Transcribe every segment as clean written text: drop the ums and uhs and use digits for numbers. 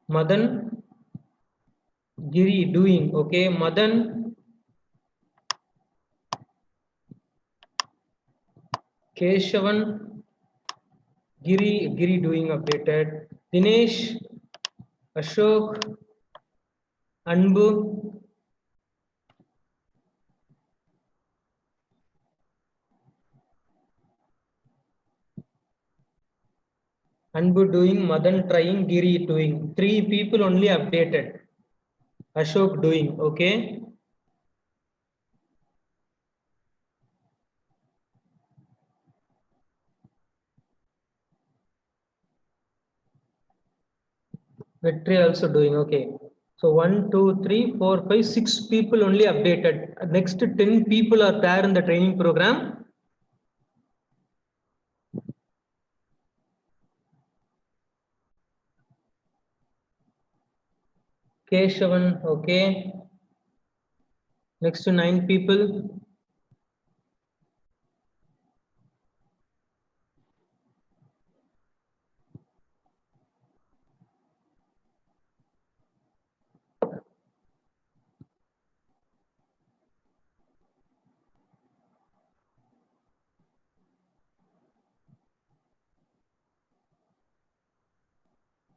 Madan Giri doing. Okay, Madan Keshavan Giri doing updated. Dinesh Ashok Anbu doing, Madan trying, Giri doing. 3 people only updated. Ashok doing. Okay. Victory also doing. Okay. So 1, 2, 3, 4, 5, 6 people only updated. Next 10 people are there in the training program. Keshavan, okay. Next to 9 people.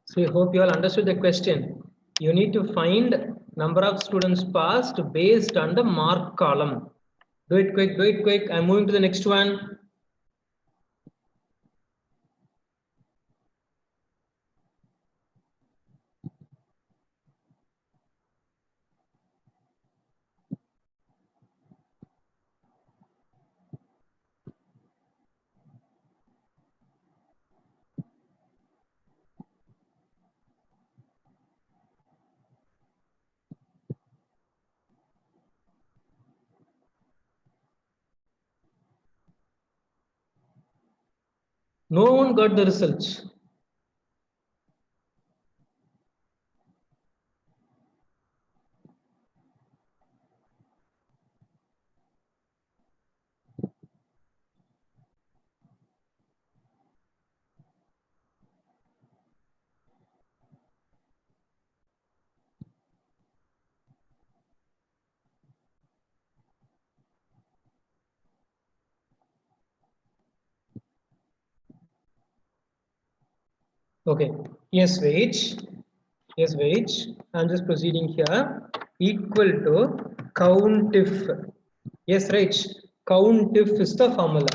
So I hope you all understood the question. You need to find number of students passed based on the mark column. Do it quick, do it quick. I'm moving to the next one. No one got the results. Okay. Yes, wait. Yes, wait. I'm just proceeding here. Equal to count if. Yes, right. Count if is the formula.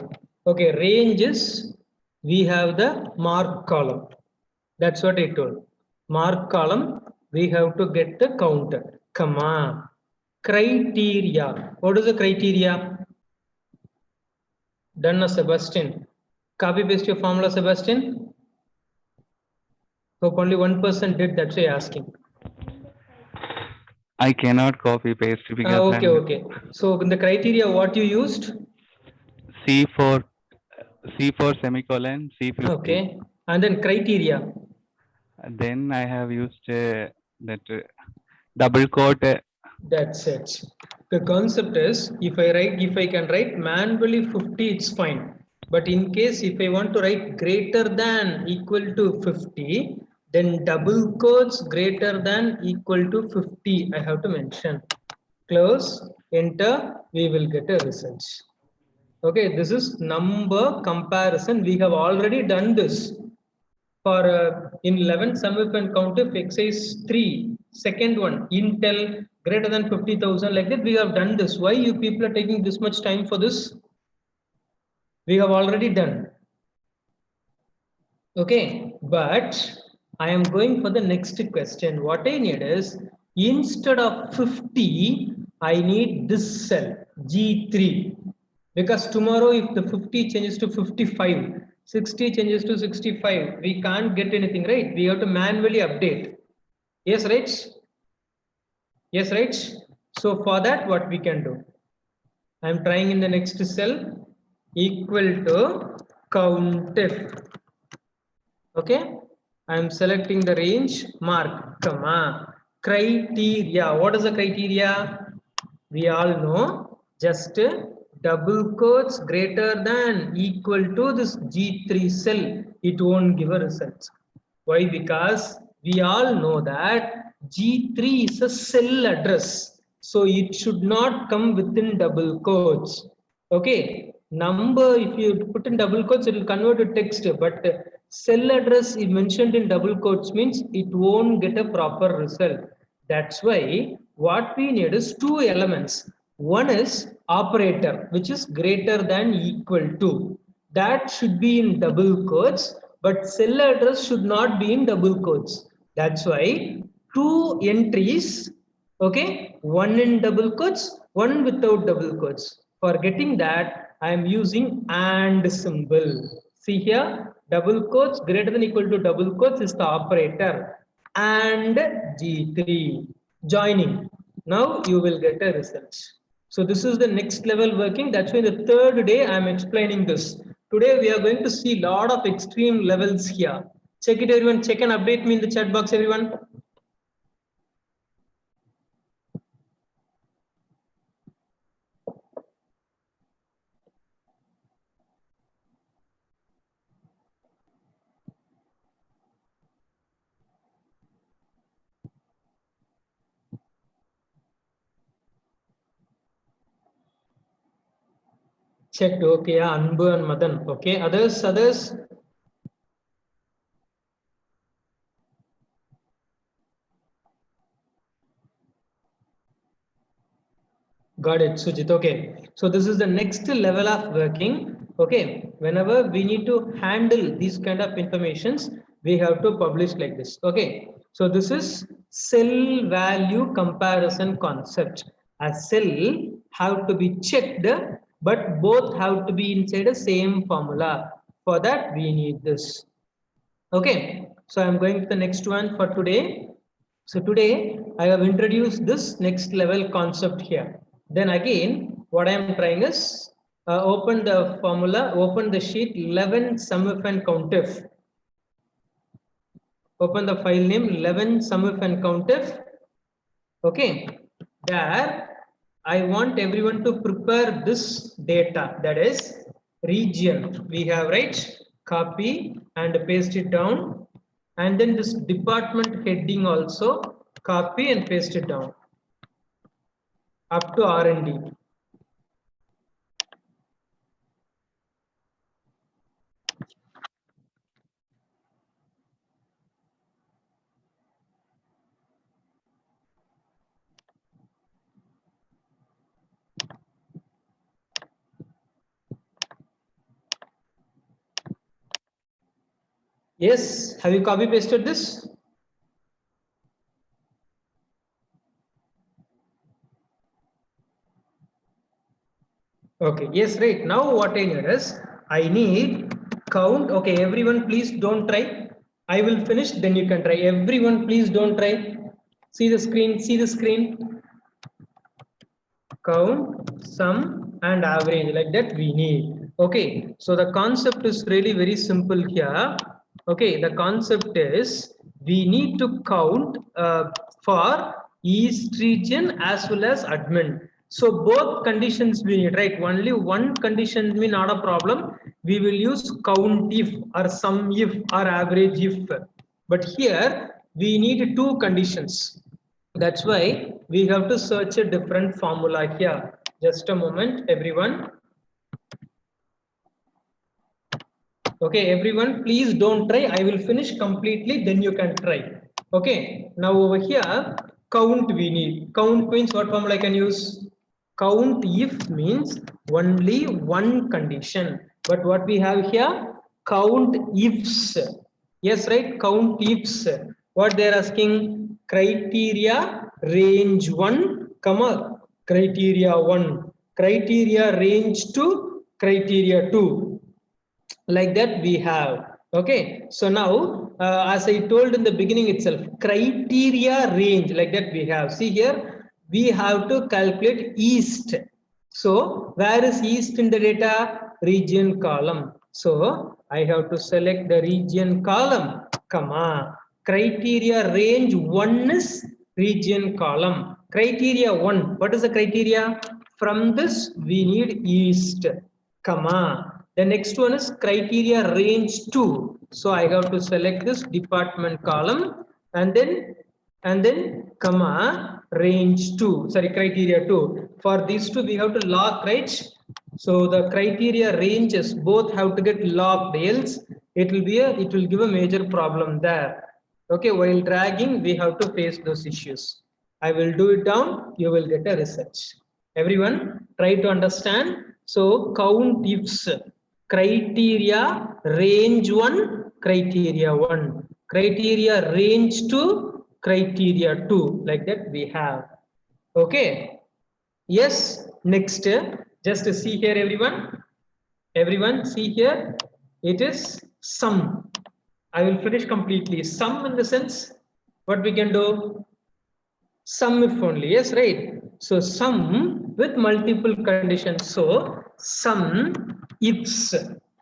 Okay, range is we have the mark column. That's what I told. Mark column, we have to get the counter. Come on. Criteria. What is the criteria? Done, Sebastian. Copy paste your formula, Sebastian. Hope only one person did. That's why asking. I cannot copy paste because Okay. So in the criteria, what you used? C4 semicolon C50. Okay. And then criteria. Then I have used that double quote. That's it. The concept is if I can write manually 50, it's fine. But in case if I want to write greater than equal to 50, then double quotes greater than equal to 50, I have to mention. Close, enter, we will get a result. Okay, this is number comparison. We have already done this for in 11 sum if and count if exercise 3, second one, Intel greater than 50,000, like that we have done this. Why you people are taking this much time for this? We have already done. Okay, but I am going for the next question. What I need is instead of 50, I need this cell G3 because tomorrow if the 50 changes to 55, 60 changes to 65, we can't get anything, right? We have to manually update. Yes, right? Yes, right? So for that, what we can do? I'm trying in the next cell equal to COUNTIF. Okay, I'm selecting the range mark, comma, criteria. What is the criteria? We all know, just double quotes greater than equal to this G3 cell, it won't give a result. Why? Because we all know that G3 is a cell address. So it should not come within double quotes. Okay. Number, if you put in double quotes, it will convert to text. But cell address is mentioned in double quotes means it won't get a proper result. That's why what we need is two elements. One is operator, which is greater than equal to. That should be in double quotes, but cell address should not be in double quotes. That's why two entries, okay, one in double quotes, one without double quotes. For getting that, I am using AND symbol. See here, double quotes greater than equal to double quotes is the operator, and G3 joining. Now you will get a result. So this is the next level working. That's why in the third day I am explaining this. Today we are going to see a lot of extreme levels here. Check it, everyone. Check and update me in the chat box, everyone. Checked. Okay, yeah, Anbu and Madan. Okay, others. Got it, Sujit. Okay. So this is the next level of working. Okay. Whenever we need to handle these kind of informations, we have to publish like this. Okay. So this is cell value comparison concept. A cell have to be checked, but both have to be inside the same formula. For that, we need this. Okay. So I'm going to the next one for today. So today I have introduced this next level concept here. Then again, what I am trying is open the formula, open the sheet 11 SUMIF and COUNTIF. Open the file name 11 SUMIF and COUNTIF. Okay, there I want everyone to prepare this data, that is region. We have, right? Copy and paste it down. And then this department heading also copy and paste it down up to R&D. Yes, have you copy pasted this? Okay, yes, right. Now what I need is, I need count. Okay, everyone please don't try. I will finish, then you can try. Everyone please don't try. See the screen. Count, sum and average, like that we need. Okay, so the concept is really very simple here. Okay, the concept is we need to count for east region as well as admin. So both conditions we need, right? Only one condition may not a problem. We will use count if or sum if or average if. But here we need two conditions. That's why we have to search a different formula here. Just a moment, everyone. Okay, everyone, please don't try. I will finish completely, then you can try. Okay, now over here, count we need. Count means what formula I can use? Count if means only one condition. But what we have here? Count ifs. Yes, right? Count ifs. What they are asking? Criteria range 1, comma, criteria 1. Criteria range 2, criteria 2. Like that we have. Okay, so now as I told in the beginning itself, criteria range, like that we have. See here, we have to calculate east. So where is east in the data? Region column. So I have to select the region column, comma, criteria range 1 is region column. Criteria 1, what is the criteria? From this, we need east, comma. The next one is criteria range 2. So I have to select this department column and then comma range 2. Sorry, criteria 2. For these two, we have to lock, right? So the criteria ranges both have to get locked, else it will give a major problem there. Okay, while dragging, we have to face those issues. I will do it down, you will get a research. Everyone, try to understand. So count ifs, criteria range 1, criteria 1, criteria range 2, criteria 2, like that we have. Okay. Yes, next, just see here, everyone. Everyone, see here. It is sum. I will finish completely. Sum in the sense, what we can do? Sum if only. Yes, right. So sum with multiple conditions. So sum ifs.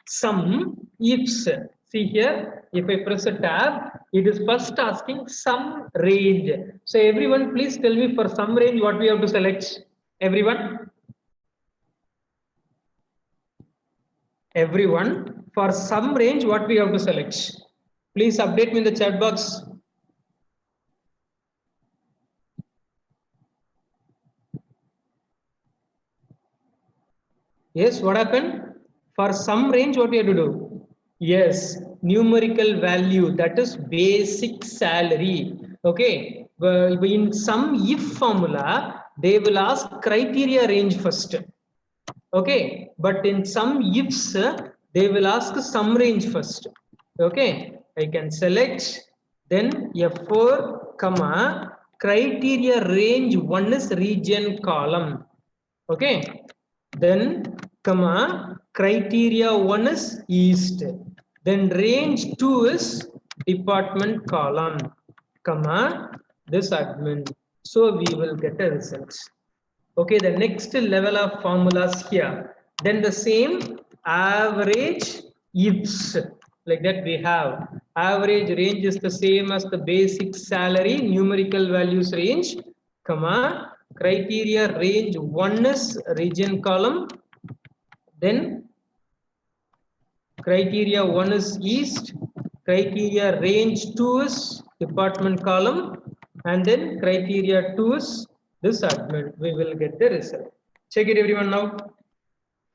Sum ifs. See here, if I press a tab, it is first asking sum range. So everyone, please tell me for sum range what we have to select. Everyone. Everyone, for sum range, what we have to select? Please update me in the chat box. Yes, what happened? For sum range, what we have to do? Yes, numerical value, that is basic salary. Okay, in some if formula, they will ask criteria range first. Okay, but in some ifs, they will ask sum range first. Okay, I can select, then F4, comma, criteria range 1 is region column. Okay, then comma, criteria 1 is east, then range 2 is department column, comma, this admin. So we will get a result. Okay, the next level of formulas here. Then the same average ifs, like that we have. Average range is the same as the basic salary, numerical values range, comma, criteria range 1 is region column, then criteria 1 is east, criteria range 2 is department column, and then criteria 2 is this admin. We will get the result. Check it, everyone, now.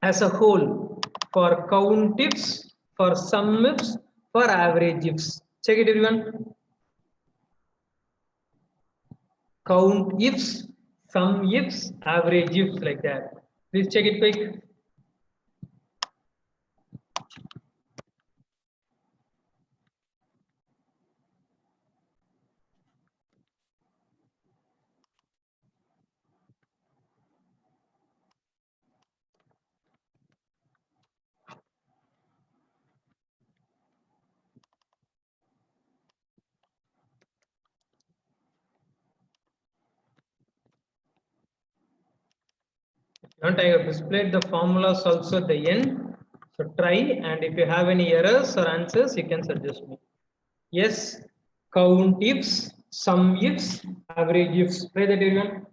As a whole, for count ifs, for sum ifs, for average ifs. Check it, everyone. Count ifs, sum ifs, average ifs, like that. Please check it quick. And I have displayed the formulas also at the end. So try, and if you have any errors or answers, you can suggest me. Yes, count ifs, sum ifs, average ifs. Try that, everyone.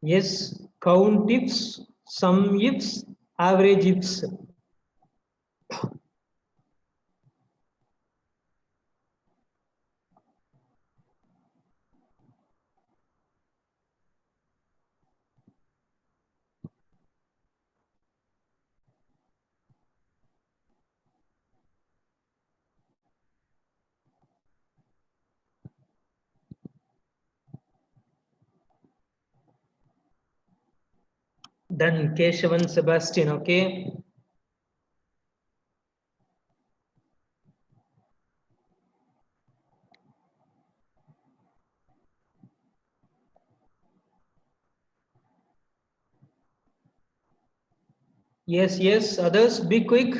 Yes, count ifs, sum ifs, average ifs. Done. Keshavan, Sebastian. Okay. Yes, yes. Others, be quick.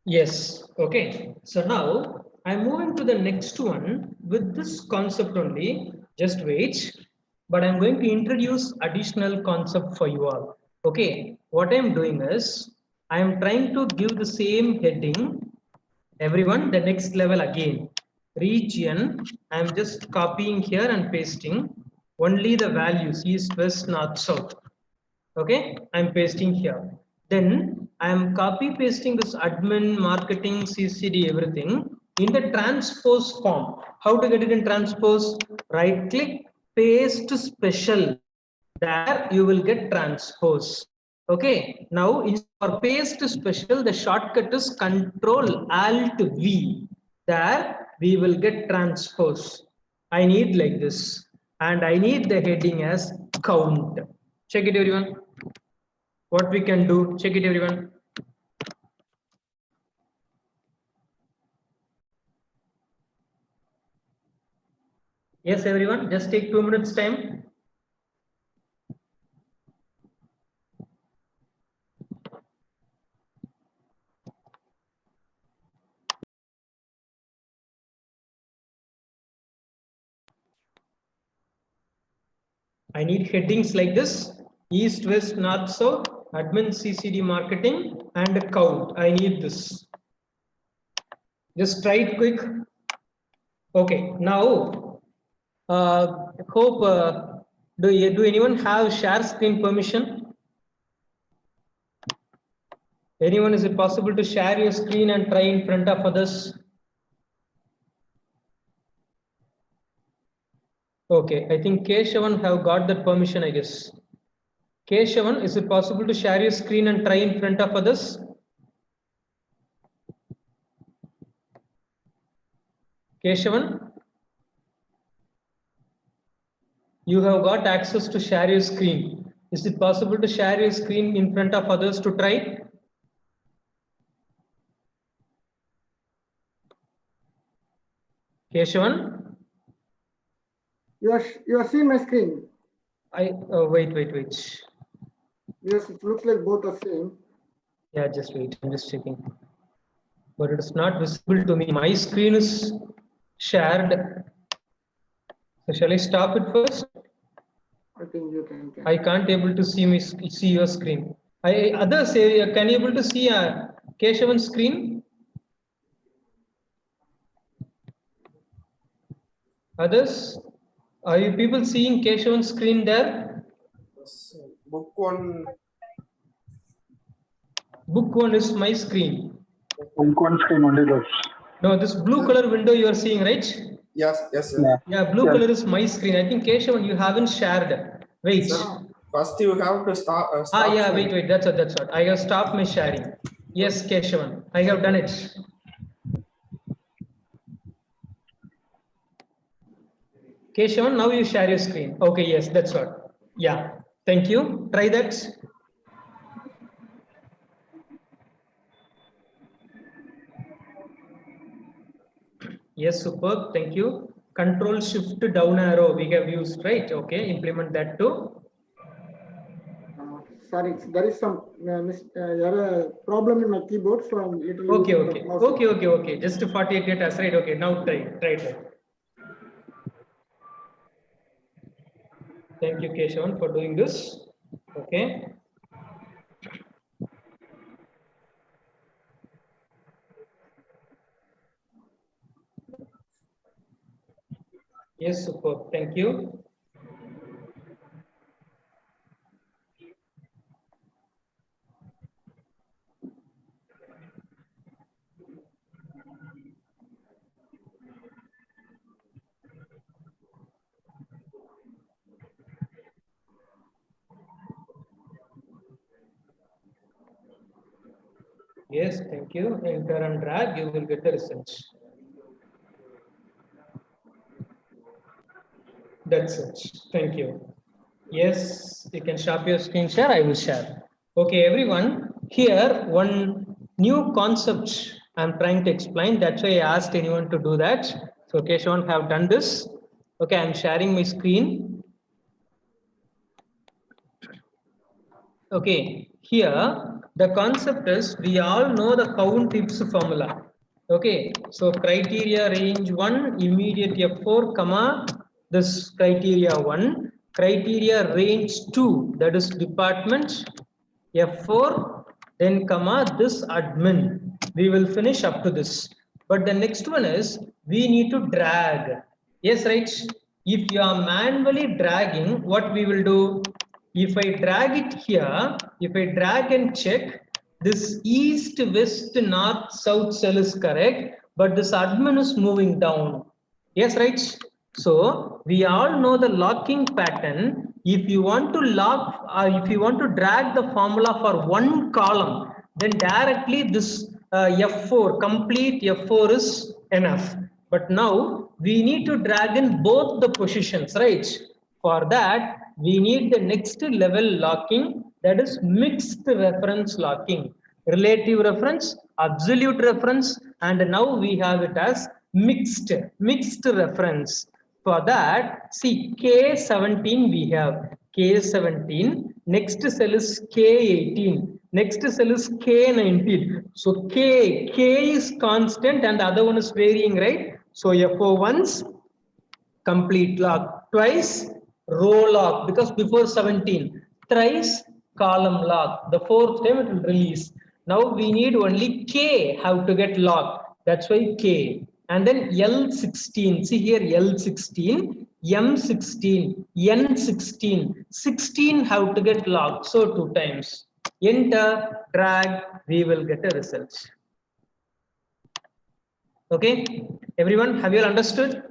Yes. Okay. So now I'm moving to the next one with this concept only. Just wait. But I'm going to introduce additional concept for you all. Okay. What I'm doing is I'm trying to give the same heading. Everyone, the next level again. Region. I'm just copying here and pasting only the values east, west, north, south. Okay, I'm pasting here. Then I'm copy pasting this admin, marketing, CCD, everything in the transpose form. How to get it in transpose? Right click, paste special. There you will get transpose. Okay, now in for paste special, the shortcut is Control Alt V. There we will get transpose. I need like this, and I need the heading as count. Check it, everyone. What we can do? Check it, everyone. Yes, everyone. Just take 2 minutes time. I need headings like this: East, West, North, South, admin, CCD, marketing, and count. I need this. Just try it quick. Okay, now hope do anyone have share screen permission? Anyone, is it possible to share your screen and try in front of others? Okay, I think Keshavan have got that permission, I guess. Keshavan, is it possible to share your screen and try in front of others? Keshavan, you have got access to share your screen. Is it possible to share your screen in front of others to try? Keshavan? You are seeing my screen. Wait. Yes, it looks like both are same. Yeah, just wait. I'm just checking. But it is not visible to me. My screen is shared. So shall I stop it first? I think you can. I can't able to see your screen. Others, can you able to see Keshavan's screen? Others, are you people seeing Keshavan's screen there? Book one. Book one is my screen. Book one screen only looks. No, this blue color window you are seeing, right? Yes, sir. Yeah, blue color is my screen. I think Keshavan, you haven't shared. Wait. Sir, first you have to start. Yeah, wait. That's what. I have stopped my sharing. Yes, Keshavan, I have done it. Keshavan, now you share your screen. Okay, yes, that's what. Yeah, thank you. Try that. Yes, superb. Thank you. Control Shift down arrow we have used, right? Okay, implement that too. Sorry, there is some problem in my keyboard, so I'm literally. Okay. Just 48 data, right? Okay, now try. Thank you, Keshavan, for doing this. Okay. Yes, superb. Thank you. Yes, thank you. Enter and drag, you will get the results. That's it. Thank you. Yes, you can stop your screen share. I will share. Okay, everyone. Here, one new concept I'm trying to explain. That's why I asked anyone to do that. So, Keshavan have done this. Okay, I'm sharing my screen. Okay, here the concept is we all know the count tips formula. Okay, so criteria range 1, immediate F4, comma, this criteria 1, criteria range 2, that is department F4, then comma, this admin. We will finish up to this. But the next one is we need to drag. Yes, right? If you are manually dragging, what we will do? If I drag it here, if I drag and check, this east, west, north, south cell is correct, but this admin is moving down. Yes, right? So we all know the locking pattern. If you want to lock, if you want to drag the formula for one column, then directly this F4, complete F4 is enough. But now we need to drag in both the positions, right? For that, we need the next level locking, that is mixed reference locking. Relative reference, absolute reference, and now we have it as mixed reference. For that, see K17 we have K17, next cell is K18, next cell is K19. So K is constant and the other one is varying, right? So FO once complete lock, twice row lock, because before 17, thrice column lock, the fourth time it will release. Now we need only K how to get locked, that's why K. And then L16, see here L16, M16, N16, 16 how to get locked, so 2 times. Enter, drag, we will get a result. Okay, everyone, have you all understood?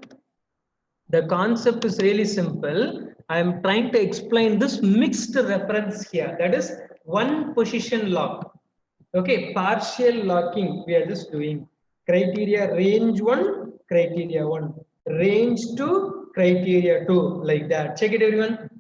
The concept is really simple. I am trying to explain this mixed reference here. That is one position lock. Okay, partial locking we are just doing. Criteria range 1, criteria 1. Range 2, criteria 2. Like that. Check it, everyone.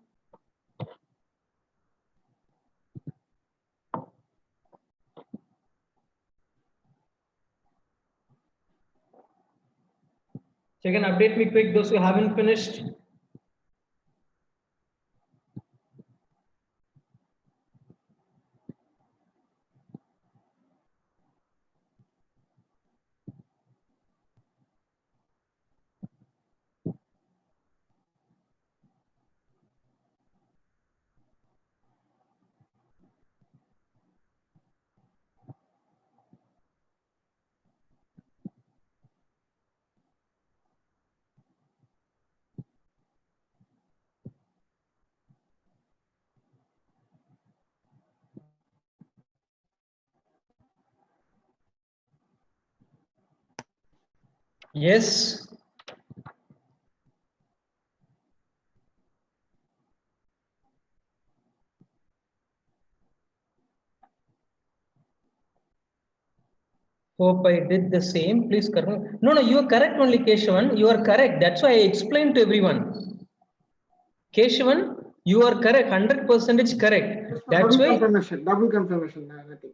Check and update me quick, those who haven't finished. Yes. Hope I did the same. Please correct. No, you are correct only, Keshavan. You are correct. That's why I explained to everyone. Keshavan, you are correct. 100% correct. That's why. Double confirmation. Nothing.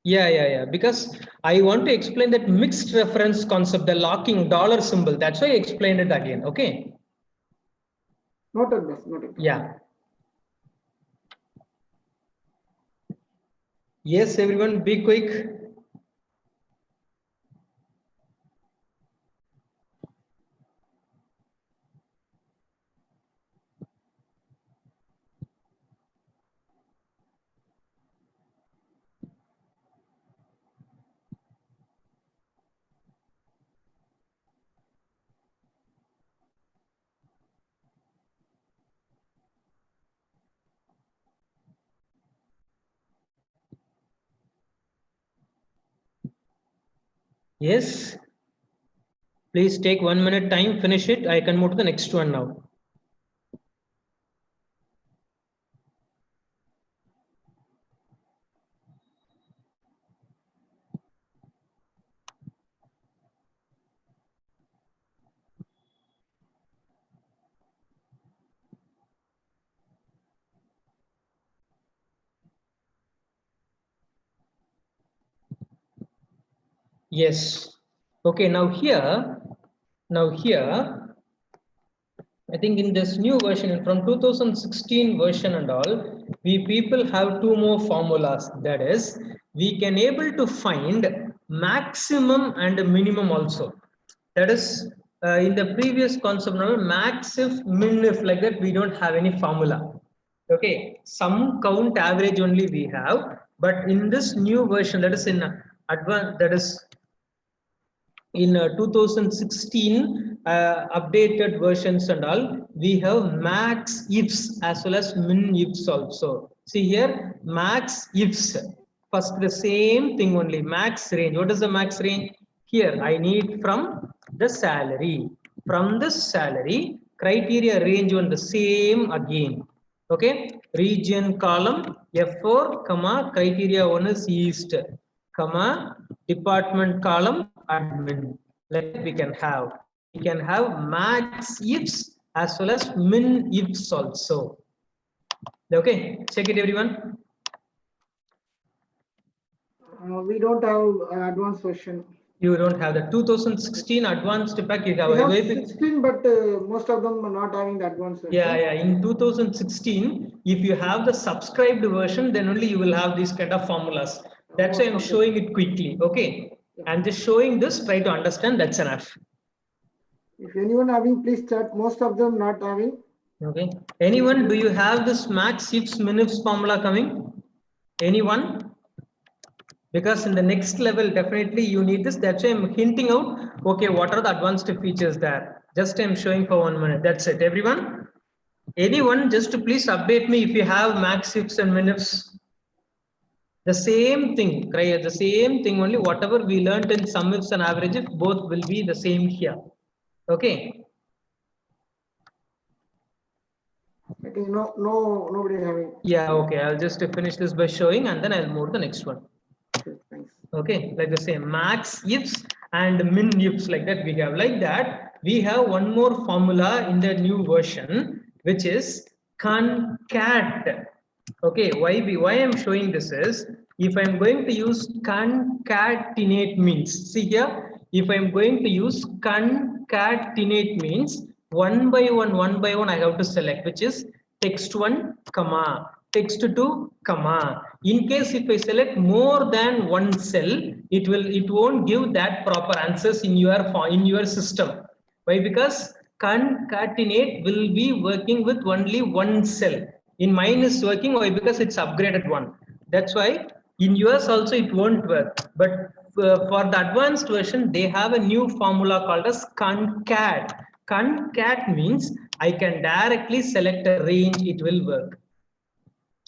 Yeah. Because I want to explain that mixed reference concept, the locking dollar symbol. That's why I explained it again. Okay. Noted, boss. Noted. Yeah. Yes, everyone, be quick. Yes. Please take 1 minute time, finish it. I can move to the next one now. Yes. Okay, now here, I think in this new version from 2016 version and all, we people have two more formulas. That is, we can able to find maximum and minimum also. That is, in the previous concept, max if, min if, like that, we don't have any formula. Okay, some count average only we have, but in this new version, that is in advanced, that is in 2016 updated versions and all, we have max ifs as well as min ifs also. See here, max ifs. First, the same thing only, max range. What is the max range? Here, I need from the salary. From the salary, criteria range on the same again. Okay, region column F4, comma, criteria one is east, comma, department column admin. Like we can have max ifs as well as min ifs also. Okay, check it everyone. We don't have advanced version. You don't have the 2016 advanced pack. You have, We have 16, but most of them are not having the advanced version. Yeah. In 2016, if you have the subscribed version, then only you will have these kind of formulas. That's why I'm showing it quickly. Okay. I'm just showing this. Try to understand. That's enough. If anyone having, please chat. Most of them not having. Okay. Anyone, do you have this max ifs min ifs formula coming? Anyone? Because in the next level, definitely you need this. That's why I'm hinting out, okay, what are the advanced features there? Just I'm showing for 1 minute. That's it. Everyone? Anyone, just to please update me if you have max ifs and min ifs. The same thing, right? The same thing only, whatever we learned in sum ifs and average if, both will be the same here. Okay. I think nobody having. Yeah, okay. I'll just finish this by showing and then I'll move to the next one. Okay, thanks. Okay, like the same max ifs and min ifs, like that we have. Like that, we have one more formula in the new version, which is concat. Okay, why I'm showing this is, if I'm going to use concatenate means, see here, if I'm going to use concatenate means one by one I have to select, which is text 1, comma, text 2, comma. In case if I select more than one cell, it won't give that proper answers in your system. Why? Because concatenate will be working with only one cell. In mine is working. Why? Because it's upgraded one. That's why in yours also it won't work. But for the advanced version, they have a new formula called as concat. Concat means I can directly select a range. It will work.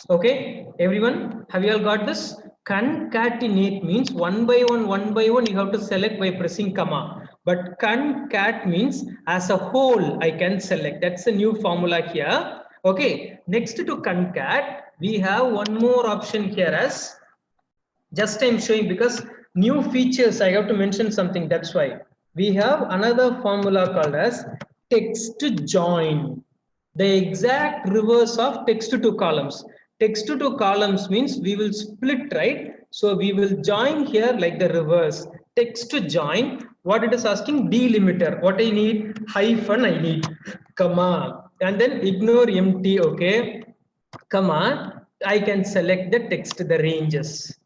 Okay, everyone, have you all got this? Concatenate means one by one you have to select by pressing comma. But concat means as a whole I can select. That's a new formula here. Okay, next to concat, we have one more option here as, just I'm showing because new features I have to mention something. That's why we have another formula called as text join. The exact reverse of text to columns. Text to columns means we will split, right? So we will join here like the reverse. Text to join, what it is asking, delimiter. What I need? Hyphen I need, comma, and then ignore empty, okay? Comma, I can select the text, the ranges.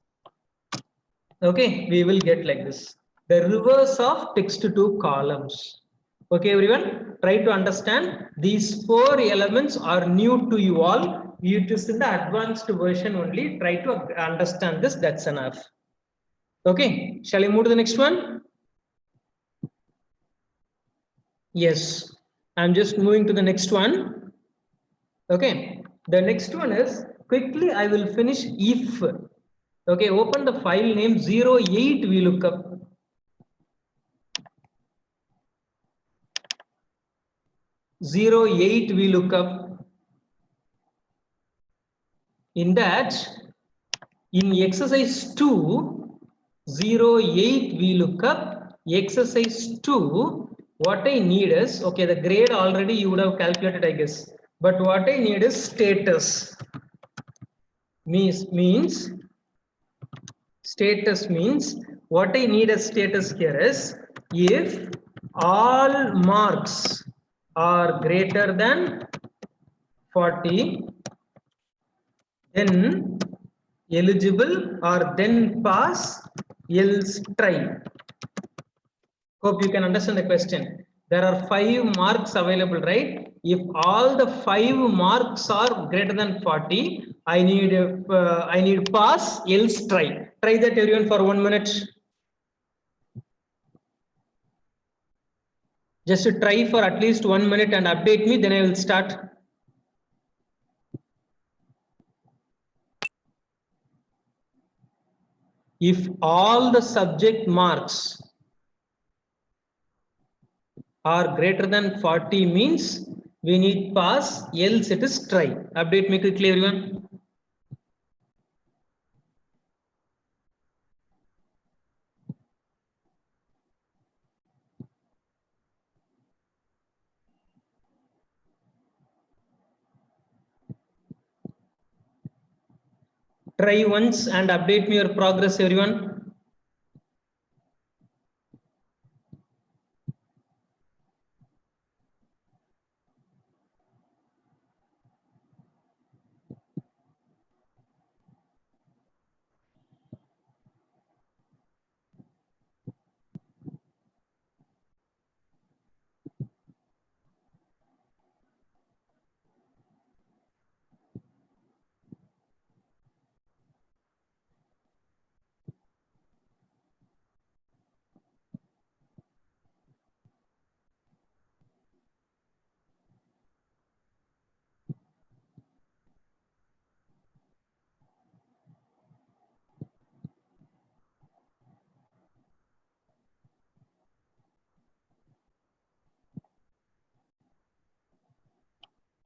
Okay, we will get like this. The reverse of text to columns. Okay, everyone, try to understand. These 4 elements are new to you all. It is in the advanced version only. Try to understand this. That's enough. Okay, shall I move to the next one? Yes, I'm just moving to the next one. Okay, the next one is, quickly I will finish if. Okay, open the file name 08 VLOOKUP. 0, 8 we look up. In that, in exercise 2, 0, 8 we look up. Exercise 2, what I need is, okay, the grade already you would have calculated, I guess. But what I need is status. Status means what I need as status here is if all marks are greater than 40, then eligible or then pass, else try. Hope you can understand the question. There are 5 marks available, right? If all the 5 marks are greater than 40, I need pass, else try. Try that everyone for 1 minute. Just to try for at least 1 minute and update me, then I will start. If all the subject marks are greater than 40 means we need pass, else it is try. Update me quickly everyone. Try once and update me your progress everyone.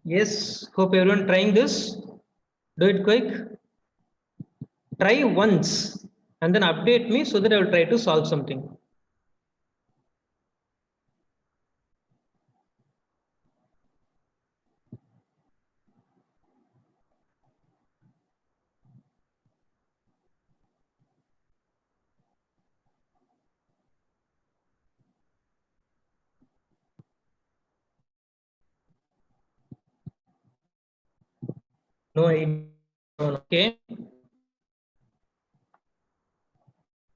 Yes, hope everyone trying this. Do it quick. Try once and then update me so that I will try to solve something. No, okay.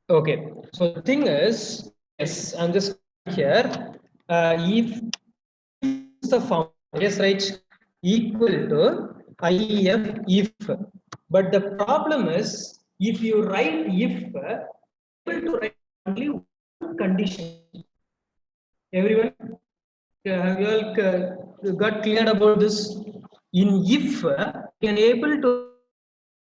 Okay, so the thing is, yes, I'm just here. If the form, yes, right, equal to if, but the problem is, if you write if, able to write only one condition. Everyone, have you all got clear about this? In if, you can able to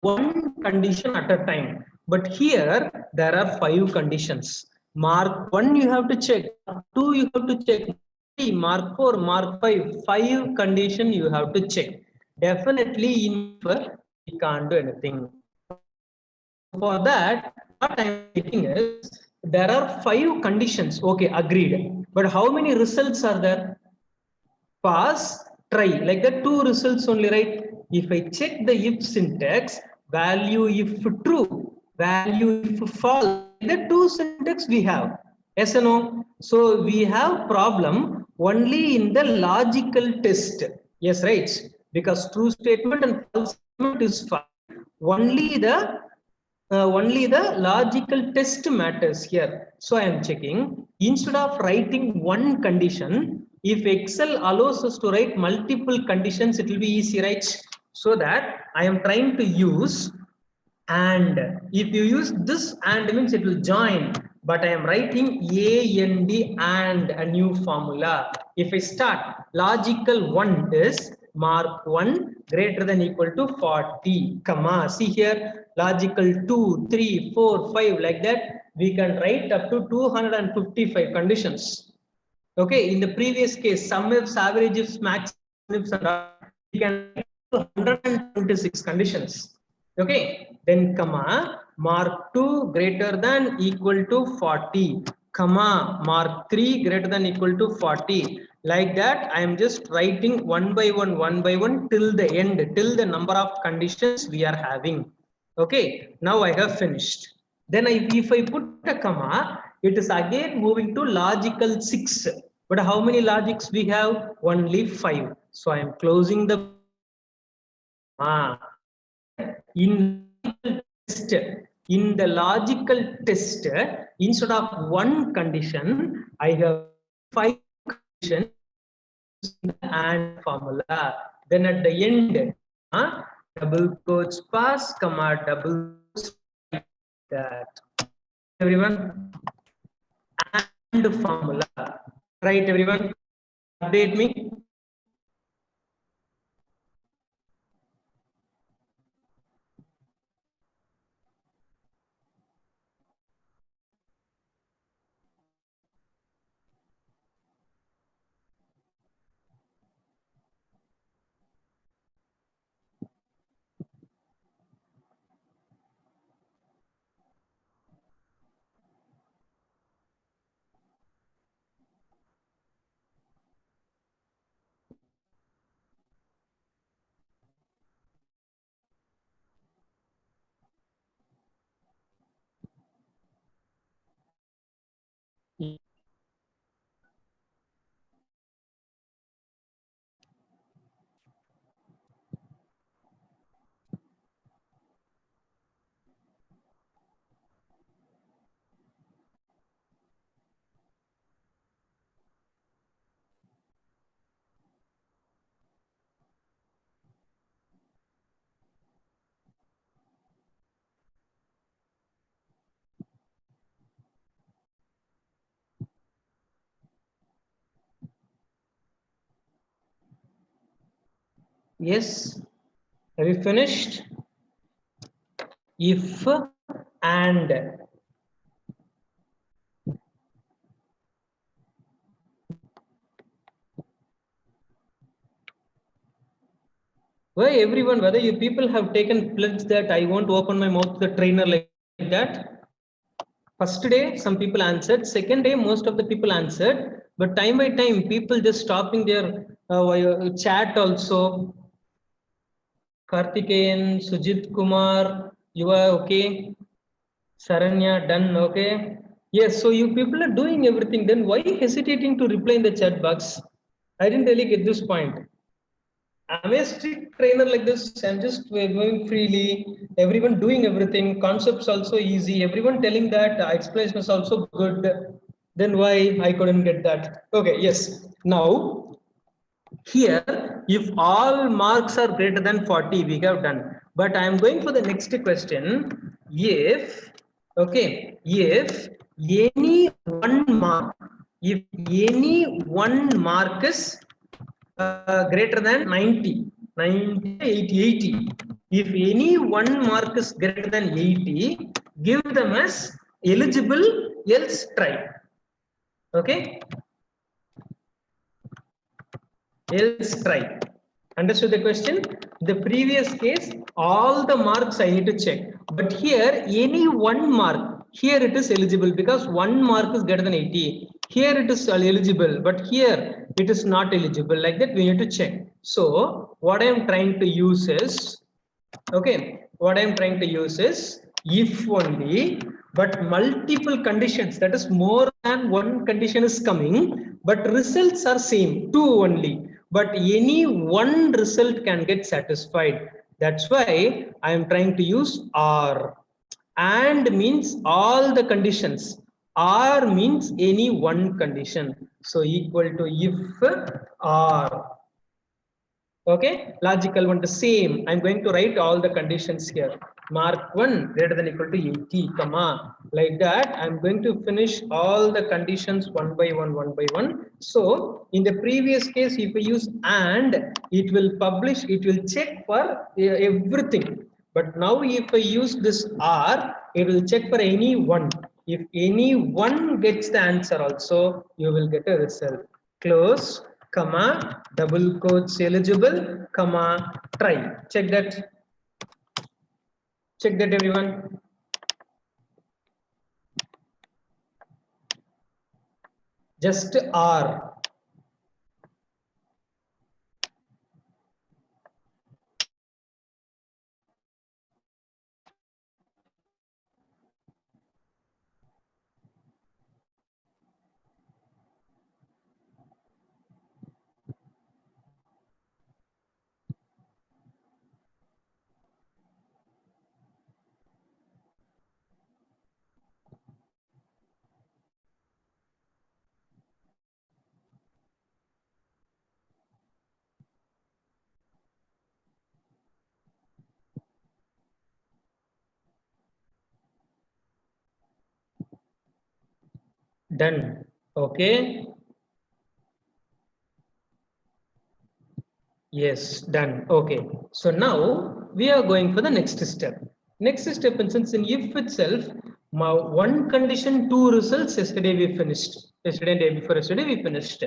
one condition at a time, but here there are 5 conditions. Mark 1 you have to check, Mark 2 you have to check, Mark 4, Mark 5 condition you have to check. Definitely in if we can't do anything. For that, what I am thinking is there are 5 conditions. Okay, agreed. But how many results are there? Pass, try, like the 2 results only, right? If I check the if syntax, value if true, value if false, the 2 syntax we have. Yes or no? So we have problem only in the logical test. Yes, right? Because true statement and false statement is fine. Only the logical test matters here. So I am checking, instead of writing one condition, if Excel allows us to write multiple conditions, it will be easy, right? So that I am trying to use and. If you use this and means it will join, but I am writing and a new formula. If I start, logical 1 is mark 1 greater than equal to 40, comma, see here, logical 2, 3, 4, 5, like that, we can write up to 255 conditions. Okay, in the previous case, sum ifs, average ifs, max ifs, and all, we can write 126 conditions. Okay, then comma mark 2 greater than equal to 40, comma mark 3 greater than equal to 40. Like that, I am just writing one by one till the end, till the number of conditions we are having. Okay, now I have finished. Then if I put a comma, it is again moving to logical 6. But how many logics we have? Only 5. So I am closing the in test. In the logical test, instead of one condition, I have 5 conditions and formula. Then at the end, double quotes pass, comma double quotes like that. Everyone, and formula. Right, everyone? Update me. Yes. Have you finished? If and why everyone, whether you people have taken pledge that I won't open my mouth to the trainer like that. First day, some people answered. Second day, most of the people answered. But time by time, people just stopping their chat also. Karthikeyan, Sujit Kumar, you are okay. Saranya, done, okay. Yes, so you people are doing everything. Then why hesitating to reply in the chat box? I didn't really get this point. I'm a strict trainer like this. I'm just going freely. Everyone doing everything. Concepts also easy. Everyone telling that explanation is also good. Then why I couldn't get that? Okay, yes. Now, here, if all marks are greater than 40, we have done. But I am going for the next question. If, okay, if any one mark, if any one mark is greater than 90, 90, 80, 80. If any one mark is greater than 80, give them as eligible, else try. Okay? Else try. Understood the question? The previous case, all the marks I need to check. But here, any one mark, here it is eligible because one mark is greater than 80. Here it is eligible, but here it is not eligible. Like that, we need to check. So, what I am trying to use is, okay, what I am trying to use is if only, but multiple conditions, that is more than one condition is coming, but results are same, two only. But any one result can get satisfied. That's why I am trying to use or. And means all the conditions. Or means any one condition. So equal to if or. Okay, logical one, the same. I'm going to write all the conditions here. Mark 1 greater than equal to 80, comma. Like that, I'm going to finish all the conditions one by one. So, in the previous case, if we use and, it will publish, it will check for everything. But now, if I use this or, it will check for any one. If any one gets the answer also, you will get a result. Close, comma, double quotes eligible, comma, try. Check that. Check that, everyone. Just R. Done. Okay. Yes, done. Okay. So now we are going for the next step. Next step, instance, in if itself, one condition, two results. Yesterday we finished. Yesterday and day before yesterday we finished.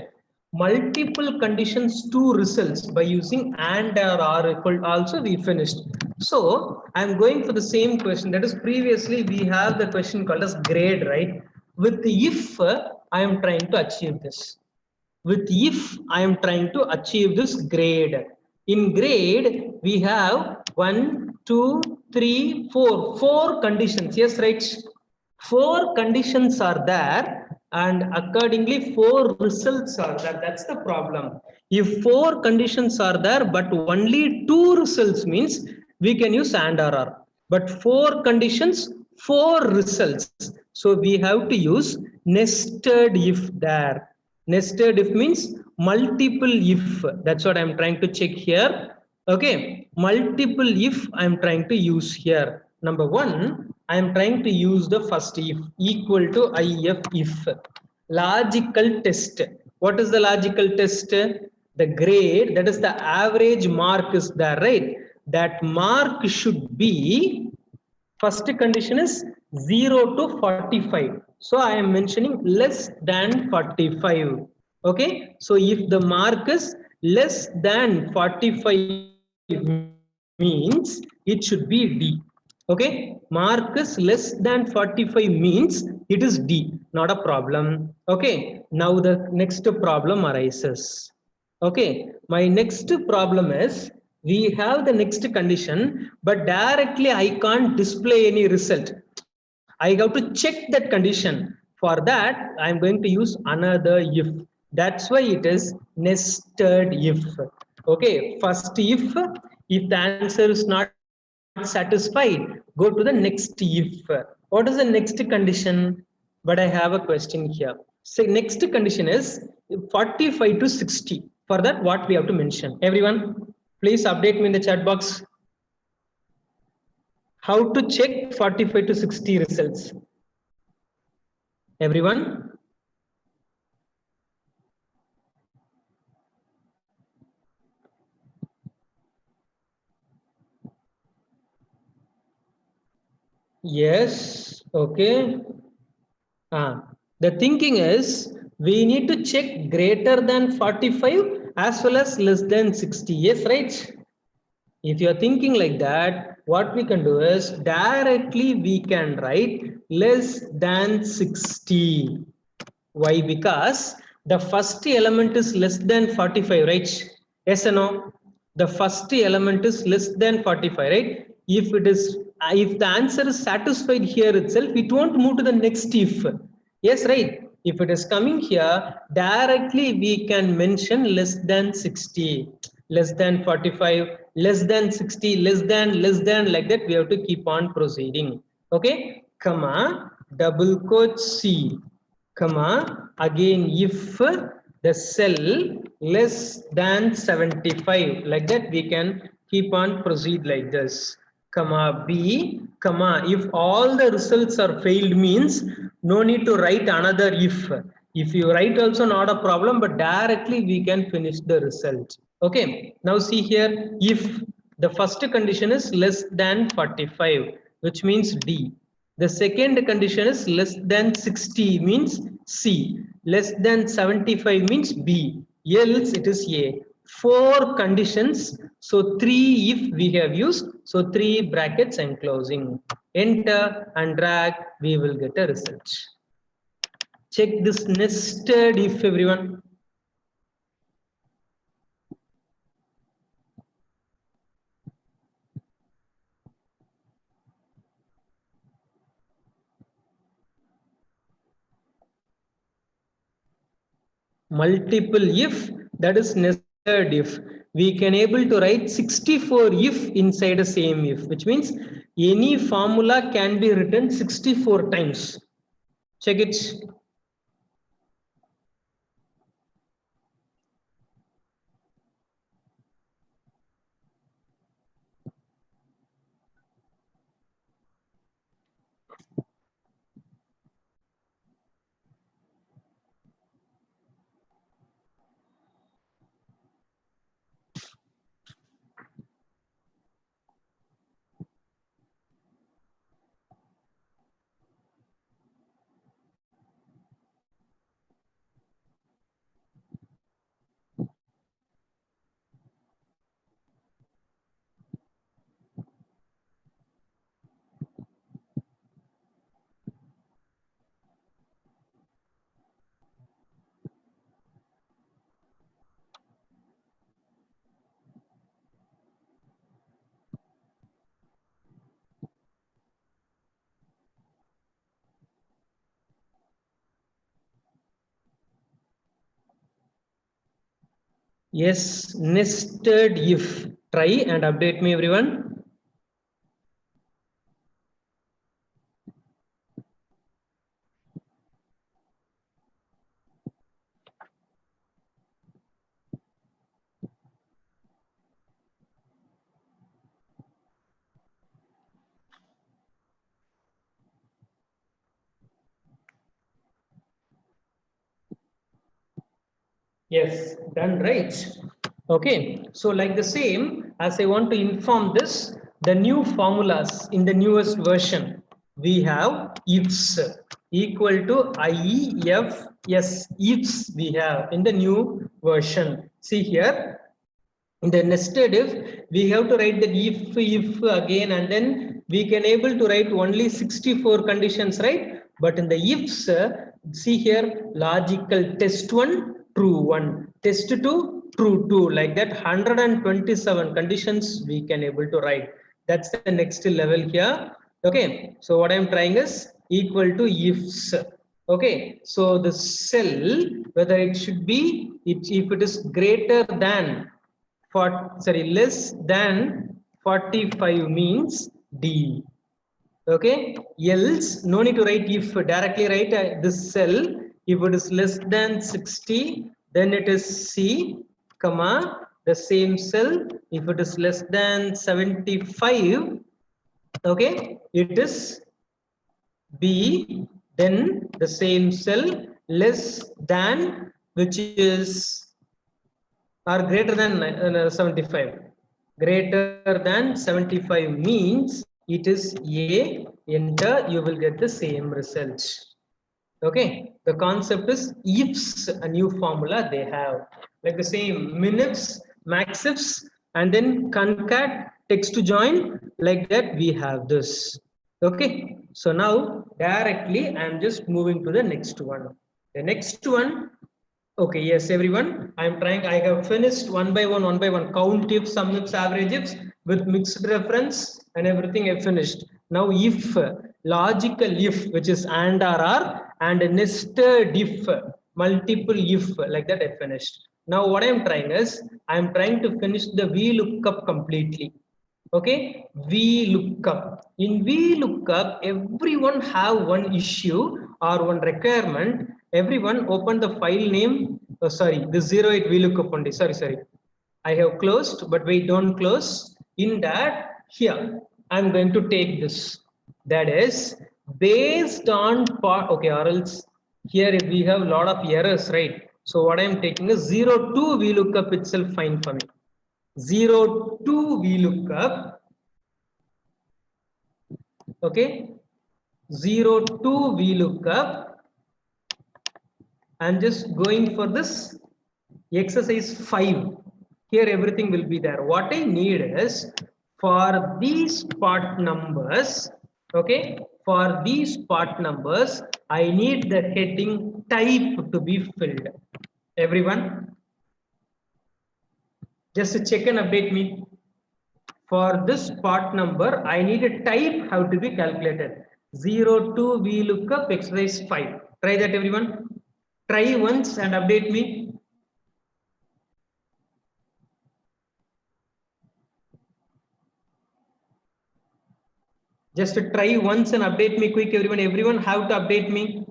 Multiple conditions, two results by using and or are equal. Also we finished. So I'm going for the same question. That is previously we have the question called as grade, right? With the if I am trying to achieve this. With if I am trying to achieve this grade. In grade, we have 1, 2, 3, 4. 4 conditions. Yes, right? 4 conditions are there, and accordingly 4 results are there. That's the problem. If 4 conditions are there, but only 2 results means we can use and or are. But 4 conditions, 4 results. So we have to use nested if there. Nested if means multiple if. That's what I'm trying to check here. Okay, multiple if I'm trying to use here. Number 1, I'm trying to use the first if equal to if. Logical test. What is the logical test? The grade, that is the average mark is there, right? That mark should be, first condition is 0 to 45. So I am mentioning less than 45. Okay. So if the mark is less than 45 means it should be D. Okay. Mark is less than 45 means it is D. Not a problem. Okay. Now the next problem arises. Okay. My next problem is, we have the next condition, but directly I can't display any result. I have to check that condition. For that, I'm going to use another if. That's why it is nested if. Okay, first if the answer is not satisfied, go to the next if. What is the next condition? But I have a question here. So next condition is 45 to 60. For that, what we have to mention? Everyone, please update me in the chat box. How to check 45 to 60 results? Everyone? Yes, okay. The thinking is, we need to check greater than 45 as well as less than 60. Yes, right? If you're thinking like that, what we can do is directly we can write less than 60. Why? Because the first element is less than 45, right? Yes or no? The first element is less than 45, right? If the answer is satisfied here itself, it won't move to the next if. Yes, right? If it is coming here, directly we can mention less than 60, less than 45, less than 60, less than, like that. We have to keep on proceeding. Okay, comma, double quote C, comma, again if the cell less than 75, like that we can keep on proceed like this, comma B, comma, if all the results are failed means no need to write another if you write also not a problem, but directly we can finish the result. Okay, now see here, if the first condition is less than 45, which means D. The second condition is less than 60 means C. Less than 75 means B. Else it is A. 4 conditions. So 3 if we have used. So 3 brackets I'm closing. Enter and drag. We will get a result. Check this nested if, everyone. Multiple if, that is nested if. We can able to write 64 if inside the same if, which means any formula can be written 64 times. Check it. Yes, nested if. Try and update me, everyone. Yes, done right. Okay, so like the same as I want to inform this, the new formulas in the newest version, we have ifs equal to IEFS ifs we have in the new version. See here, in the nested if, we have to write that if again, and then we can able to write only 64 conditions, right? But in the ifs, see here, logical test 1, true 1, test 2, true 2, like that 127 conditions we can able to write. That's the next level here. Okay, so what I'm trying is equal to ifs. Okay, so the cell, whether it should be, if it is greater than less than 45 means D. Okay, else no need to write if, directly write this cell. If it is less than 60, then it is C, comma, the same cell. If it is less than 75, okay, it is B, then the same cell, less than, which is or greater than 75. Greater than 75 means it is A. Enter, you will get the same result. Okay, the concept is ifs, a new formula they have. Like the same minifs, maxifs, and then concat, text to join, like that we have this. Okay, so now directly I am just moving to the next one. The next one. Okay, yes, everyone. I'm trying. I have finished one by one. Count ifs, sum ifs, average ifs with mixed reference and everything I finished. Now, if logical if, which is and and nested if, multiple if, like that I finished. Now, what I'm trying is I'm trying to finish the VLOOKUP completely. Okay, VLOOKUP. In VLOOKUP, everyone have one issue or one requirement. Everyone open the file name. Oh, sorry, the 08 VLOOKUP only. Sorry. I have closed, but wait, don't close. In that, here, I'm going to take this. That is based on part. Okay, or else here we have a lot of errors, right? So what I'm taking is 02 VLOOKUP itself fine for me. 02 VLOOKUP. Okay, 0 to VLOOKUP. I'm just going for this exercise 5. Here everything will be there. What I need is for these part numbers, okay, for these part numbers, I need the heading type to be filled. Everyone, just check and update me. For this part number, I need a type how to be calculated. 0 to VLOOKUP exercise 5. Try that, everyone. Try once and update me. Just try once and update me quick, everyone. Everyone have to update me.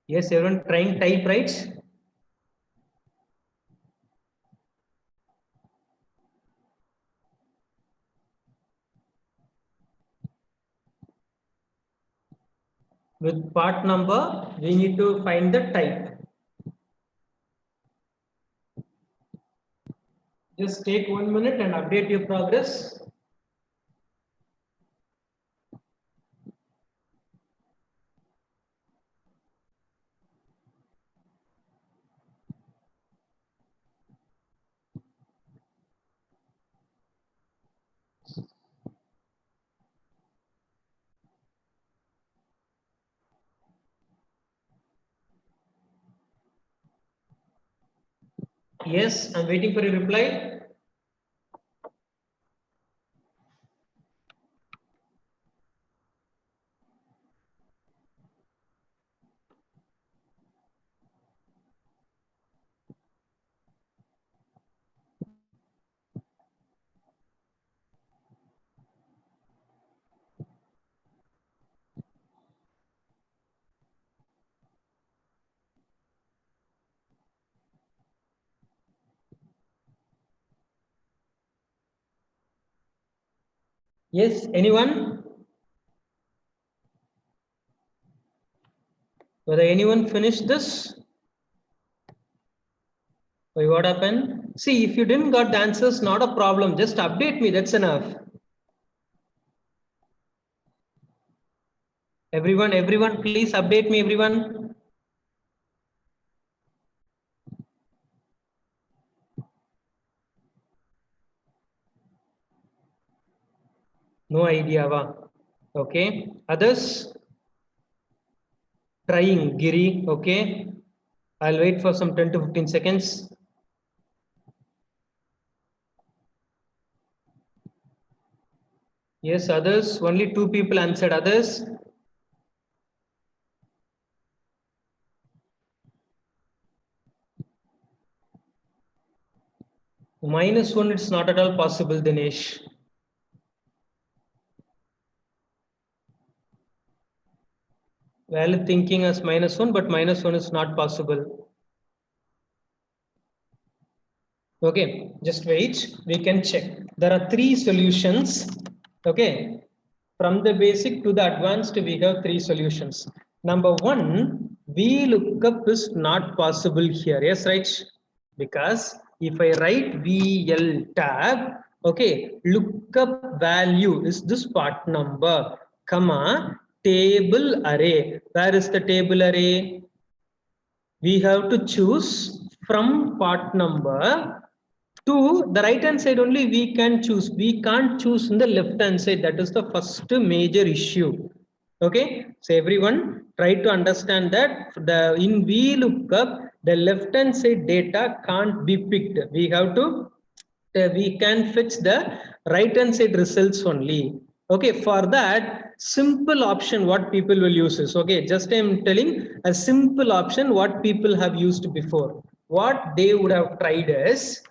Yes, everyone trying type, right? With part number, we need to find the type. Just take 1 minute and update your progress. Yes, I'm waiting for your reply. Yes, anyone? Whether anyone finished this? Why, what happened? See, if you didn't got the answers, not a problem. Just update me, that's enough. Everyone, please update me, everyone. No idea, va? Okay. Others? Trying, Giri, okay. I'll wait for some 10 to 15 seconds. Yes, others, only 2 people answered. Others? -1, it's not at all possible, Dinesh. Valid thinking as -1, but -1 is not possible. Okay, just wait. We can check. There are 3 solutions. Okay, from the basic to the advanced, we have 3 solutions. Number 1, VLOOKUP is not possible here. Yes, right? Because if I write VL tab, okay, lookup value is this part number, comma, table array. Where is the table array? We have to choose from part number To the right hand side only we can choose. We can't choose in the left hand side. That is the first major issue. Okay, so everyone try to understand that the in VLOOKUP the left hand side data can't be picked. We have to we can fetch the right hand side results only. Okay, for that simple option what people will use is, okay, just I am telling a simple option what people have used before. What they would have tried is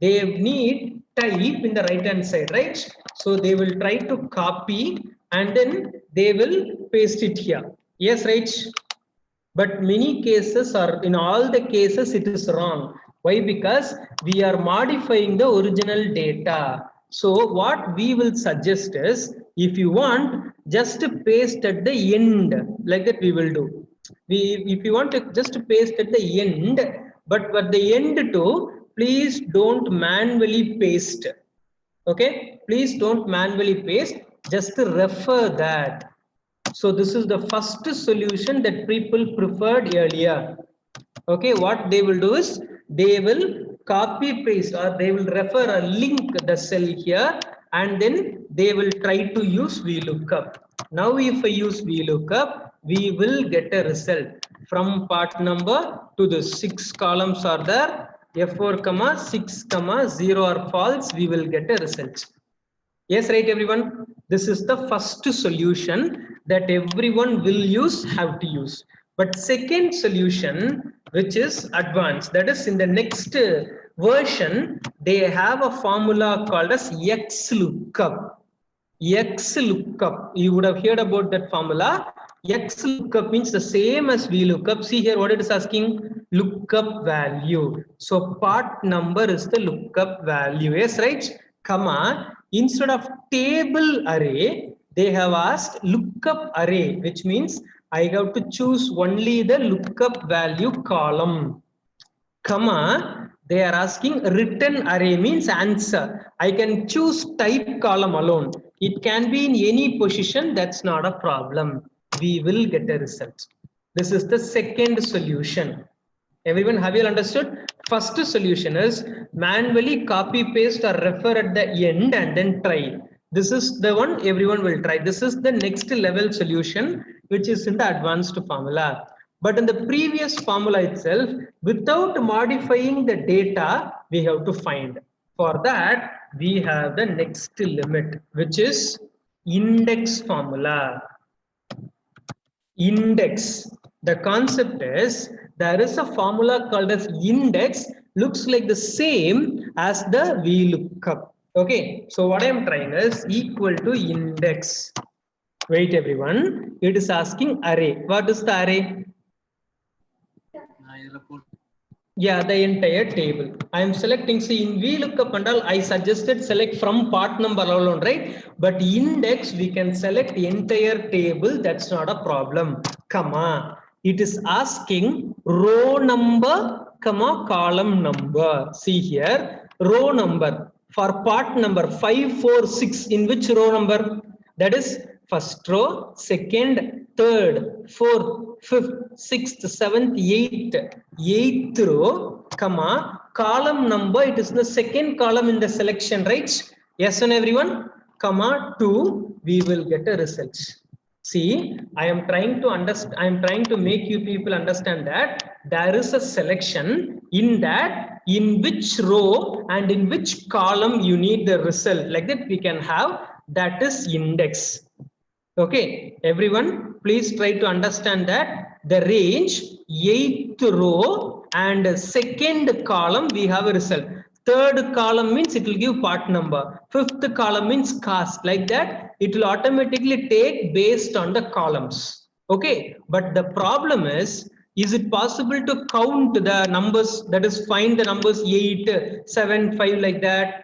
they need type in the right hand side, right? So they will try to copy and then they will paste it here. Yes, right? But many cases or in all the cases it is wrong. Why? Because we are modifying the original data. So what we will suggest is, if you want, just paste at the end, like that we will do. If you want to just paste at the end, but at the end too, please don't manually paste. Okay, please don't manually paste, just refer that. So this is the first solution that people preferred earlier. Okay, what they will do is they will copy paste or they will refer a link the cell here and then they will try to use VLOOKUP. Now if I use VLOOKUP, we will get a result from part number to the 6 columns are there. F4, 6, 0 are false, we will get a result. Yes, right, everyone. This is the first solution that everyone will use, have to use. But second solution, which is advanced, that is in the next version, they have a formula called as XLOOKUP. XLOOKUP. You would have heard about that formula. XLOOKUP means the same as VLOOKUP. See here what it is asking, lookup value. So part number is the lookup value. Yes, right? Comma, instead of table array, they have asked lookup array, which means I have to choose only the lookup value column. Comma, they are asking written array means answer. I can choose type column alone. It can be in any position, that's not a problem. We will get a result. This is the second solution. Everyone, have you understood? First solution is manually copy paste or refer at the end and then try. This is the one everyone will try. This is the next level solution, which is in the advanced formula. But in the previous formula itself, without modifying the data, we have to find. For that, we have the next limit, which is index formula. Index. The concept is there is a formula called as index, looks like the same as the VLOOKUP. Okay, so what I am trying is equal to index. Wait, everyone, it is asking array. What is the array? Yeah, the entire table. I am selecting, see in VLOOKUP and all, I suggested select from part number alone, right? But index, we can select the entire table, that's not a problem. Comma, it is asking row number, comma, column number. See here, row number for part number 5, 4, 6, in which row number? That is first row, second, third, fourth, fifth, sixth, seventh, eighth row, comma, column number, it is the second column in the selection, right? Yes, and everyone, comma, 2, we will get a result. See, I am trying to understand, I am trying to make you people understand that there is a selection in that, in which row and in which column you need the result. Like that we can have, that is index. Okay, everyone, please try to understand that the range 8th row and second column we have a result. Third column means it will give part number. Fifth column means cost. Like that, it will automatically take based on the columns. Okay, but the problem is it possible to count the numbers, that is find the numbers 8, 7, 5 like that?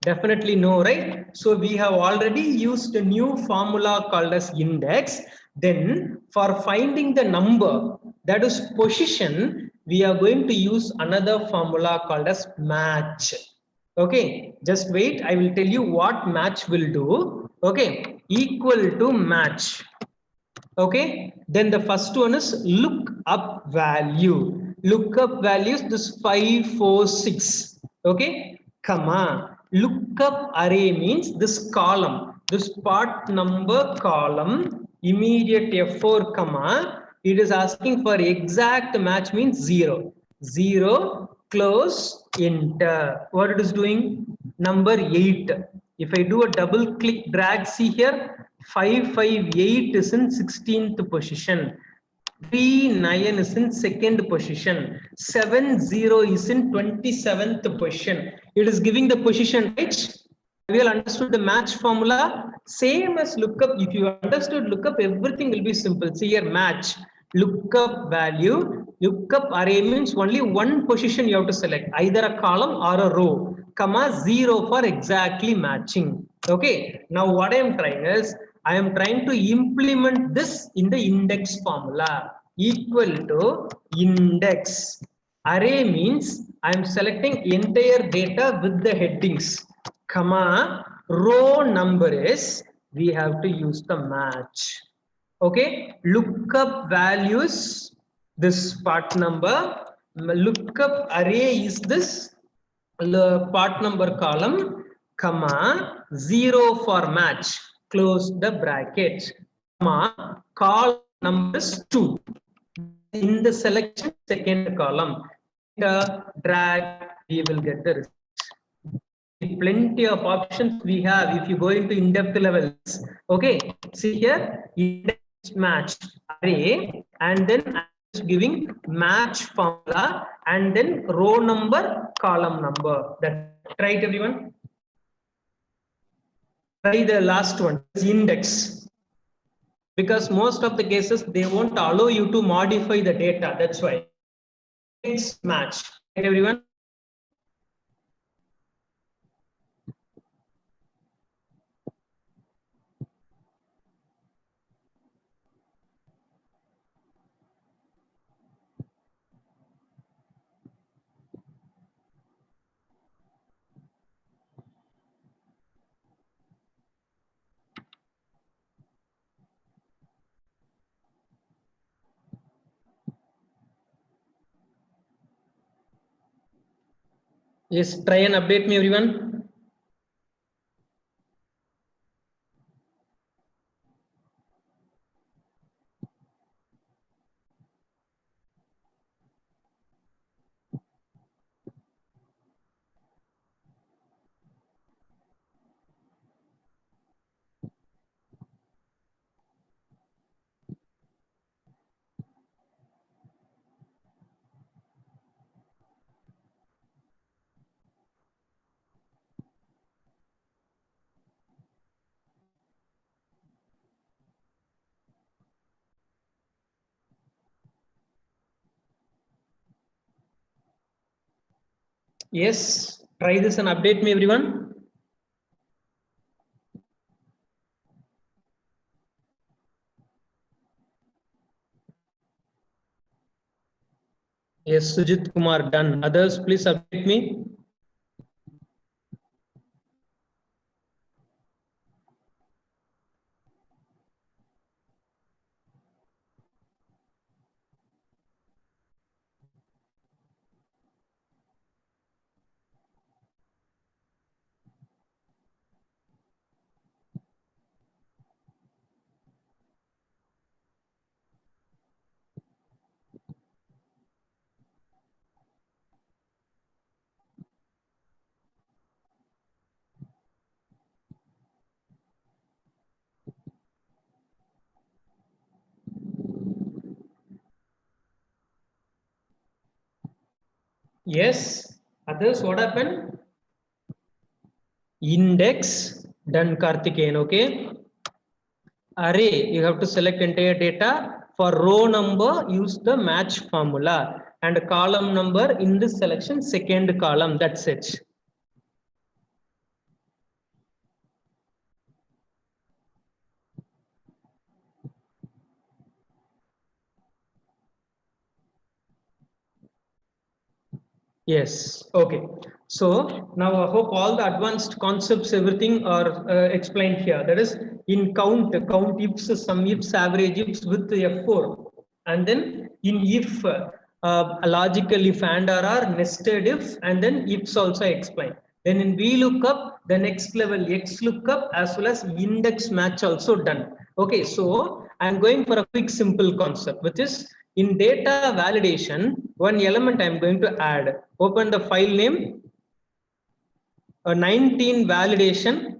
Definitely no, right? So we have already used a new formula called as index. Then for finding the number, that is position, we are going to use another formula called as match. Okay, just wait, I will tell you what match will do. Okay, equal to match. Okay, then the first one is look up value. Look up values, this 5, 4, 6. Okay, comma, lookup array means this column, this part number column, immediate F4 comma, it is asking for exact match means 0. 0, close, enter. What it is doing? Number 8. If I do a double click drag, see here, 558 is in 16th position. 39 is in second position. 70 is in 27th position. It is giving the position, right? Have you all understood the match formula? Same as lookup. If you understood lookup, everything will be simple. See here, match, lookup value, lookup array means only one position you have to select, either a column or a row, comma 0 for exactly matching. Okay. Now what I am trying is, I am trying to implement this in the index formula. Equal to index. Array means I am selecting entire data with the headings, comma, row number is, we have to use the match. Okay, lookup values, this part number, lookup array is this part number column, comma, 0 for match, close the bracket, comma, column number is 2. In the selection, second column, drag, we will get the result. Plenty of options we have if you go into in-depth levels. Okay, see here, index match array, and then I'm just giving match formula, and then row number, column number. That's right, everyone. Try the last one, index. Because most of the cases they won't allow you to modify the data. That's why. Index match. Right, everyone. Yes, try and update me, everyone. Yes, try this and update me, everyone. Yes, Sujit Kumar, done. Others, please update me. Yes, others, what happened? Index, done, Karthikeyan, okay. Array, you have to select entire data. For row number, use the match formula, and column number in this selection, second column, that's it. Yes, okay. So now I hope all the advanced concepts, everything are explained here. That is in count ifs, sum ifs, average ifs with F4. And then in if, logical if and or nested if, and then ifs also explain. Then in VLOOKUP, the next level XLOOKUP as well as index match also done. Okay, so I'm going for a quick simple concept, which is in data validation, one element I'm going to add. Open the file name, a 19 validation.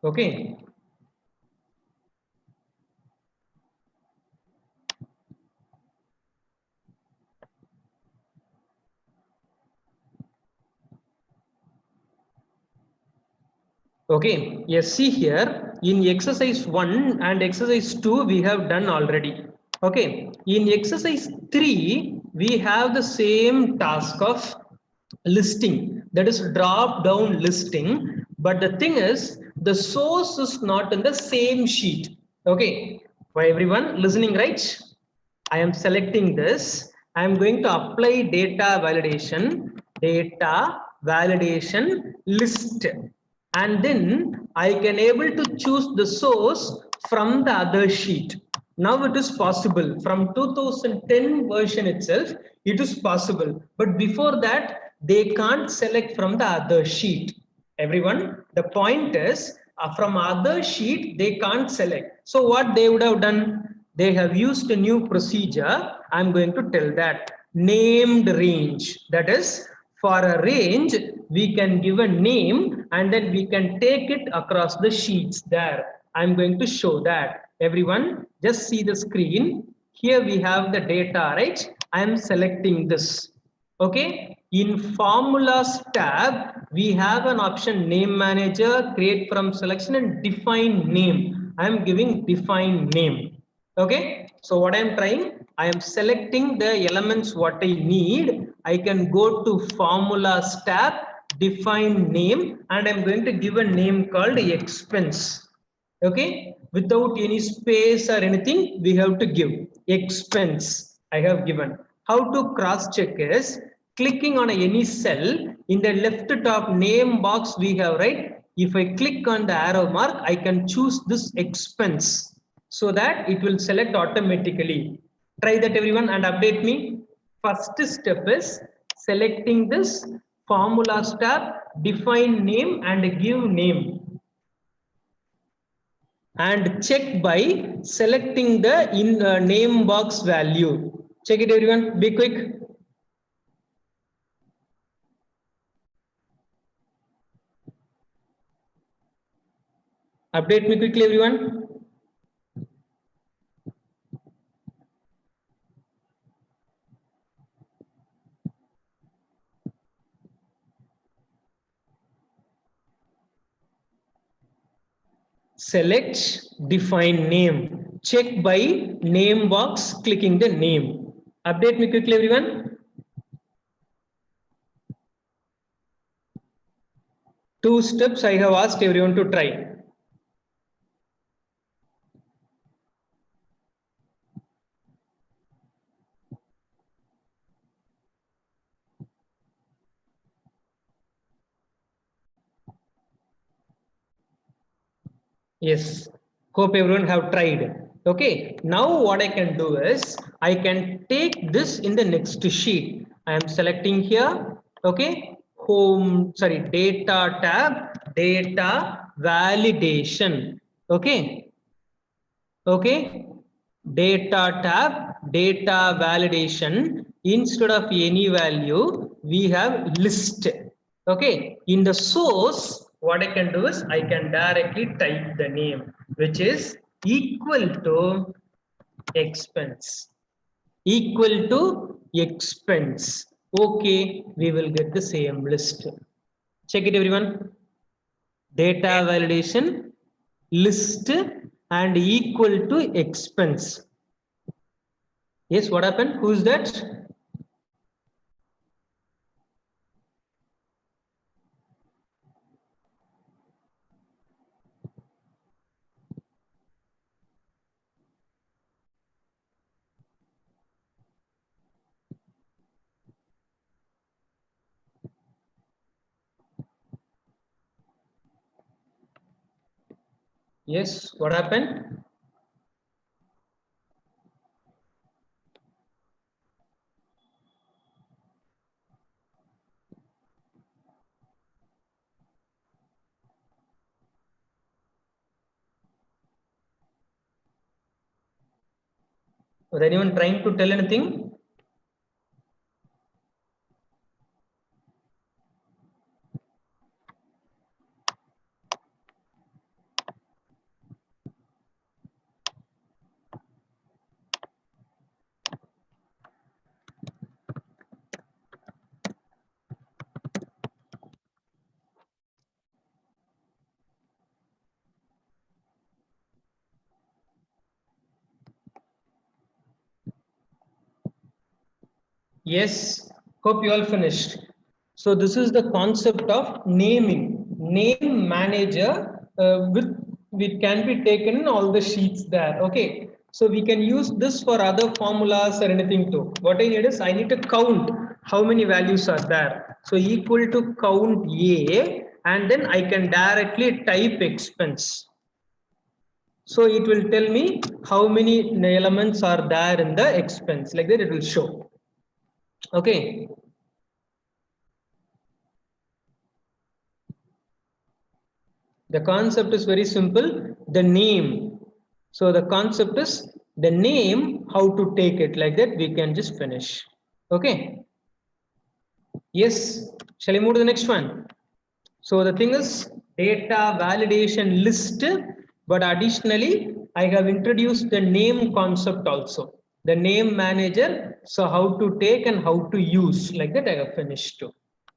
Okay. Okay, yes, see here in exercise 1 and exercise 2 we have done already. Okay, in exercise 3 we have the same task of listing, that is drop down listing, but the thing is the source is not in the same sheet. Okay, for everyone listening, right? I am selecting this. I am going to apply data validation list, and then I can able to choose the source from the other sheet. Now it is possible from 2010 version itself, it is possible, but before that they can't select from the other sheet. Everyone, the point is from other sheet they can't select. So what they would have done, they have used a new procedure. I'm going to tell that named range, that is for a range we can give a name and then we can take it across the sheets there. I'm going to show that. Everyone just see the screen. Here we have the data, right? I'm selecting this. Okay, in formulas tab we have an option name manager, create from selection and define name. I am giving define name. Okay, so what I am trying, I am selecting the elements what I need. I can go to formulas tab, define name, and I'm going to give a name called expense. Okay, without any space or anything we have to give expense. I have given. How to cross check is clicking on any cell in the left top name box we have, right? If I click on the arrow mark, I can choose this expense so that it will select automatically. Try that everyone and update me. First step is selecting this formulas tab, define name and give name, and check by selecting the name box value. Check it everyone, be quick. Update me quickly everyone. Select define name, check by name box, clicking the name. Update me quickly everyone. Two steps I have asked everyone to try. Yes, hope everyone have tried. Okay, now what I can do is I can take this in the next sheet. I am selecting here. Okay, data tab, data validation. Okay, data tab, data validation. Instead of any value, we have list. Okay, in the source, what I can do is I can directly type the name, which is equal to expense. Equal to expense. Okay, we will get the same list. Check it everyone. Data validation, list and equal to expense. Yes, what happened? Who is that? Yes, what happened? Was anyone trying to tell anything? Yes, hope you all finished. So this is the concept of naming. Name manager with it can be taken in all the sheets there. Okay. So we can use this for other formulas or anything too. What I need is I need to count how many values are there. So equal to count A, and then I can directly type expense. So it will tell me how many elements are there in the expense. Like that it will show. Okay. The concept is very simple. The name. So the concept is the name, how to take it. Like that we can just finish. Okay. Yes. Shall I move to the next one? So the thing is data validation list, but additionally, I have introduced the name concept also. The name manager. So how to take and how to use, like that I have finished too.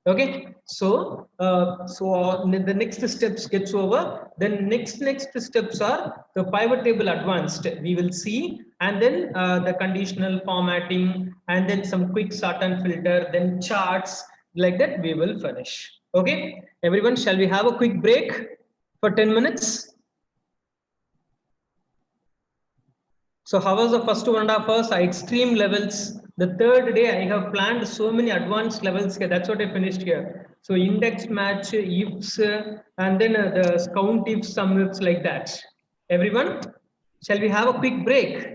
Okay. So the next steps gets over. Then next steps are the pivot table advanced. We will see, and then the conditional formatting, and then some quick sort and filter, then charts, like that we will finish. Okay, everyone, shall we have a quick break for 10 minutes? So how was the first 1.5 hours? Extreme levels. The third day, I have planned so many advanced levels here. That's what I finished here. So index match, ifs, and then the count ifs, sum ifs, like that. Everyone, shall we have a quick break?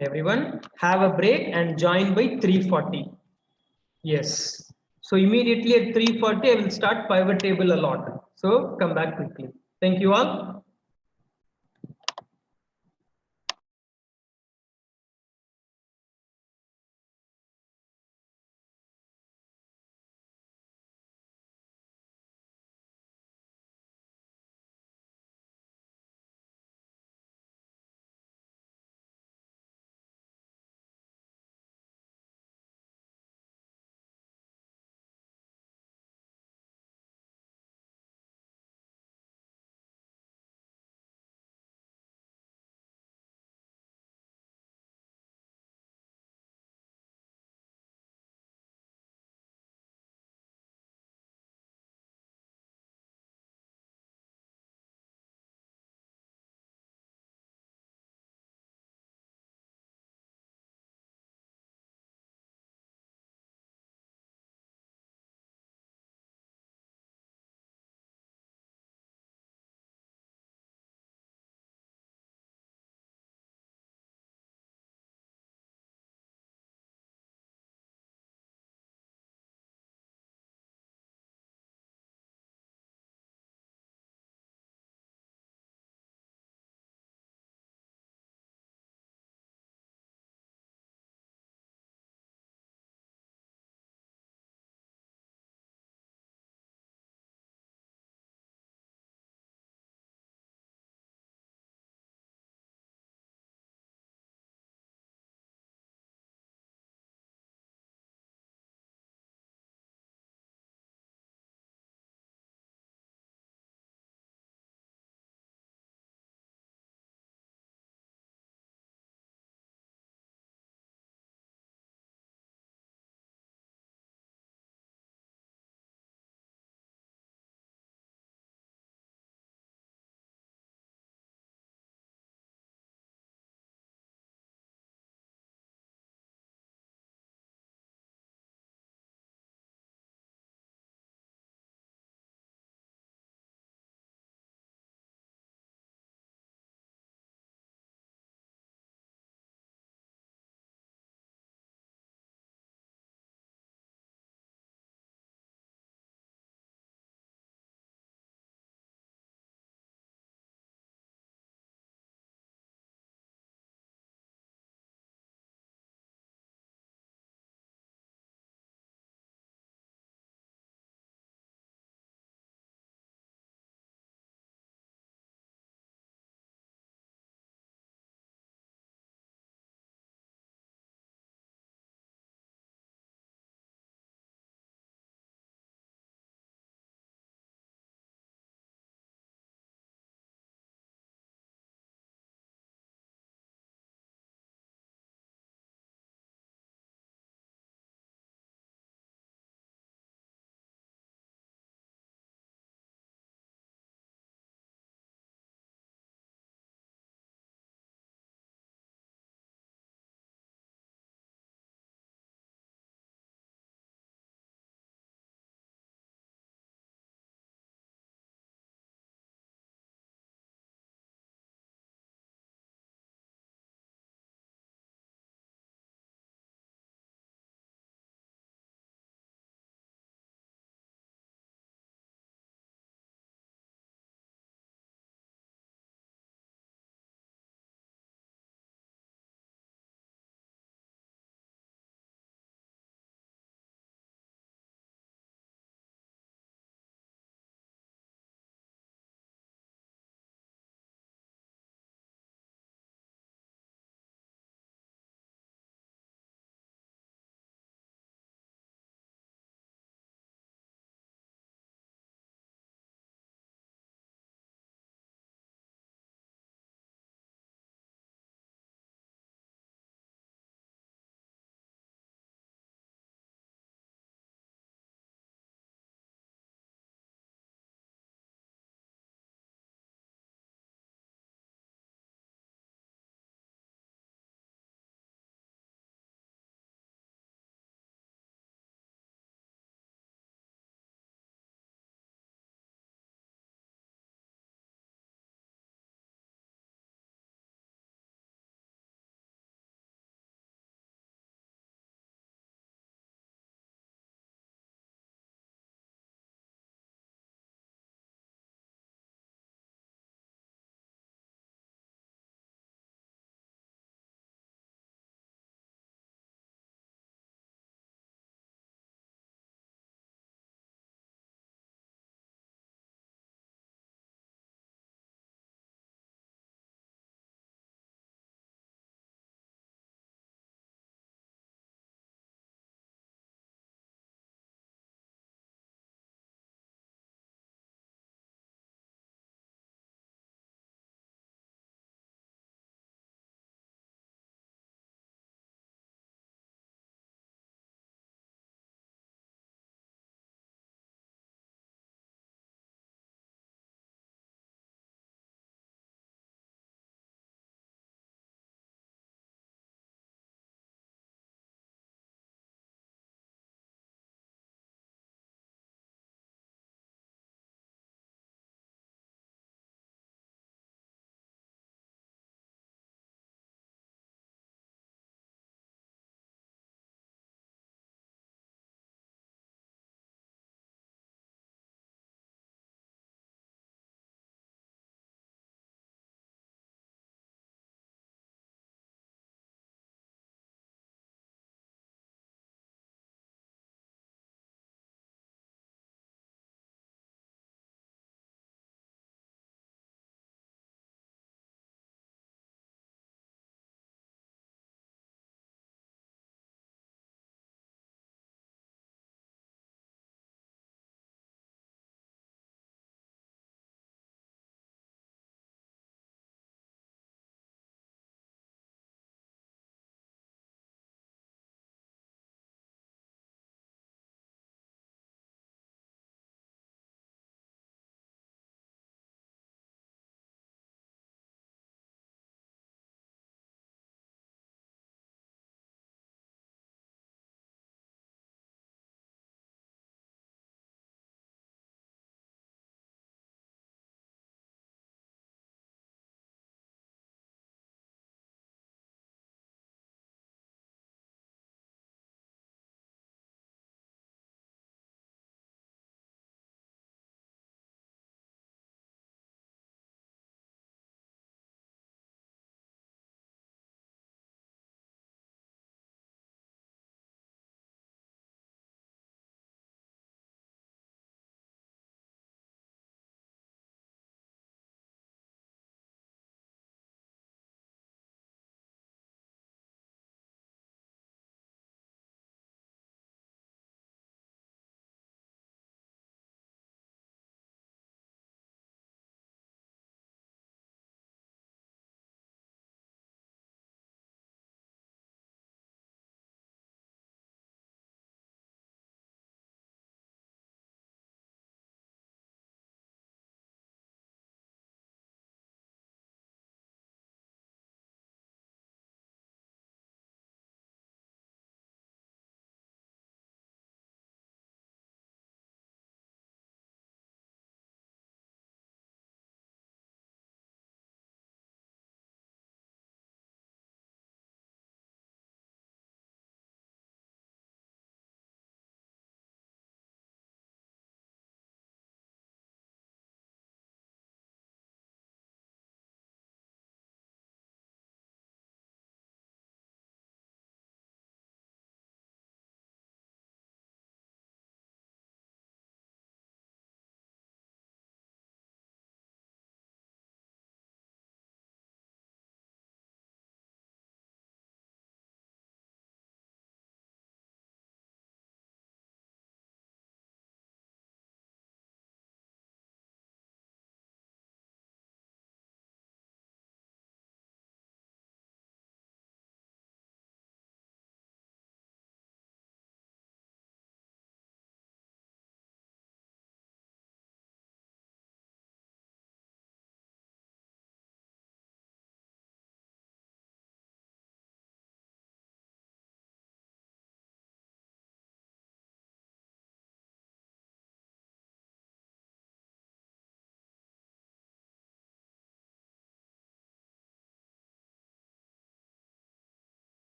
Everyone, have a break and join by 3:40. Yes. So immediately at 3:40, I will start pivot table a lot. So come back quickly. Thank you all.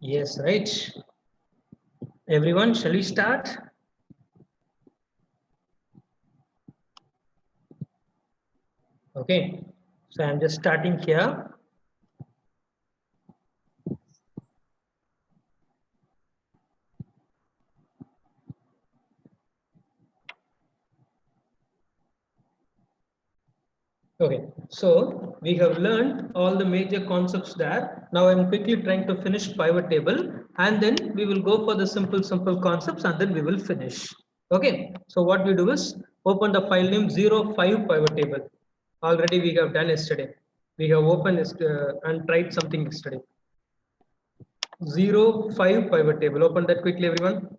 Yes, right. Everyone, shall we start? Okay, so I'm just starting here. Okay, so we have learned all the major concepts there. Now I'm quickly trying to finish pivot table, and then we will go for the simple concepts, and then we will finish. Okay, so what we do is open the file name 05 pivot table. Already we have done yesterday. We have opened this and tried something yesterday. 05 pivot table. Open that quickly, everyone.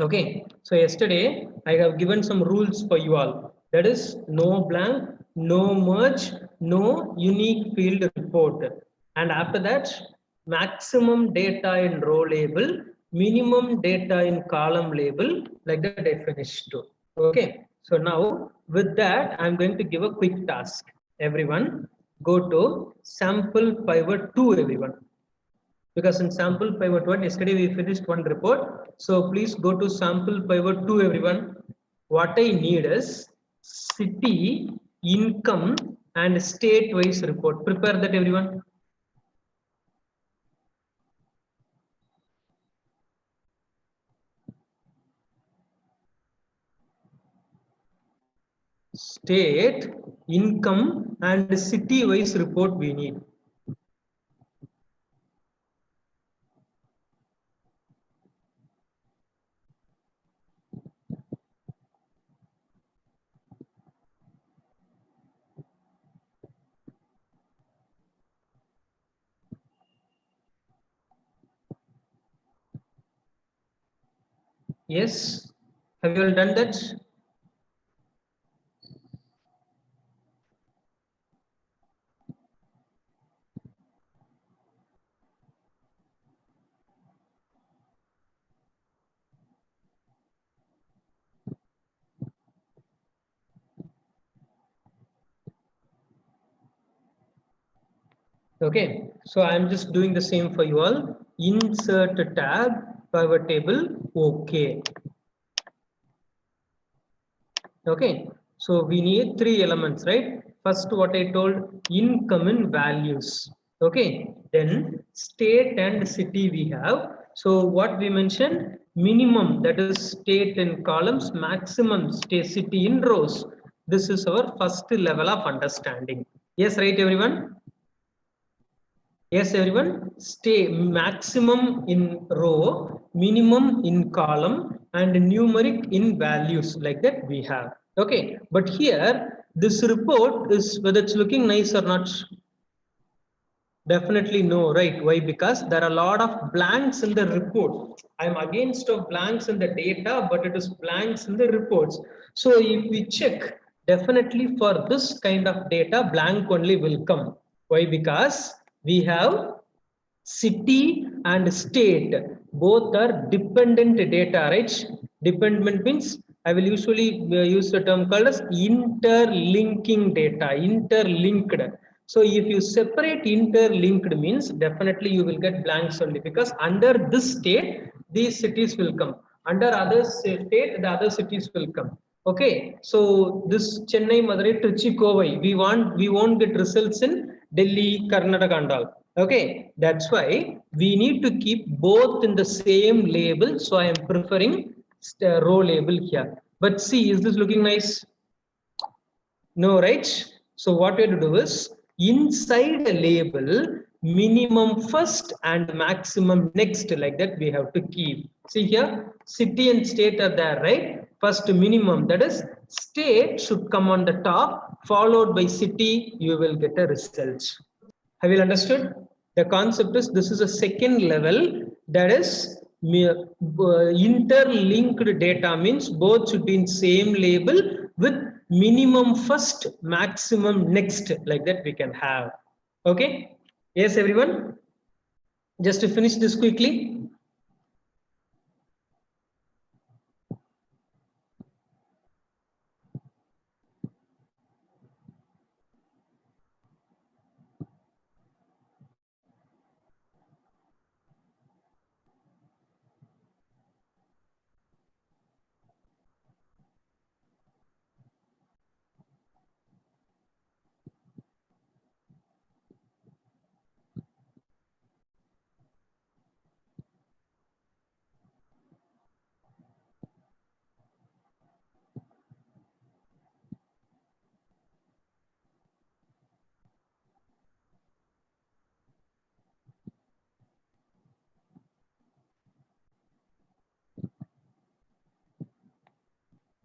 Okay, so yesterday I have given some rules for you all. That is no blank, no merge, no unique field report. And after that, maximum data in row label, minimum data in column label, like that I finished too. Okay, so now with that, I'm going to give a quick task. Everyone, go to sample pivot 2, everyone. Because in sample pivot 1, yesterday we finished one report. So please go to sample pivot 2, everyone. What I need is city, income, and state-wise report. Prepare that, everyone. State, income, and city-wise report we need. Yes, have you all done that? Okay, so I'm just doing the same for you all. Insert tab, pivot table, okay. Okay, so we need 3 elements, right? First, what I told, income in values. Okay, then state and city we have. So what we mentioned, minimum, that is state in columns, maximum state city in rows. This is our first level of understanding. Yes, right, everyone? Yes, everyone. Stay maximum in row, minimum in column, and numeric in values, like that we have. Okay, but here this report is whether it's looking nice or not. Definitely no, right? Why? Because there are a lot of blanks in the report. I'm against of blanks in the data, but it is blanks in the reports. So if we check, definitely for this kind of data, blank only will come. Why? Because we have city and state, both are dependent data, right? Dependent means I will usually use the term called as interlinking data, interlinked. So if you separate interlinked means definitely you will get blanks only, because under this state these cities will come, under other state the other cities will come. Okay, so this Chennai, Madurai, Trichy, Kovai, we won't get results in Delhi, Karnataka and all. Okay, that's why we need to keep both in the same label. So I am preferring row label here. But see, is this looking nice? No, right? So what we have to do is inside a label, minimum first and maximum next, like that we have to keep. See here, city and state are there, right? First minimum, that is state should come on the top, followed by city, you will get a result. Have you understood? The concept is this is a second level, that is interlinked data, means both should be in same label with minimum first, maximum next, like that we can have. Okay, yes, everyone, just to finish this quickly.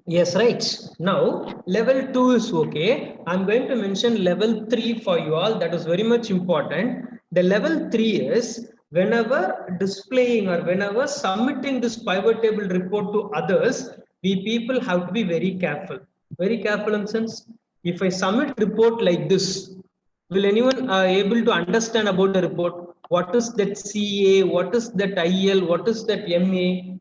Yes, right. Now, level 2 is okay. I'm going to mention level 3 for you all. That is very much important. The level 3 is whenever displaying or whenever submitting this pivot table report to others, we people have to be very careful. Very careful in the sense, if I submit report like this, will anyone able to understand about the report? What is that CA? What is that IL? What is that MA?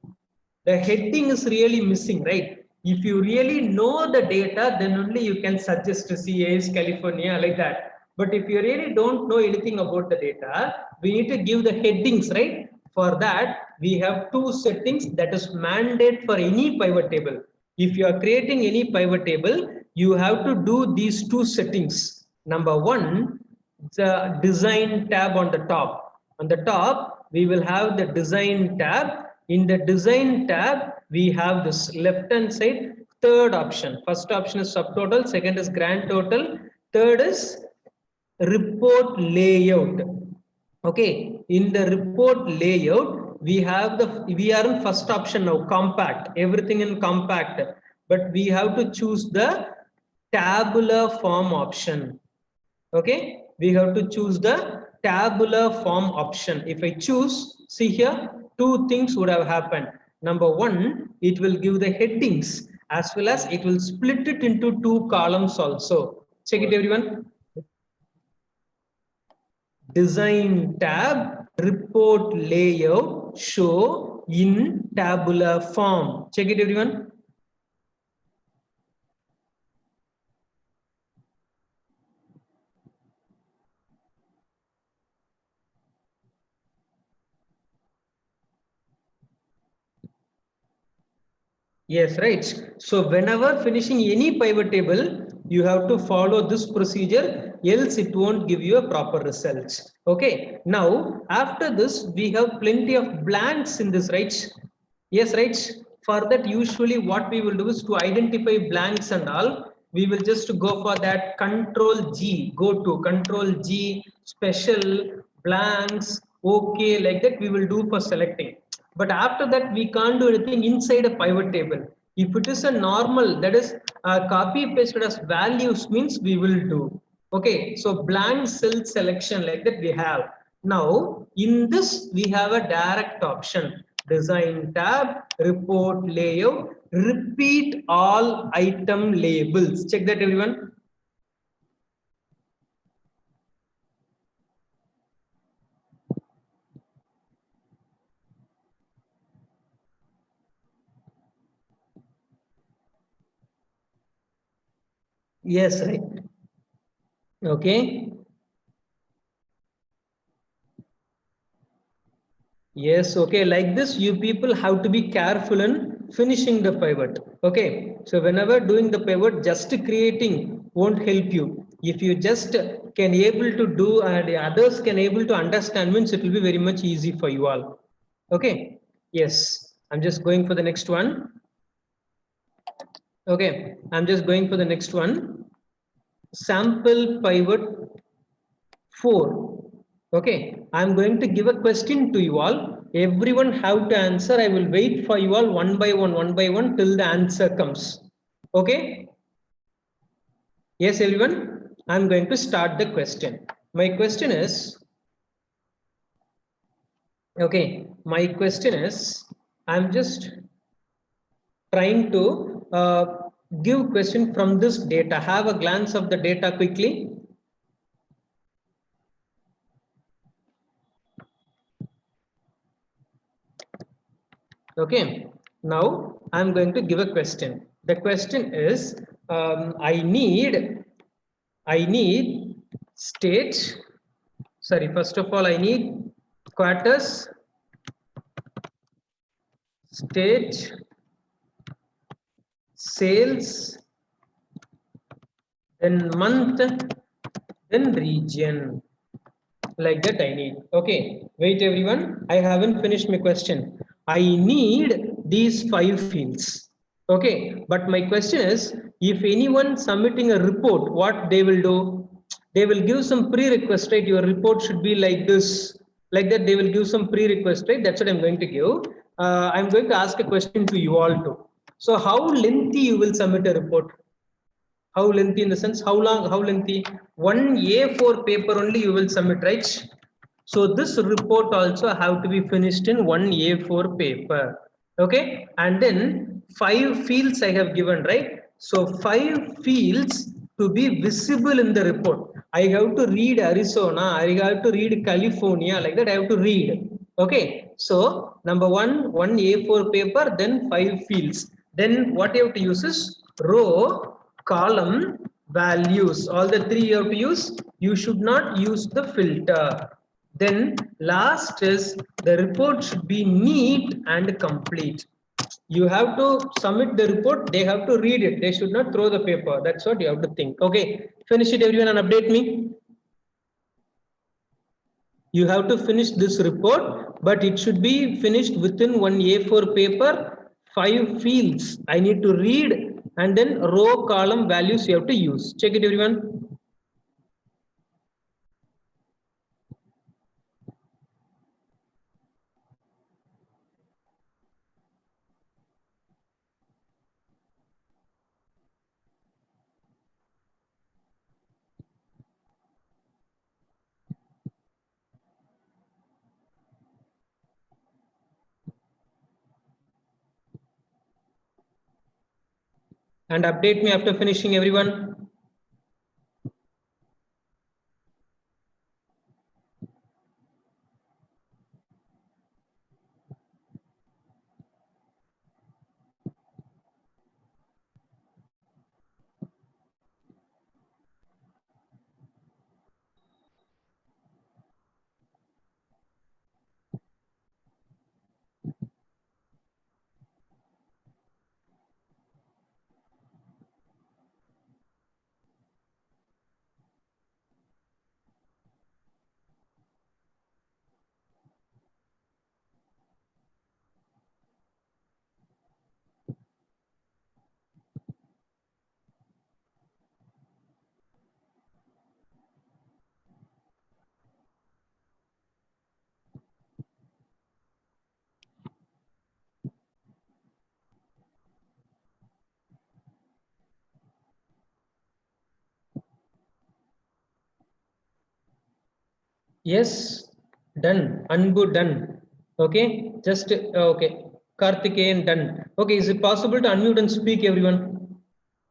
The heading is really missing, right? If you really know the data, then only you can suggest to CAs, California, like that. But if you really don't know anything about the data, we need to give the headings, right? For that, we have two settings that is mandate for any pivot table. If you are creating any pivot table, you have to do these two settings. Number one, the design tab on the top. On the top, we will have the design tab. In the design tab, we have this left hand side third option. First option is subtotal, second is grand total, third is report layout. Okay, in the report layout, we are in first option now, compact, everything in compact, but we have to choose the tabular form option. Okay, we have to choose the tabular form option. If I choose, see here, two things would have happened. Number one, it will give the headings as well as it will split it into two columns also. Check it, everyone. Design tab, report layout, show in tabular form. Check it, everyone. Yes, right. So whenever finishing any pivot table, you have to follow this procedure, else it won't give you a proper result. Okay. Now, after this, we have plenty of blanks in this, right? Yes, right. For that, usually what we will do is to identify blanks and all, we will just go for that Control G, go to Control G, special blanks, okay, like that we will do for selecting. But after that, we can't do anything inside a pivot table. If it is a normal, that is copy pasted as values means we will do. Okay, so blank cell selection like that we have. Now, in this, we have a direct option. Design tab, report layout, repeat all item labels. Check that, everyone. Yes, right. Okay. Yes, okay. Like this, you people have to be careful in finishing the pivot. Okay. So whenever doing the pivot, just creating won't help you. If you just can able to do and the others can able to understand means it will be very much easy for you all. Okay. Yes. I'm just going for the next one. Okay. I'm just going for the next one. Sample pivot 4. Okay, I'm going to give a question to you all. Everyone have to answer. I will wait for you all one by one till the answer comes. Okay. Yes, everyone. I'm going to start the question. My question is, okay, my question is, I'm just trying to give question from this data. Have a glance of the data quickly. Okay, now I'm going to give a question. The question is, I need state, sorry, first of all, I need quarters, state, sales, then month, then region. Like that I need. Okay, wait everyone, I haven't finished my question. I need these 5 fields. Okay, but my question is, if anyone submitting a report, what they will do? They will give some prerequest, right? Your report should be like this, like that. They will give some prerequest, right? That's what I'm going to give. I'm going to ask a question to you all too. So how lengthy you will submit a report? How lengthy in the sense, how long, how lengthy? One A4 paper only you will submit, right? So this report also have to be finished in one A4 paper. Okay. And then 5 fields I have given, right? So 5 fields to be visible in the report. I have to read Arizona, I have to read California, like that I have to read. Okay. So number one A4 paper, then 5 fields. Then what you have to use is row, column, values. All the 3 you have to use. You should not use the filter. Then last is the report should be neat and complete. You have to submit the report, they have to read it, they should not throw the paper. That's what you have to think. Okay, finish it everyone and update me. You have to finish this report, but it should be finished within one A4 paper, 5 fields. I need to read, and then row, column, values you have to use. Check it everyone. And update me after finishing everyone. Yes, done. Anbu done. Okay, just okay. Karthikeyan done. Okay, is it possible to unmute and speak, everyone?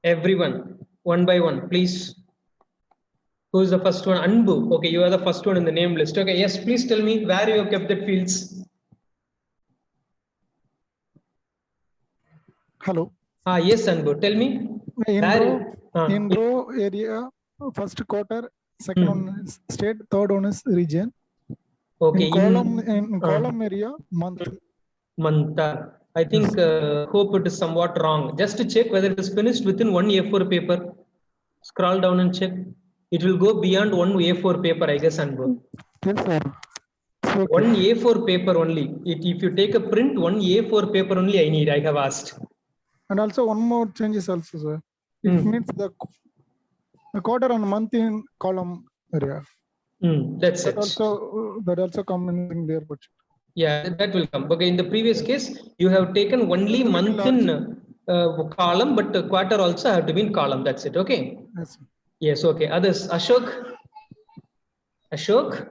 Everyone, one by one, please. Who is the first one? Anbu. Okay, you are the first one in the name list. Okay, yes, please tell me where you have kept the fields. Hello. Yes, Anbu. Tell me. In row area, first quarter, second one is state, third one is region. Okay. In column area, month. Month. I think hope it is somewhat wrong. Just to check whether it is finished within one A4 paper. Scroll down and check. It will go beyond one A4 paper, I guess, Anbu. Yes, sir. Okay. One A4 paper only. If you take a print, one A4 paper only I need. I have asked. And also one more change is also, sir. It means the quarter and month in column area. That's that it. That also come in their budget. Yeah, that will come. Okay, in the previous case, you have taken only month in column, but quarter also have to be in column. That's it. Okay. Yes. Yes. Okay. Others. Ashok. Ashok.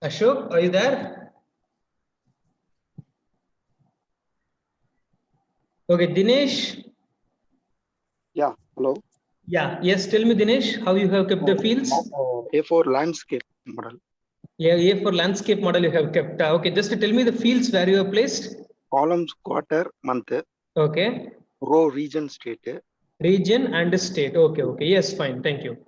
Ashok, are you there? Okay, Dinesh. Yeah, hello. Yeah, yes, tell me, Dinesh, how you have kept the fields? A4 landscape model. Yeah, A4 landscape model you have kept. Okay, just tell me the fields where you have placed. Columns, quarter, month. Okay. Row, region, state. Region and state. Okay, okay. Yes, fine. Thank you.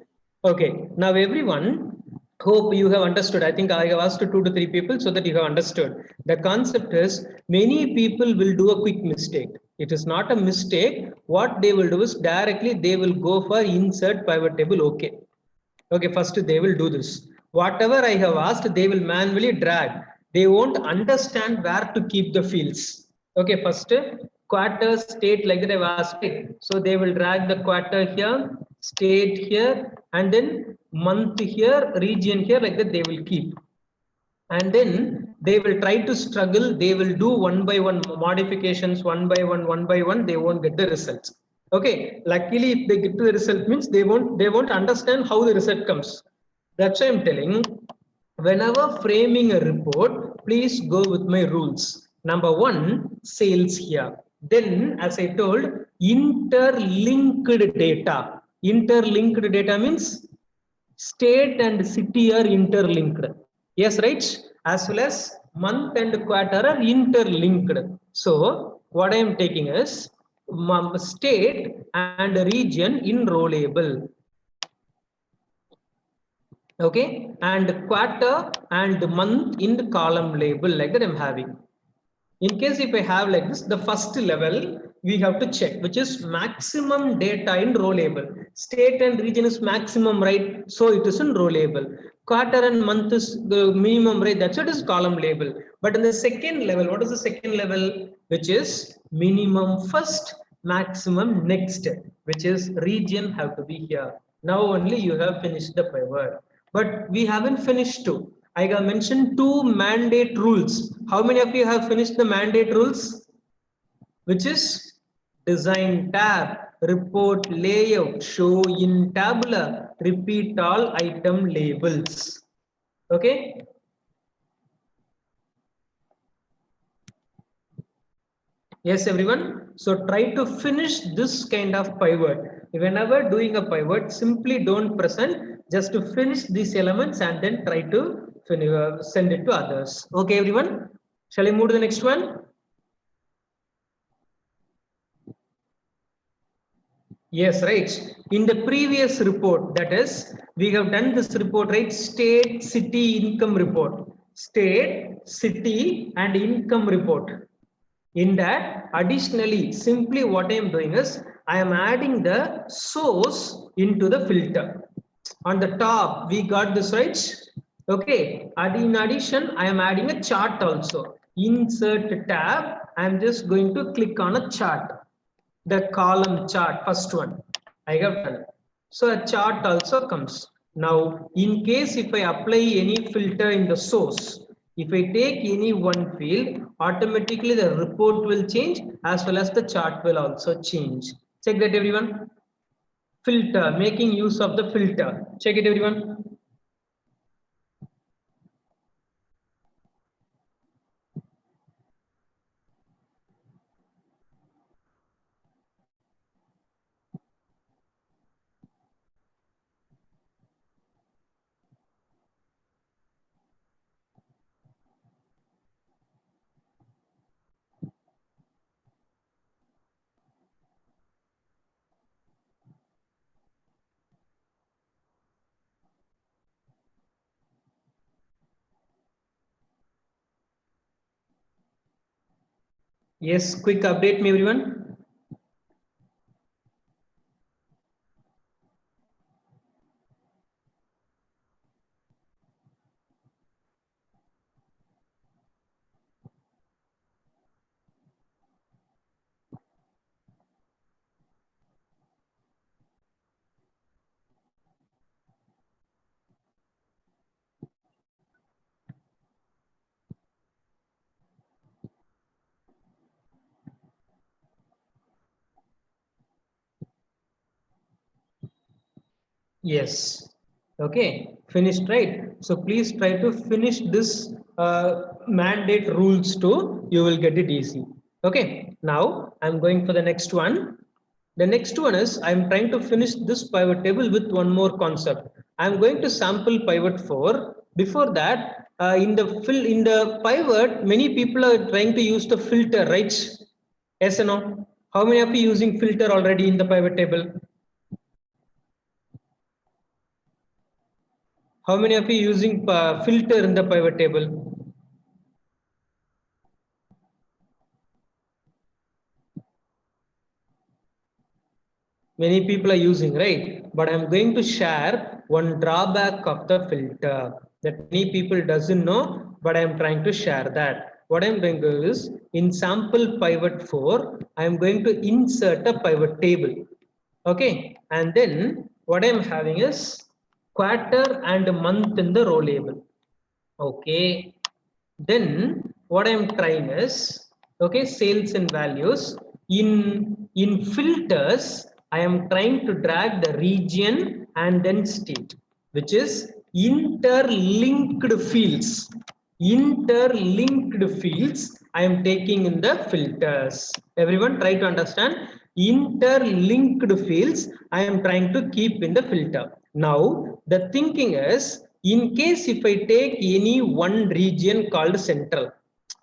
Okay, now everyone, hope you have understood. I think I have asked 2 to 3 people so that you have understood. The concept is many people will do a quick mistake. It is not a mistake. What they will do is directly they will go for insert pivot table. Okay. Okay, first they will do this. Whatever I have asked, they will manually drag. They won't understand where to keep the fields. Okay, first quarter, state, like that I've asked it. So they will drag the quarter here, state here, and then month here, region here, like that they will keep. And then they will try to struggle. They will do one by one modifications, one by one. They won't get the results. Okay. Luckily, if they get to the result, means they won't understand how the result comes. That's why I'm telling. Whenever framing a report, please go with my rules. Number one, sales here. Then, as I told, interlinked data. Interlinked data means state and city are interlinked. Yes, right? As well as month and quarter are interlinked. So, what I am taking is state and region in row label. Okay, and quarter and month in the column label, like that I'm having. In case if I have like this, the first level we have to check, which is maximum data in row label. State and region is maximum, right? So it is in row label. Quarter and month is the minimum, right? That's what is column label. But in the second level, what is the second level? Which is minimum first, maximum next, which is region have to be here. Now only you have finished the pivot. But we haven't finished two. I have mentioned two mandate rules. How many of you have finished the mandate rules? Which is design tab, report layout, show in tabular, repeat all item labels. Okay. Yes, everyone. So try to finish this kind of pivot. Whenever doing a pivot, simply don't present, just to finish these elements and then try to send it to others. Okay, everyone. Shall I move to the next one? Yes, right. In the previous report, that is, we have done this report, right? State, city, income report. State, city, and income report. In that, additionally, simply what I am doing is, I am adding the source into the filter. On the top, we got this, right? Okay. And in addition, I am adding a chart also. Insert tab. I am just going to click on a chart. The column chart, first one. I have done. So a chart also comes. Now, in case if I apply any filter in the source, if I take any one field, automatically the report will change as well as the chart will also change. Check that, everyone. Filter, making use of the filter. Check it, everyone. Yes, quick update me, everyone. Yes. Okay, finished, right? So please try to finish this mandate rules too. You will get it easy. Okay, now I'm going for the next one. The next one is I'm trying to finish this pivot table with one more concept. I'm going to sample pivot 4. Before that, in the pivot, many people are trying to use the filter, right? Yes or no? How many of you using filter already in the pivot table? How many of you using filter in the pivot table? Many people are using, right? But I'm going to share one drawback of the filter that many people doesn't know, but I'm trying to share that. What I'm going to do is in sample pivot 4, I'm going to insert a pivot table. Okay. And then what I'm having is quarter and month in the row label. Okay. Then what I am trying is, okay, sales and values. In filters, I am trying to drag the region and then state, which is interlinked fields. Interlinked fields I am taking in the filters. Everyone try to understand. Interlinked fields I am trying to keep in the filter. Now the thinking is, in case if I take any one region called central,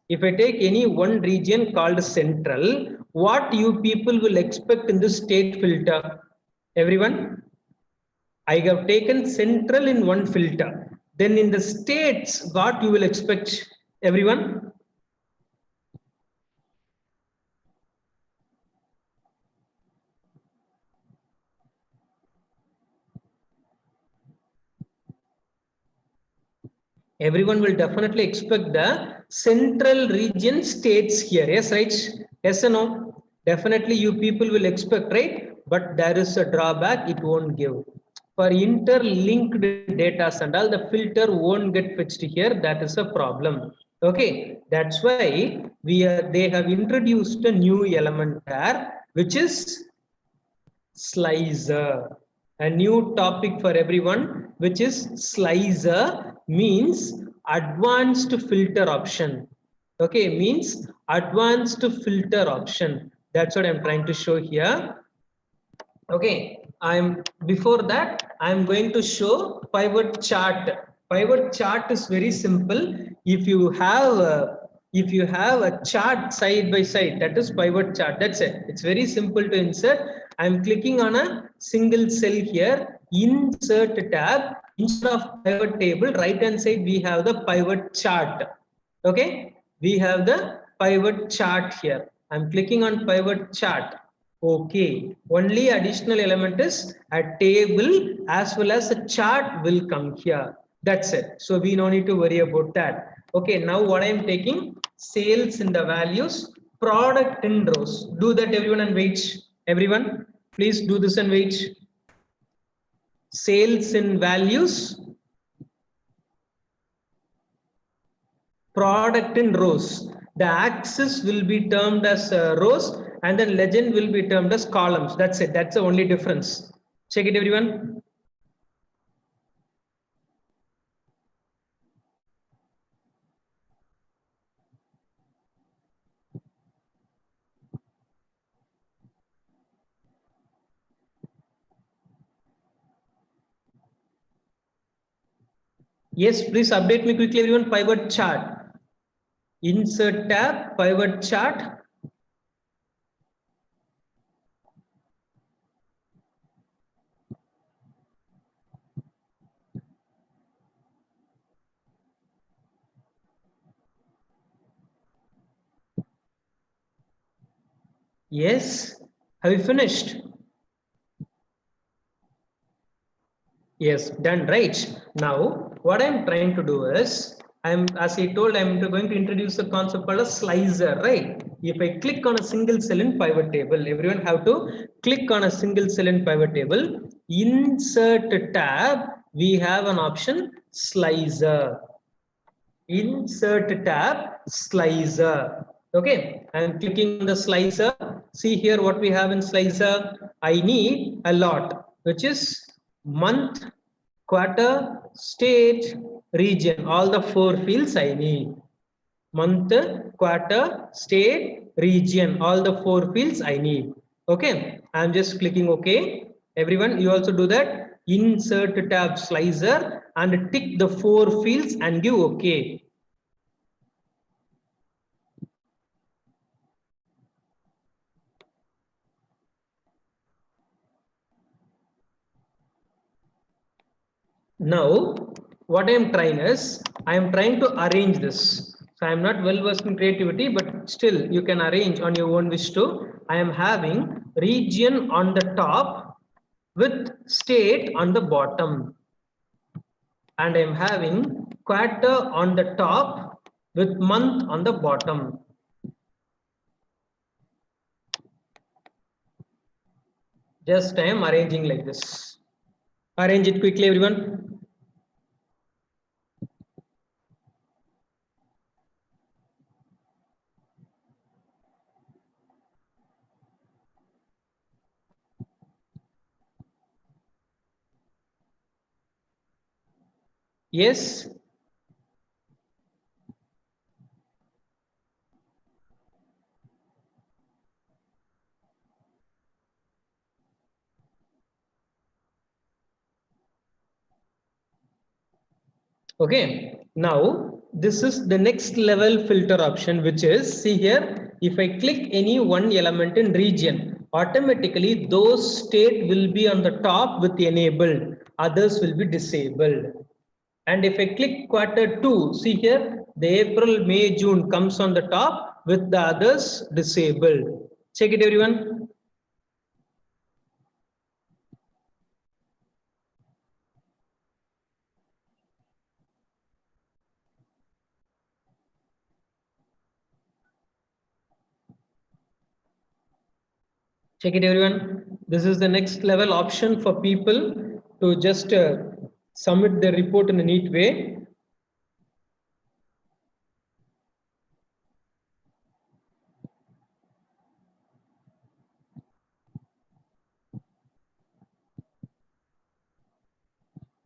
if I take any one region called central, what you people will expect in the state filter? Everyone? I have taken central in one filter. Then in the states, what you will expect? Everyone? Everyone will definitely expect the central region states here. Yes, right? Yes or no? Definitely you people will expect, right? But there is a drawback, it won't give. For interlinked data and all, the filter won't get fetched here. That is a problem. Okay, that's why they have introduced a new element there, which is slicer. A new topic for everyone, which is slicer, means advanced filter option. Okay, means advanced filter option. That's what I'm trying to show here. Okay, before that I'm going to show pivot chart. Pivot chart is very simple. If you have a chart side by side, that is pivot chart. That's it. It's very simple to insert. I'm clicking on a single cell here, insert tab. Instead of pivot table, right hand side we have the pivot chart. Okay, we have the pivot chart here. I'm clicking on pivot chart. Okay, only additional element is a table as well as a chart will come here. That's it. So we no need to worry about that. Okay, now what I am taking, sales in the values, product in rows. Do that everyone and wait. Everyone, please do this and wait. Sales in values, product in rows. The axis will be termed as rows and then legend will be termed as columns. That's it. That's the only difference. Check it, everyone. Yes, please update me quickly, everyone. Pivot chart. Insert tab, pivot chart. Yes. Have you finished? Yes, done, right? Now, what I'm trying to do is, as I told, I'm going to introduce a concept called a slicer, right? If I click on a single cell in pivot table, everyone have to click on a single cell in pivot table, insert tab, we have an option slicer. Insert tab, slicer. Okay, I'm clicking on the slicer. See here what we have in slicer. I need a lot, which is month, quarter, state, region. All the 4 fields I need. Month, quarter, state, region. All the 4 fields I need. Okay, I'm just clicking OK. Everyone, you also do that. Insert tab slicer and tick the 4 fields and give OK. Now, what I am trying is, I am trying to arrange this. So I am not well versed in creativity, but still you can arrange on your own wish to. I am having region on the top with state on the bottom. And I am having quarter on the top with month on the bottom. Just I am arranging like this. Arrange it quickly, everyone. Yes. Okay, now this is the next level filter option, which is, see here, if I click any one element in region, automatically those state will be on the top with enabled, others will be disabled. And if I click quarter 2, see here, the April, May, June comes on the top with the others disabled. Check it, everyone. Check it, everyone. This is the next level option for people to just submit their report in a neat way.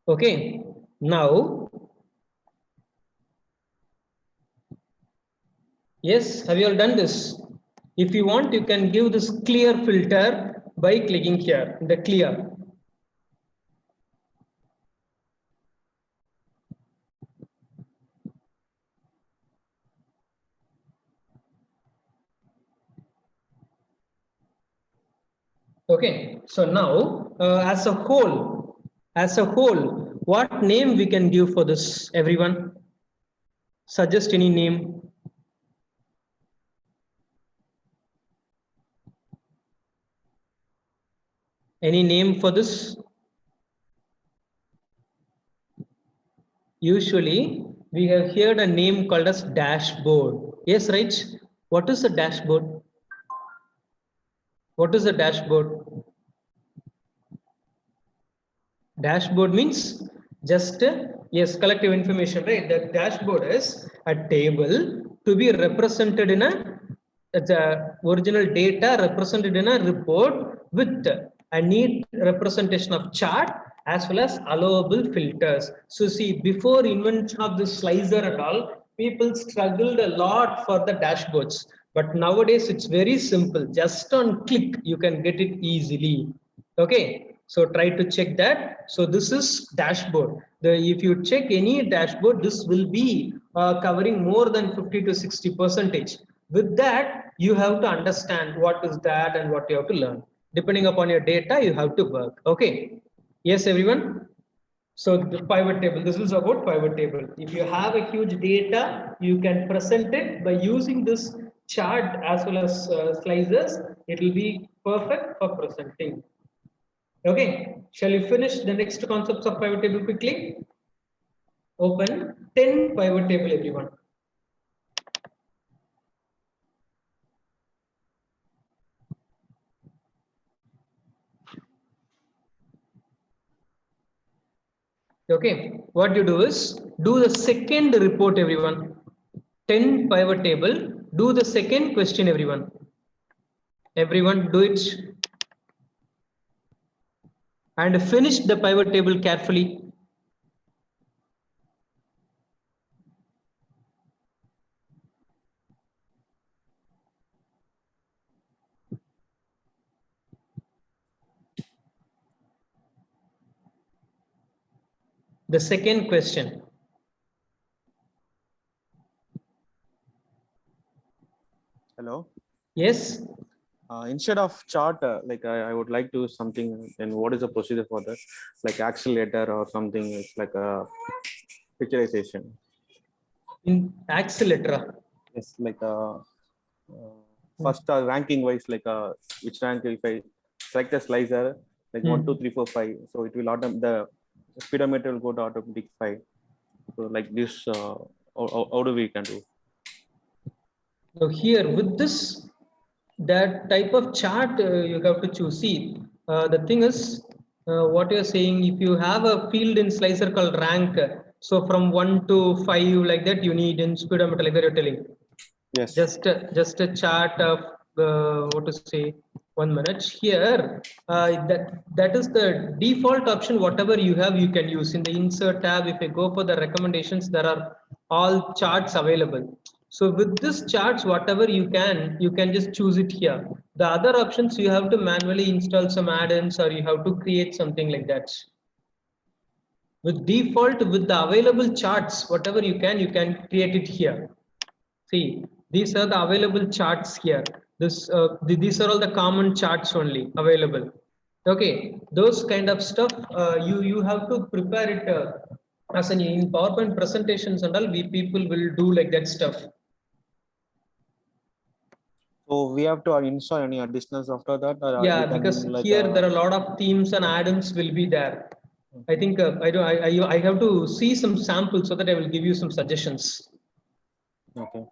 Okay, now, yes, have you all done this? If you want, you can give this clear filter by clicking here, the clear. Okay, so now as a whole, what name we can give for this, everyone? Suggest any name. Any name for this? Usually, we have heard a name called as dashboard. Yes, right? What is a dashboard? What is a dashboard? Dashboard means just, yes, collective information, right? The dashboard is a table to be represented in the original data represented in a report with a neat representation of chart as well as allowable filters. So see, before invention of the slicer at all, people struggled a lot for the dashboards. But nowadays it's very simple. Just on click, you can get it easily. Okay, so try to check that. So this is dashboard. If you check any dashboard, this will be covering more than 50 to 60%. With that, you have to understand what is that and what you have to learn. Depending upon your data, you have to work. Okay. Yes, everyone. So the pivot table, this is about pivot table. If you have a huge data, you can present it by using this chart as well as slices. It will be perfect for presenting. Okay, shall we finish the next concepts of pivot table quickly? Open 10 pivot table, everyone. Okay, what you do is do the second report, everyone. 10 pivot table, do the second question, everyone. Everyone do it. And finish the pivot table carefully. The second question. Hello. Yes. Instead of chart, like I would like to do something. Then what is the procedure for that? Like accelerator or something? It's like a picturization. In accelerator. Yes, like first ranking wise, like which rank if I select a slicer like 1, 2, 3, 4, 5, so it will the speedometer will go to automatic 5. So like this, how do we can do? So here with this, that type of chart you have to choose. See, the thing is, what you're saying, if you have a field in slicer called rank, so from 1 to 5 like that, you need in speedometer like that you're telling. Yes. Just a chart of what to say, 1 minute here. That is the default option. Whatever you have, you can use in the insert tab. If I go for the recommendations, there are all charts available. So with this charts, whatever you can just choose it here. The other options you have to manually install some add-ins, or you have to create something like that. With default, with the available charts, whatever you can create it here. See, these are the available charts here. These are all the common charts only available. Okay, those kind of stuff you have to prepare it as an in PowerPoint presentations and all. We people will do like that stuff. So we have to install any additional software that, or Yeah, we can because like here there are a lot of themes and add-ins will be there. I think I have to see some samples so that I will give you some suggestions. okay.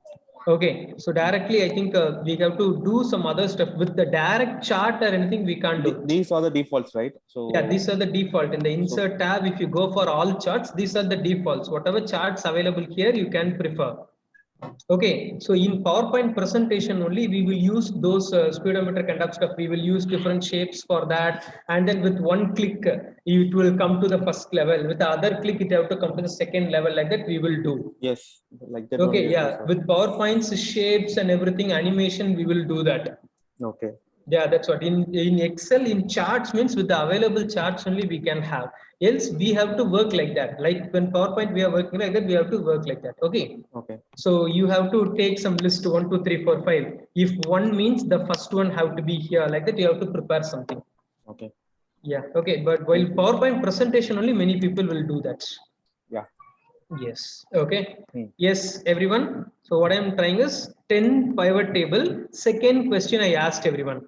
Okay, so directly I think we have to do some other stuff with the direct chart or anything we can't do. These are the defaults, right? So Yeah, these are the default. In the insert tab, if you go for all charts, these are the defaults. Whatever charts available here, you can prefer. Okay, so in PowerPoint presentation only, we will use those speedometer kind of stuff. We will use different shapes for that. And then with one click, it will come to the first level. With the other click, it have to come to the second level. Like that, we will do. yes, like that Okay, only. yeah. With PowerPoint's shapes and everything, animation, we will do that. Okay. Yeah, that's what. In Excel, in charts means with the available charts only we can have. Else we have to work like that. Like when PowerPoint we are working like that, we have to work like that. Okay. Okay. So you have to take some list 1, 2, 3, 4, 5. If one means the first one have to be here like that, you have to prepare something. Okay. Yeah. Okay. But while PowerPoint presentation only, many people will do that. Yeah. Yes. Okay. Hmm. Yes, everyone. So what I'm trying is 10 pivot table. Second question I asked everyone.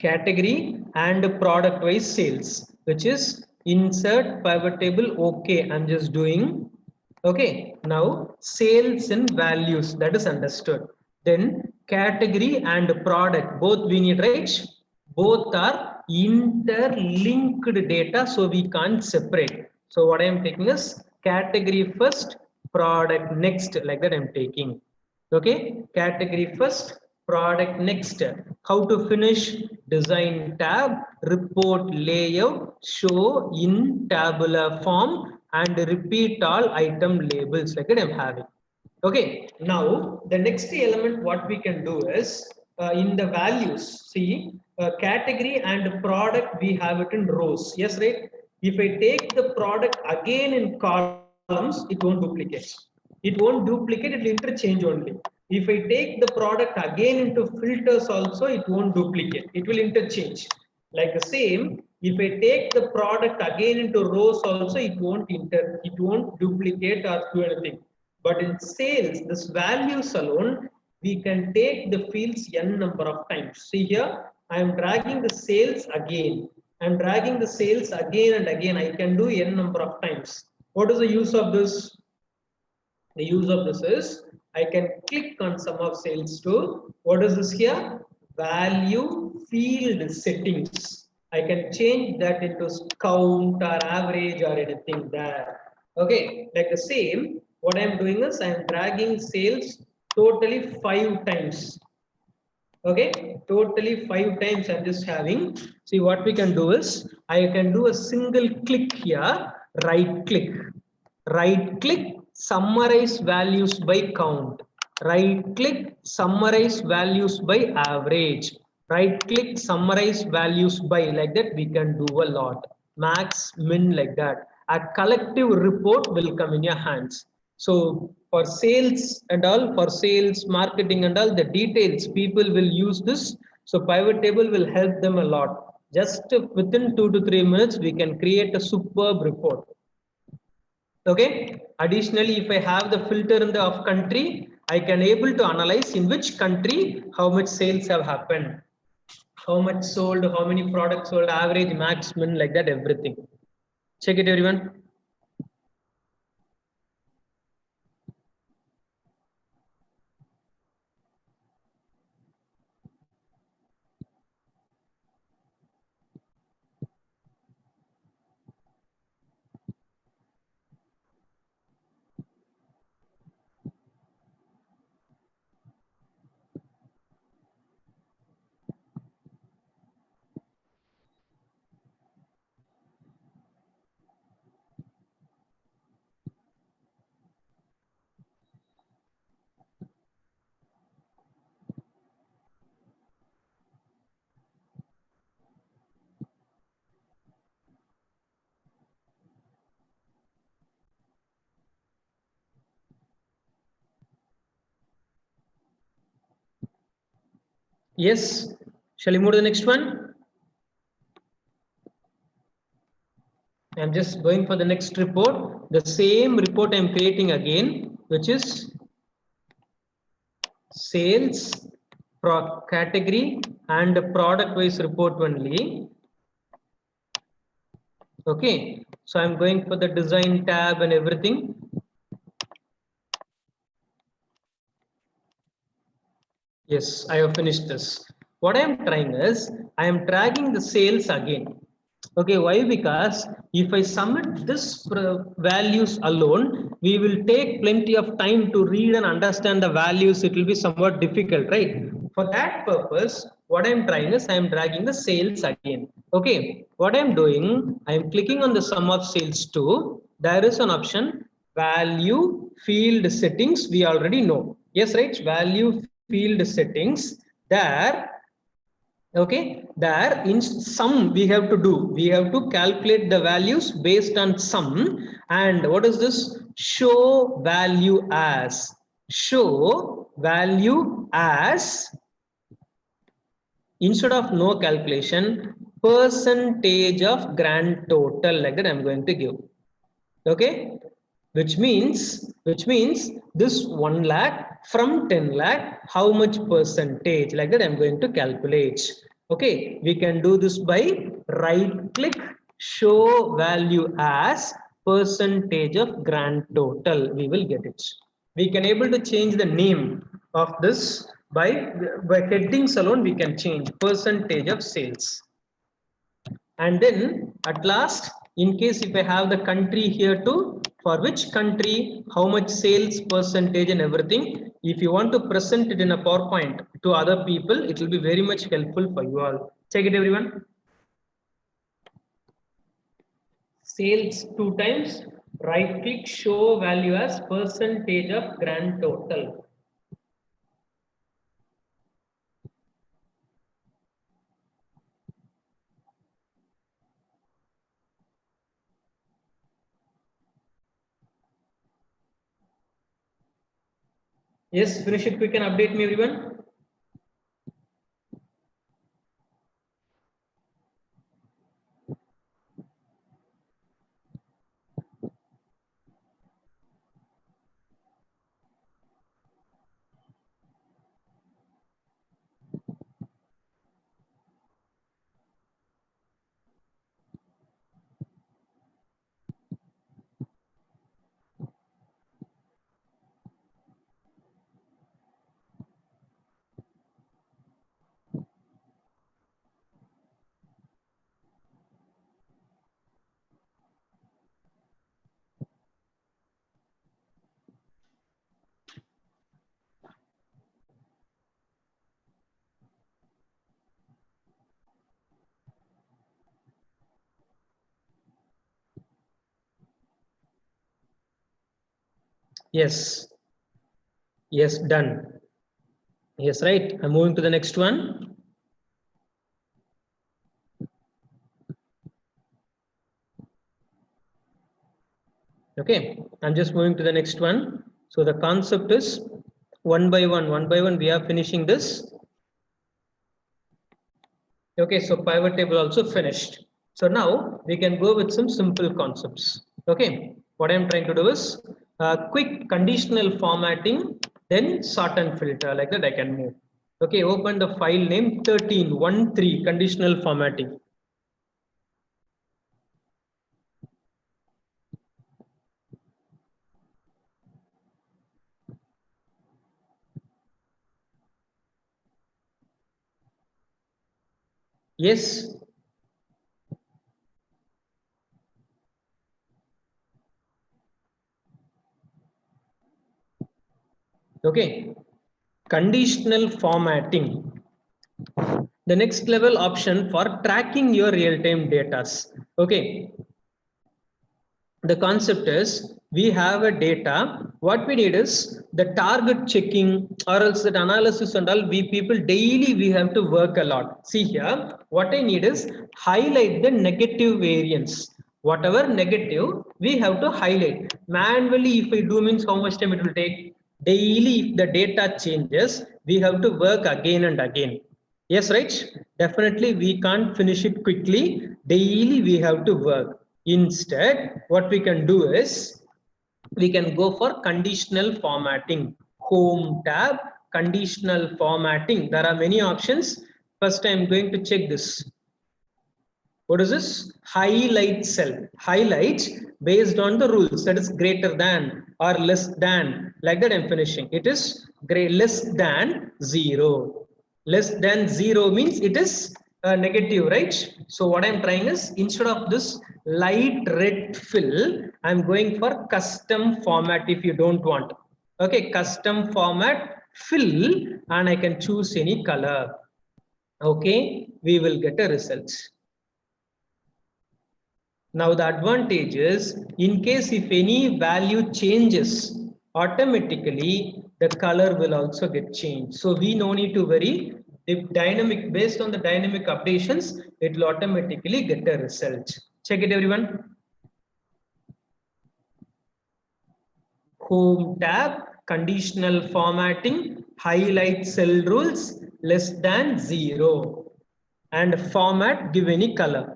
Category and product wise sales, which is insert pivot table. Okay, I'm just doing. Okay, now sales and values, that is understood. Then category and product, both we need, right? Both are interlinked data, so we can't separate. So what I am taking is category first, product next, like that I'm taking. Okay, category first, product next. How to finish? Design tab, report layout, show in tabular form, and repeat all item labels, like that I'm having. Okay, now the next element what we can do is in the values, see category and product, we have it in rows. Yes, right? If I take the product again in columns, it won't duplicate. It won't duplicate, it will interchange only. If I take the product again into filters also, it won't duplicate. It will interchange. Like the same, if I take the product again into rows also, it won't duplicate or do anything. But in sales, this values alone, we can take the fields n number of times. See here, I am dragging the sales again. I am dragging the sales again and again. I can do n number of times. What is the use of this? The use of this is I can click on sum of sales to, what is this here? Value field settings. I can change that into count or average or anything there. Okay, like the same, what I'm doing is I'm dragging sales totally 5 times. Okay, totally 5 times I'm just having. See what we can do is I can do a single click here, right click, summarize values by count, right click, summarize values by average, right click, summarize values by, like that we can do a lot, max min, like that. A collective report will come in your hands. So for sales and all, for sales, marketing and all the details, people will use this. So pivot table will help them a lot. Just within 2 to 3 minutes, we can create a superb report. Okay. Additionally, if I have the filter in the of country, I can able to analyze in which country how much sales have happened, how much sold, how many products sold, average, max, min, like that, everything. Check it, everyone. Yes. Shall we move to the next one? I'm just going for the next report. The same report I'm creating again, which is sales category and product wise report only. Okay, so I'm going for the design tab and everything. Yes, I have finished this. What I am trying is I am dragging the sales again. Okay, why? Because if I submit this values alone, we will take plenty of time to read and understand the values. It will be somewhat difficult, right? For that purpose, what I'm trying is I'm dragging the sales again. Okay, what I'm doing, I'm clicking on the sum of sales to. There is an option value field settings. We already know. Yes, right? Value field settings. There. Okay, there in sum we have to do, we have to calculate the values based on sum. And what is this? Show value as instead of no calculation, percentage of grand total, like that I'm going to give. Okay, which means this 1 lakh from 10 lakh, how much percentage, like that I'm going to calculate. Okay, we can do this by right click, show value as percentage of grand total. We will get it. We can able to change the name of this by headings alone. We can change percentage of sales. And then at last, in case if I have the country here too, for which country, how much sales percentage and everything, if you want to present it in a PowerPoint to other people, it will be very much helpful for you all. Check it, everyone. Sales 2 times, right click, show value as percentage of grand total. Yes, finish it quick and update me, everyone. Yes. Yes, done. Yes, right. I'm moving to the next one. Okay, I'm just moving to the next one. So the concept is one by one we are finishing this. Okay, so pivot table also finished. So now we can go with some simple concepts. Okay, what I'm trying to do is quick conditional formatting, then sort and filter, like that I can move. Okay, open the file name 13 conditional formatting. Yes. Okay, conditional formatting. The next level option for tracking your real-time data. Okay, the concept is we have a data. What we need is the target checking, or else that analysis and all. We people daily we have to work a lot. See here, what I need is highlight the negative variance. Whatever negative, we have to highlight manually. If I do, means how much time it will take. Daily, if the data changes, we have to work again and again. Yes, right? Definitely we can't finish it quickly. Daily we have to work. Instead, what we can do is we can go for conditional formatting. Home tab, conditional formatting. There are many options. First, I'm going to check this. What is this? Highlight cell. Highlight based on the rules, that is greater than or less than. Like that I'm finishing. It is less than 0. Less than 0 means it is negative, right? So what I'm trying is, instead of this light red fill, I'm going for custom format if you don't want. Okay, custom format fill, and I can choose any color. Okay, we will get a result. Now the advantage is, in case if any value changes, automatically the color will also get changed. So we no need to worry. If dynamic, based on the dynamic updations, it will automatically get a result. Check it, everyone. Home tab, conditional formatting, highlight cell rules, less than 0, and format, give any color.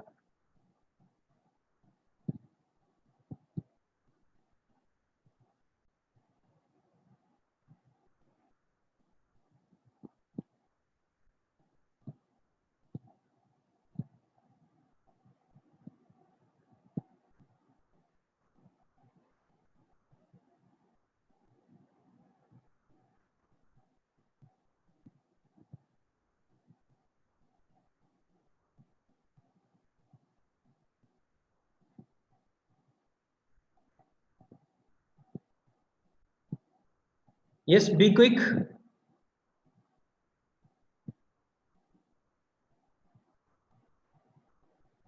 Yes, be quick.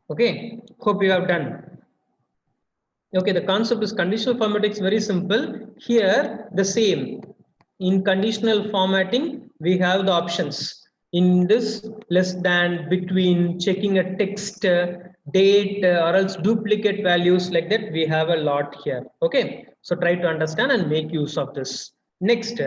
Okay, hope you have done. Okay, the concept is conditional formatting is very simple. Here, the same. In conditional formatting, we have the options. In this, less than, between, checking a text, date, or else duplicate values, like that, we have a lot here. Okay, so try to understand and make use of this. Next,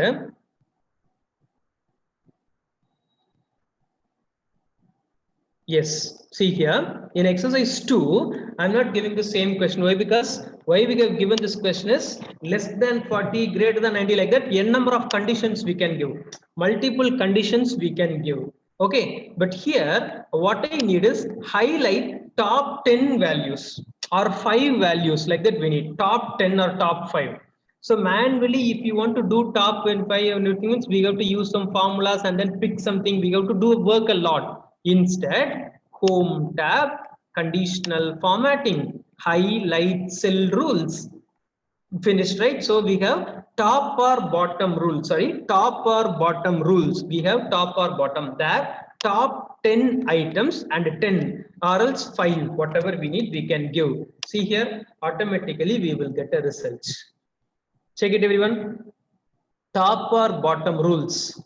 yes, see here in exercise 2, I'm not giving the same question. Why? Because why we have given this question is less than 40, greater than 90, like that. N number of conditions we can give, multiple conditions we can give. Okay, but here what I need is highlight top 10 values or 5 values, like that. We need top 10 or top 5. So manually, if you want to do top 5 means we have to use some formulas and then pick something. We have to do work a lot. Instead, home tab, conditional formatting, highlight cell rules. Finished, right? So we have top or bottom rules. Sorry, top or bottom rules. We have top or bottom. That top 10 items and 10 or else 5, whatever we need, we can give. See here, automatically we will get a result. Check it, everyone. Top or bottom rules.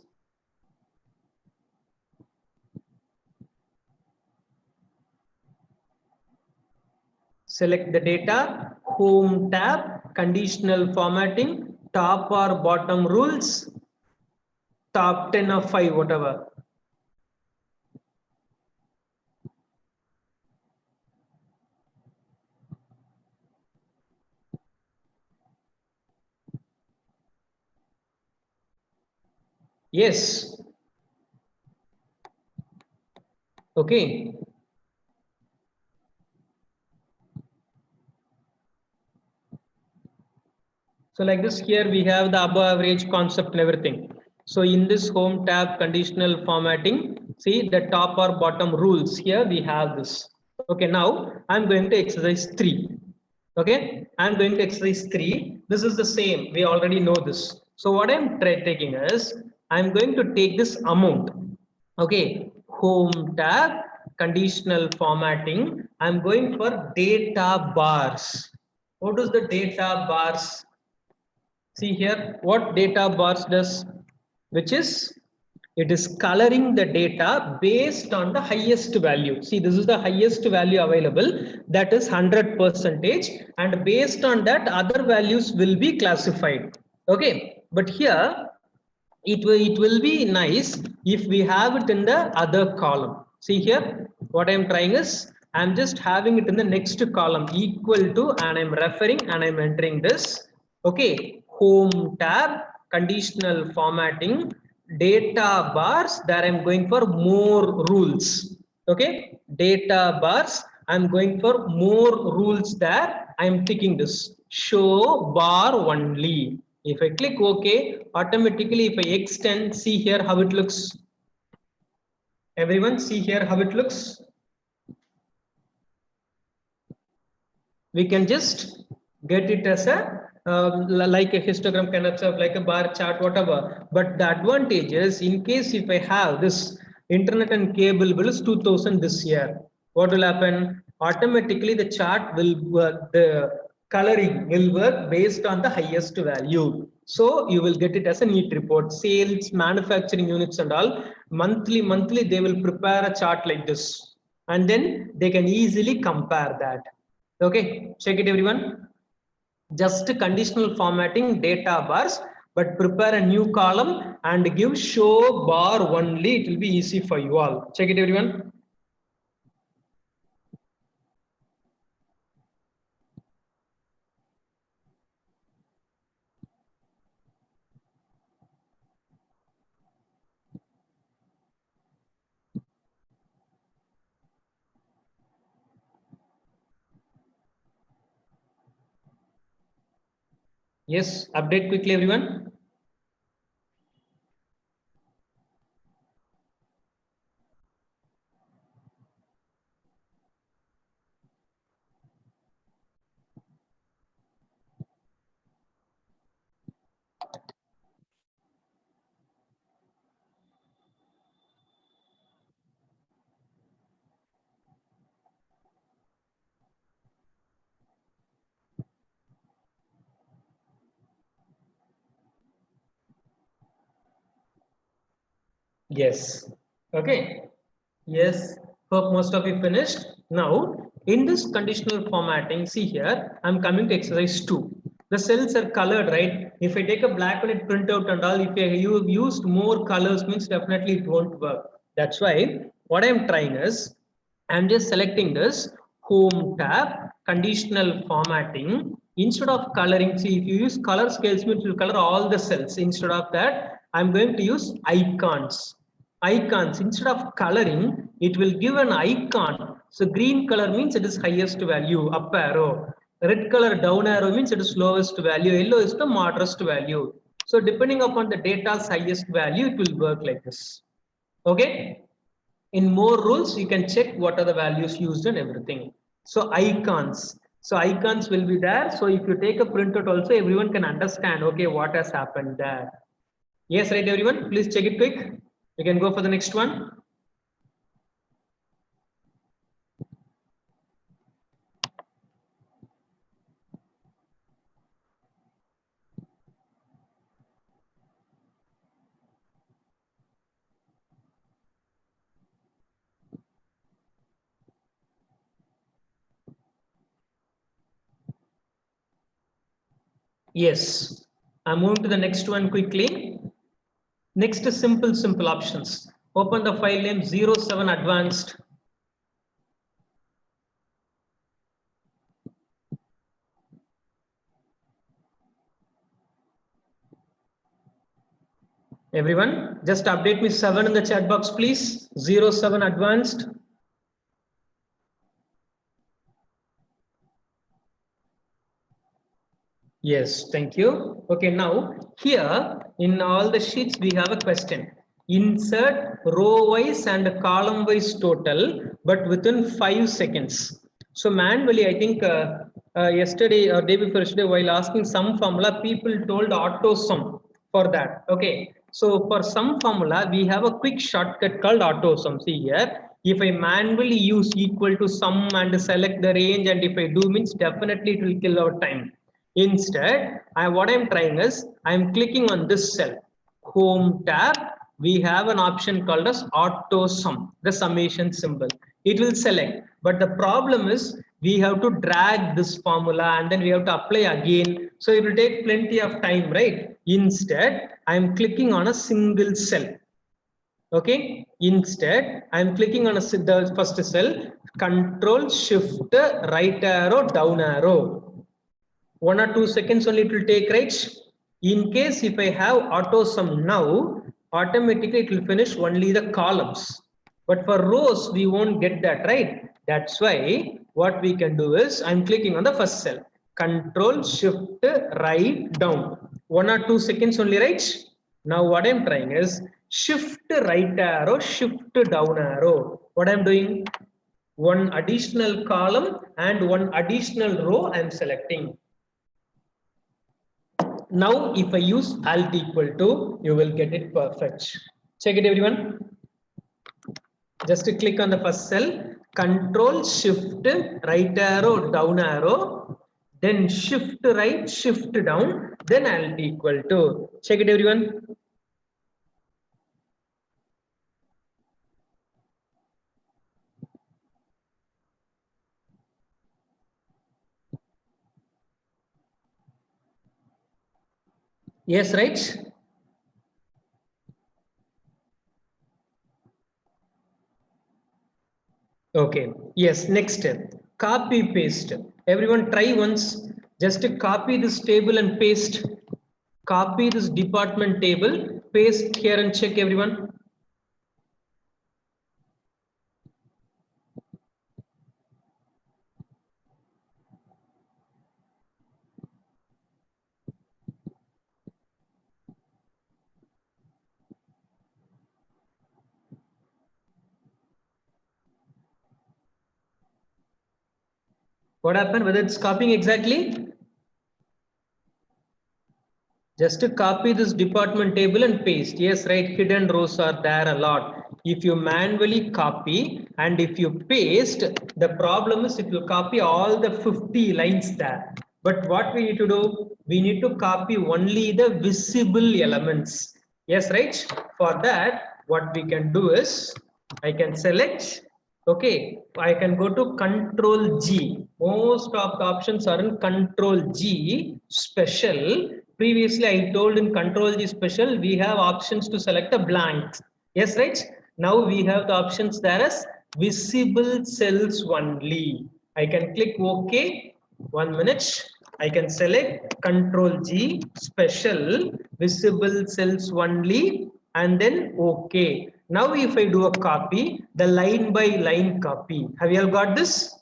Select the data, home tab, conditional formatting, top or bottom rules, top 10 or 5, whatever. Yes. Okay. So like this, here we have the above average concept and everything. So in this home tab, conditional formatting, see the top or bottom rules. Here we have this. Okay, now I'm going to exercise 3. Okay, I'm going to exercise 3. This is the same. We already know this. So what I'm taking is, I'm going to take this amount. Okay, home tab, conditional formatting. I'm going for data bars. What is the data bars? See here, what data bars does, which is, it is coloring the data based on the highest value. See, this is the highest value available, that is 100%, and based on that, other values will be classified. Okay, but here it will be nice if we have it in the other column. See here, what I'm trying is I'm just having it in the next column equal to, and I'm referring and I'm entering this. Okay, home tab, conditional formatting, data bars, there I'm going for more rules. Okay, data bars, I'm going for more rules there. I'm ticking this show bar only. If I click OK, automatically if I extend, see here how it looks. Everyone see here how it looks. We can just get it as a like a histogram kind of stuff, like a bar chart, whatever. But the advantage is, in case if I have this internet and cable bill is 2000 this year, what will happen? Automatically the chart will work, the coloring will work based on the highest value. So you will get it as a neat report. Sales, manufacturing units and all, monthly they will prepare a chart like this, and then they can easily compare that. Okay, check it everyone. Just conditional formatting data bars, but prepare a new column and give show bar only. It will be easy for you all. Check it everyone. Yes, update quickly everyone. Yes. Okay. Yes. Hope most of you finished. Now, in this conditional formatting, see here, I'm coming to exercise 2. The cells are colored, right? If I take a black and printout and all, if you used more colors, means definitely it won't work. That's why what I'm trying is, I'm just selecting this home tab, conditional formatting. Instead of coloring, see, if you use color scales, means you color all the cells. Instead of that, I'm going to use icons. Instead of coloring, it will give an icon. So green color means it is highest value, up arrow. Red color down arrow means it is lowest value. Yellow is the moderate value. So depending upon the data's highest value, it will work like this. Okay. In more rules, you can check what are the values used and everything. So icons. So icons will be there. So if you take a printout also, everyone can understand, okay, what has happened there. Yes, right, everyone? Please check it quick. You can go for the next one. Yes, I'm moving to the next one quickly. Next is simple options. Open the file name 07 advanced. Everyone, just update me 7 in the chat box, please. 07 advanced. Yes, thank you. Okay, now here in all the sheets, we have a question. Insert row wise and column wise total, but within 5 seconds. So manually, I think yesterday or day before yesterday, while asking some formula, people told auto sum for that. Okay, so for some formula, we have a quick shortcut called auto sum. See here, if I manually use equal to sum and select the range, and if I do means definitely it will kill our time. Instead, what I'm trying is I'm clicking on this cell, home tab. We have an option called as auto sum, the summation symbol. It will select, but the problem is we have to drag this formula and then we have to apply again. So it will take plenty of time, right? Instead, I'm clicking on a single cell. Okay, instead I'm clicking on the first cell, Control Shift right arrow down arrow. 1 or 2 seconds only it will take, right? In case if I have auto sum now, automatically it will finish only the columns. But for rows, we won't get that, right? That's why what we can do is I'm clicking on the first cell, Control Shift right down. 1 or 2 seconds only, right? Now what I'm trying is Shift right arrow, Shift down arrow. What I'm doing? One additional column and one additional row I'm selecting. Now, if I use Alt equal to, you will get it perfect. Check it, everyone. Just to click on the first cell, Control Shift right arrow down arrow, then Shift right, Shift down, then Alt equal to. Check it, everyone. Yes, right? Okay, yes, next step, copy paste. Everyone try once, just copy this table and paste. Copy this department table, paste here and check, everyone. What happened? Whether it's copying exactly? Just to copy this department table and paste. Yes, right. Hidden rows are there a lot. If you manually copy and if you paste, the problem is if you copy all the 50 lines there. But what we need to do? We need to copy only the visible elements. Yes, right. For that, what we can do is I can select. Okay, I can go to Control G. Most of the options are in Control G special. Previously, I told in Control G special, we have options to select a blank. Yes, right? Now we have the options there as visible cells only. I can click OK. 1 minute. I can select Control G special visible cells only and then OK. Now if I do a copy, the line by line copy. Have you all got this?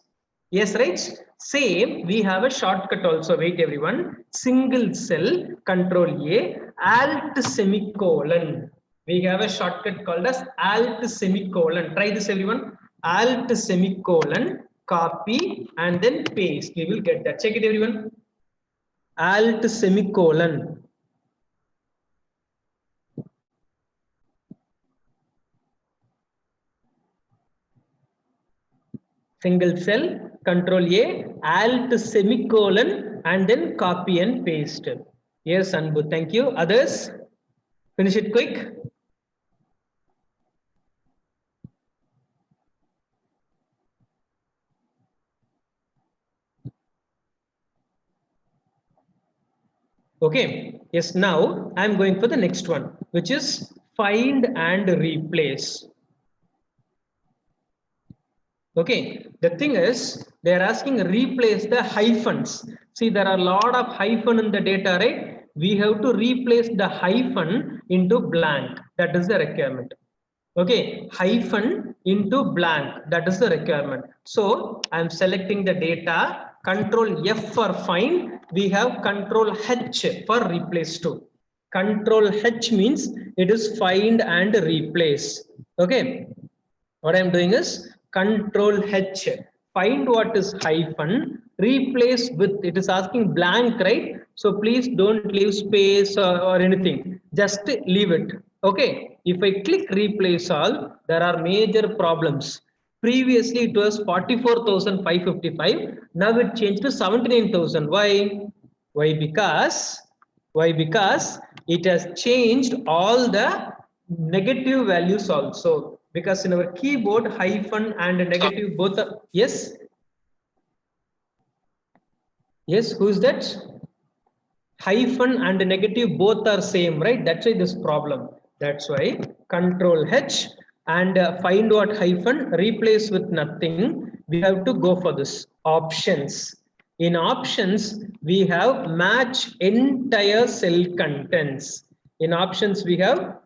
Yes, right? Same, we have a shortcut also. Wait, everyone. Single cell, Control A, Alt semicolon. We have a shortcut called as Alt semicolon. Try this, everyone. Alt semicolon, copy, and then paste. We will get that. Check it, everyone. Alt semicolon. Single cell, Control A, Alt semicolon, and then copy and paste. Yes, Anbu, thank you. Others? Finish it quick. Okay, yes, now I'm going for the next one, which is find and replace. Okay, the thing is, they're asking replace the hyphens. See, there are a lot of hyphen in the data, right? We have to replace the hyphen into blank. That is the requirement. Okay, hyphen into blank. That is the requirement. So I'm selecting the data. Control F for find. We have Control H for replace too. Control H means it is find and replace. Okay, what I'm doing is Control H, find what is hyphen, replace with, it is asking blank, right? So please don't leave space or anything, just leave it. Okay, if I click replace all, there are major problems. Previously it was 44,555, now it changed to 79,000. Why? Why? Because it has changed all the negative values also. Because in our keyboard, hyphen and negative both are, yes? Yes, who's that? Hyphen and negative both are same, right? That's why this problem. That's why Control H and find what hyphen, replace with nothing. We have to go for this options. In options, we have match entire cell contents. In options, we have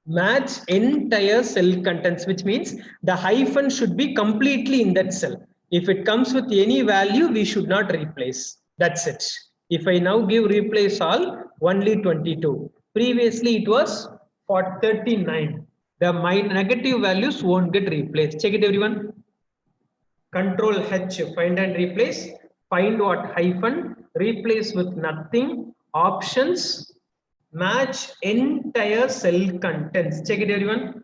match entire cell contents, which means the hyphen should be completely in that cell. If it comes with any value, we should not replace. That's it. If I now give replace all, only 22. Previously, it was for 39. The my negative values won't get replaced. Check it, everyone. Control H, find and replace. Find what hyphen, replace with nothing. Options, match entire cell contents. Check it, everyone.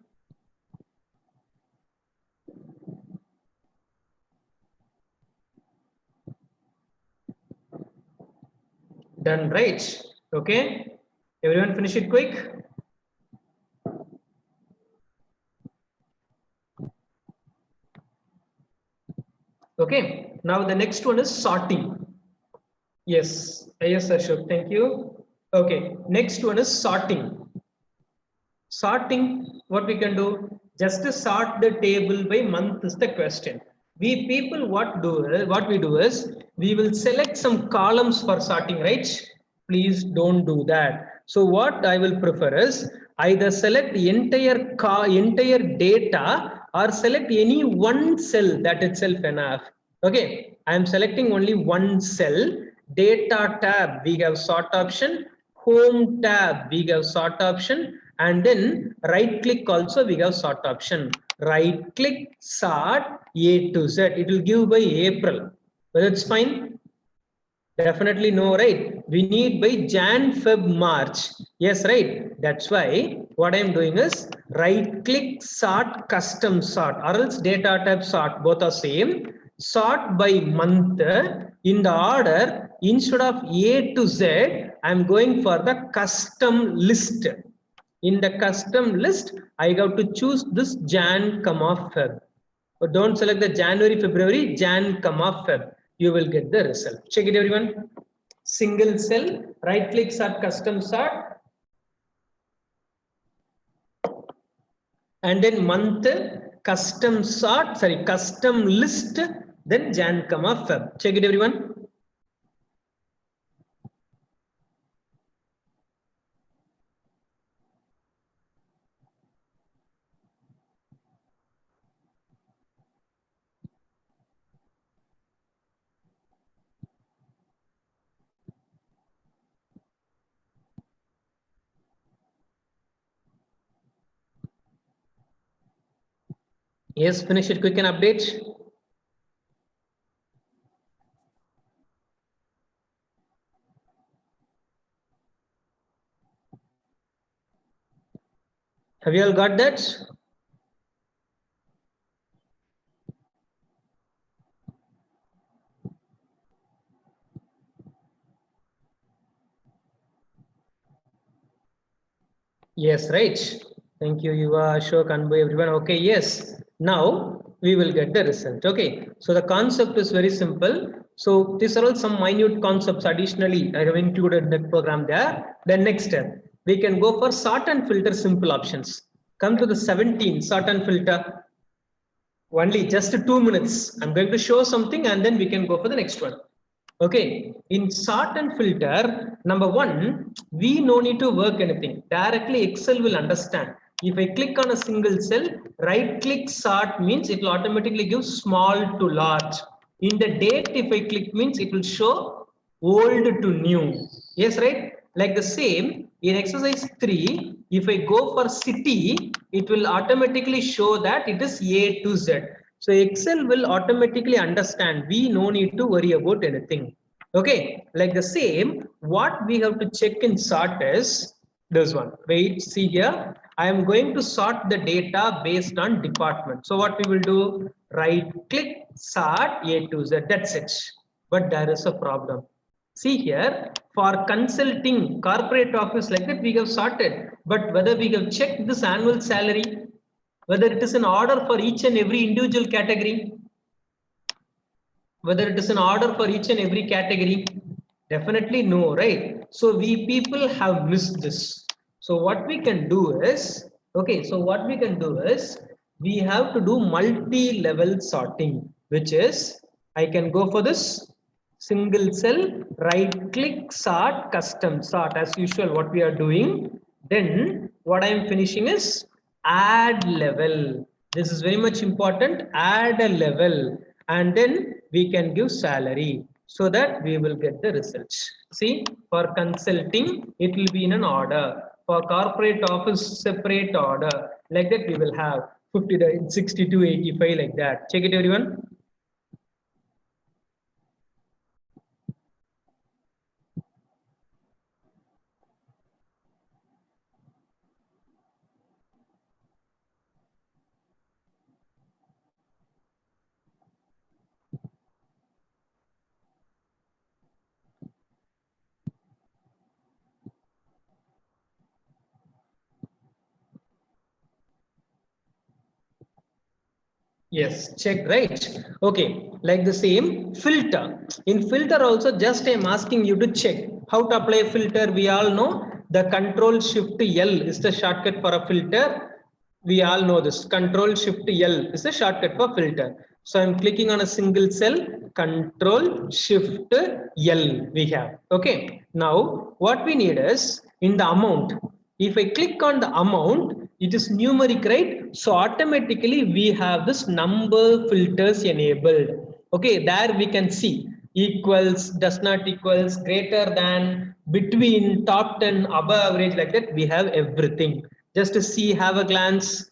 Done, right? Okay. Everyone finish it quick. Okay. Now the next one is sorting. Yes. Yes, Ashok. Thank you. Okay. Next one is sorting. Sorting, what we can do? Just to sort the table by month is the question. We people what we do is we will select some columns for sorting, right? Please don't do that. So what I will prefer is either select the entire data or select any one cell that itself enough. Okay, I am selecting only one cell. Data tab, we have sort option. Home tab, we have sort option. And then right click also we have sort option. Right click sort A to Z. It will give by April. Well, it's fine. Definitely no, right? We need by Jan, Feb, March. Yes, right. That's why what I'm doing is right click sort custom sort or else data tab sort. Both are same. Sort by month in the order instead of A to Z. I'm going for the custom list. In the custom list, I have to choose this Jan, Feb. But don't select the January, February, Jan, Feb. You will get the result. Check it, everyone. Single cell, right click sort, custom sort. And then month, custom sort, custom list, then Jan, Feb. Check it, everyone. Yes, finish it quick and update. Have you all got that? Yes, right. Thank you, Yuva, Ashok, Anbu, everyone. Okay, yes. Now we will get the result. Okay, so the concept is very simple. So these are all some minute concepts. Additionally, I have included that program there. Then next step, we can go for sort and filter simple options. Come to the 17, sort and filter. Only just 2 minutes. I'm going to show something and then we can go for the next one. Okay, in sort and filter, number one, we no need to work anything. Directly Excel will understand. If I click on a single cell, right click sort means it will automatically give small to large. In the date, if I click means it will show old to new. Yes, right? Like the same in exercise 3, if I go for city, it will automatically show that it is A to Z. So Excel will automatically understand. We no need to worry about anything. Okay, like the same, what we have to check in sort is this one. Wait, see here. I am going to sort the data based on department. So what we will do? Right click, sort A to Z. That's it. But there is a problem. See here, for consulting, corporate office like that, we have sorted. But whether we have checked this annual salary, whether it is in order for each and every individual category, whether it is in order for each and every category, Definitely no, right? So we people have missed this. So what we can do is, okay, so what we can do is, we have to do multi-level sorting, which is, I can go for this single cell, right click, sort, custom sort, as usual what we are doing. Then what I am finishing is add level. This is very much important, add a level, and then we can give salary, so that we will get the results. See, for consulting, it will be in an order. For corporate office, separate order. Like that, we will have 50, 62, 85, like that. Check it, everyone. Yes, check, right? Okay, like the same filter. In filter also, just I'm asking you to check how to apply a filter. We all know the Control Shift L is the shortcut for a filter. We all know this. Control Shift L is the shortcut for filter. So I'm clicking on a single cell, Control Shift L we have. Okay, now what we need is in the amount. If I click on the amount, it is numeric, right? So automatically we have this number filters enabled. Okay, there we can see equals, does not equals, greater than, between, top 10, above average, like that. We have everything. Just to see, have a glance.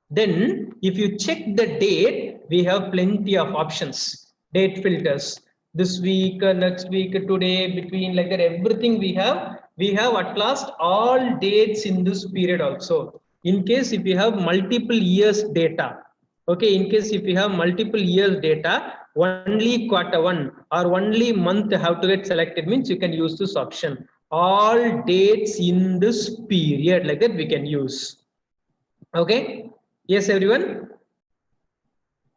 Then if you check the date, we have plenty of options. Date filters. This week, next week, today, between, like that, everything we have. We have at last all dates in this period also. In case if you have multiple years data, okay, in case if you have multiple years data, only quarter one or only month have to get selected, means you can use this option. All dates in this period, like that we can use. Okay, yes, everyone.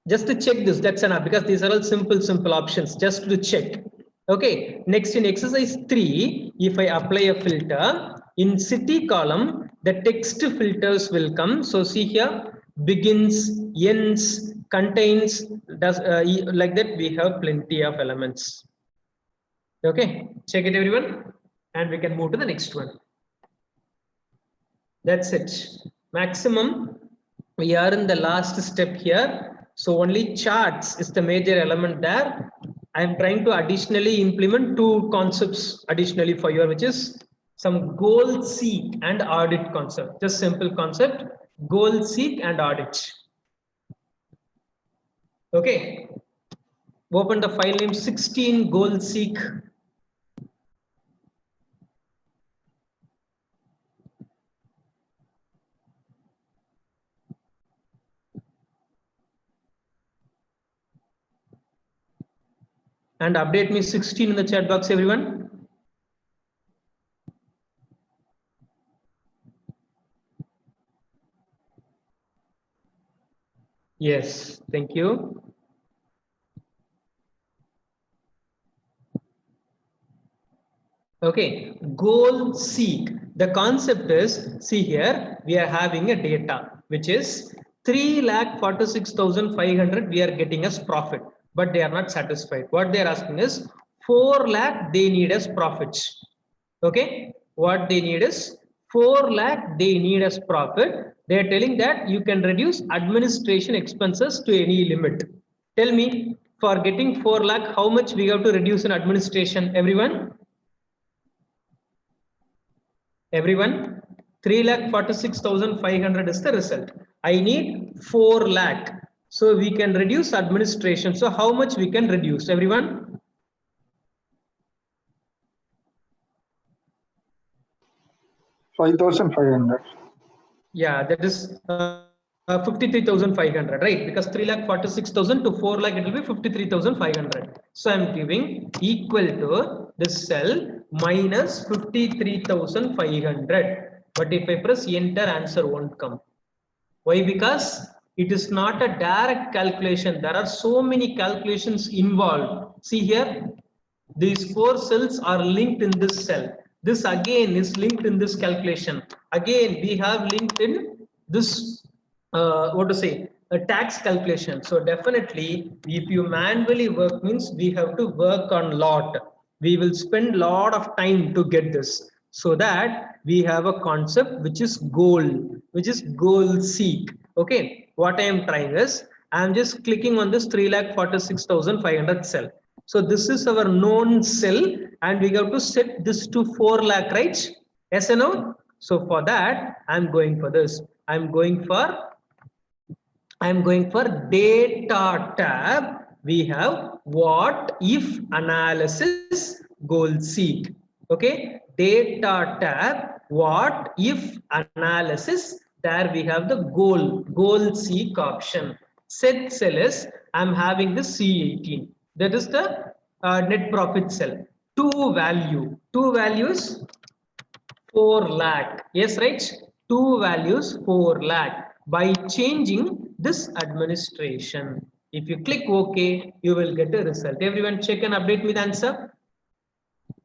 Just to check this, that's enough, because these are all simple options, just to check. Okay, next in exercise 3, if I apply a filter in city column, the text filters will come. So see here, begins, ends, contains, does, like that we have plenty of elements. Okay, check it, everyone, and we can move to the next one. That's it. Maximum, we are in the last step here. So only charts is the major element there. I am trying to additionally implement 2 concepts additionally for you, which is some goal seek and audit concept. Just simple concept, goal seek and audit. Okay, open the file name 16 goal seek. And update me 16 in the chat box, everyone. Yes, thank you. Okay, goal seek. The concept is, see here, we are having a data, which is 3,46,500 we are getting as profit, but they are not satisfied. What they are asking is 4 lakh they need as profits. Okay, what they need is 4 lakh they need as profit. They are telling that you can reduce administration expenses to any limit. Tell me, for getting 4 lakh, how much we have to reduce in administration, everyone? Everyone, 3,46,500 is the result. I need 4 lakh. So we can reduce administration. So how much we can reduce, everyone? $5,500. Yeah, that is 53,500, right? Because 3,46,000 to 4 lakh, it will be 53,500. So I'm giving equal to this cell minus 53,500. But if I press enter, answer won't come. Why? Because it is not a direct calculation. There are so many calculations involved. See here, These 4 cells are linked in this cell. This again is linked in this calculation. Again, we have linked in this, what to say, a tax calculation. So definitely, if you manually work means we have to work on lot. We will spend lot of time to get this, so that we have a concept which is goal seek. Okay, what I am trying is, I am just clicking on this 3,46,500 cell. So this is our known cell, and we have to set this to 4 lakh, right? Yes or no? So for that, I'm going for this. I'm going for data tab. We have what if analysis goal seek. Okay, data tab, what if analysis. There we have the goal seek option. Set cell is, I'm having the C18. That is the net profit cell. Two values 4 lakh. Yes, right? Two values 4 lakh. By changing this administration, if you click OK, you will get a result. Everyone check and update with answer.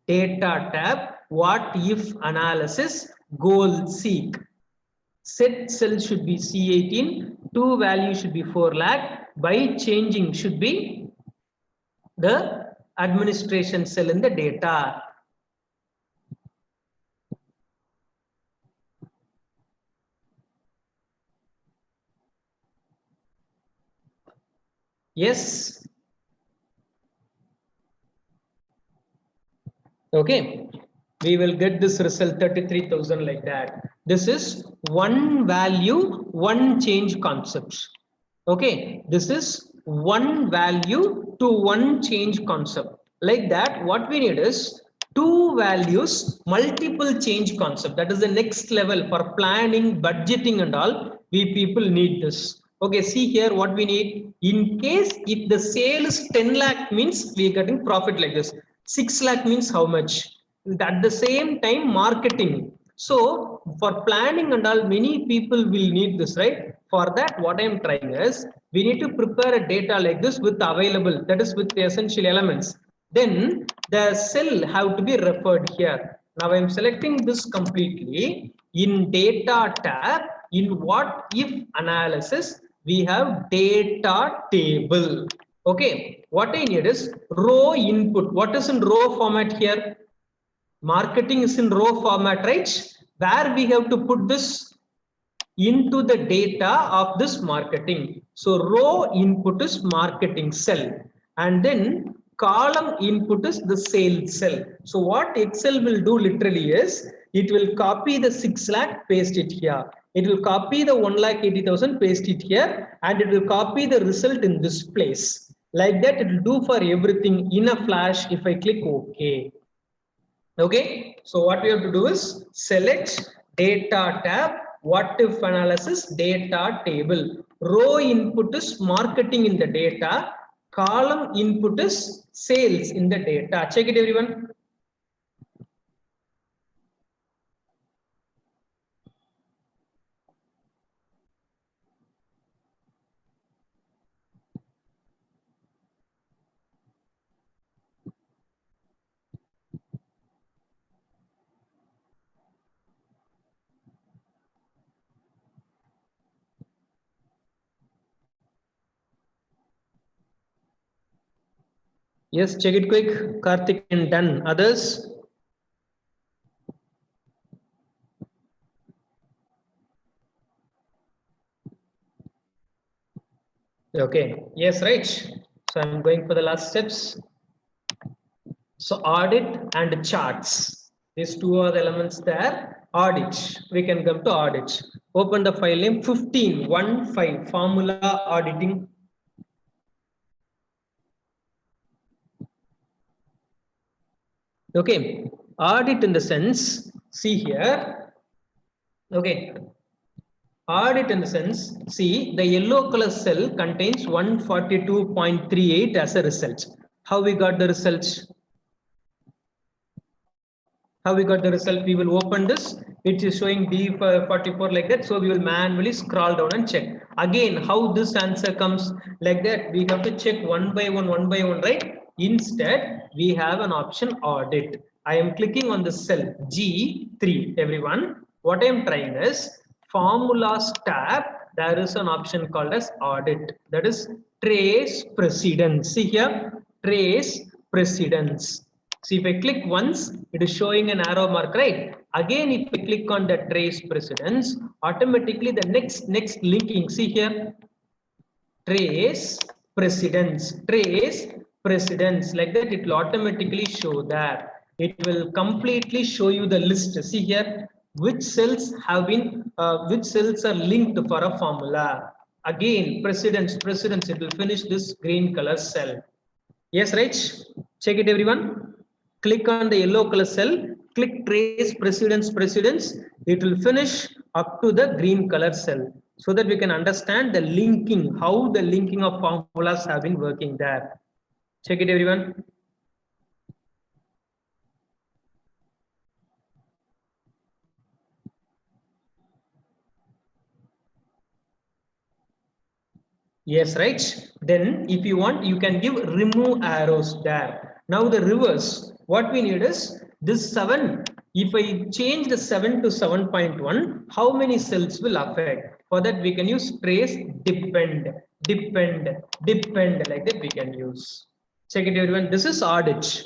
Data tab, what if analysis goal seek. Set cell should be C18, two value should be 4 lakh. By changing should be the administration cell in the data. Yes. Okay, we will get this result 33,000 like that. This is one value, one change concepts. Okay, this is one value to one change concept. Like that, what we need is two values, multiple change concept. That is the next level for planning, budgeting and all. We people need this. Okay, see here what we need. In case if the sale is 10 lakh means we are getting profit like this. 6 lakh means how much? At the same time, marketing. So for planning and all, many people will need this, right? For that, what I am trying is, we need to prepare a data like this with available, that is with the essential elements. Then the cell have to be referred here. Now I am selecting this completely. In data tab, in what if analysis, we have data table. Okay, what I need is row input. What is in row format here? Marketing is in row format, right? Where we have to put this into the data of this marketing. So row input is marketing cell, and then column input is the sales cell. So what Excel will do literally is, it will copy the 6 lakh, paste it here. It will copy the 1,80,000, paste it here, and it will copy the result in this place. Like that, it will do for everything in a flash if I click OK. Okay, so what we have to do is select data tab, what if analysis, data table. Row input is marketing in the data, column input is sales in the data. Check it, everyone. Yes, check it quick. Karthik and done. Others? Okay. Yes, right. So I'm going for the last steps. So audit and charts. These two are the elements there. Audit. We can come to audit. Open the file name 15 formula auditing. Okay, audit in the sense, see here. Okay, audit in the sense, see the yellow color cell contains 142.38 as a result. How we got the result? How we got the result? We will open this. It is showing D44 like that. So we will manually scroll down and check. Again, how this answer comes like that? We have to check one by one, right? Instead, we have an option audit. I am clicking on the cell G3, everyone. What I am trying is formulas tab. There is an option called as audit. That is trace precedence. See here, trace precedence. See, if I click once, it is showing an arrow mark, right? Again, if I click on the trace precedence, automatically the next linking, see here, trace precedence, like that, it will automatically show that. It will completely show you the list. See here, which cells have been, which cells are linked for a formula. Again, precedence, it will finish this green color cell. Yes, right? Check it, everyone. Click on the yellow color cell, click trace precedence, it will finish up to the green color cell, so that we can understand the linking, how the linking of formulas have been working there. Check it, everyone. Yes, right. Then if you want, you can give remove arrows there. Now the reverse, what we need is this 7. If I change the 7 to 7.1, how many cells will affect? For that we can use trace depend, like that we can use. Check it, everyone. This is audit.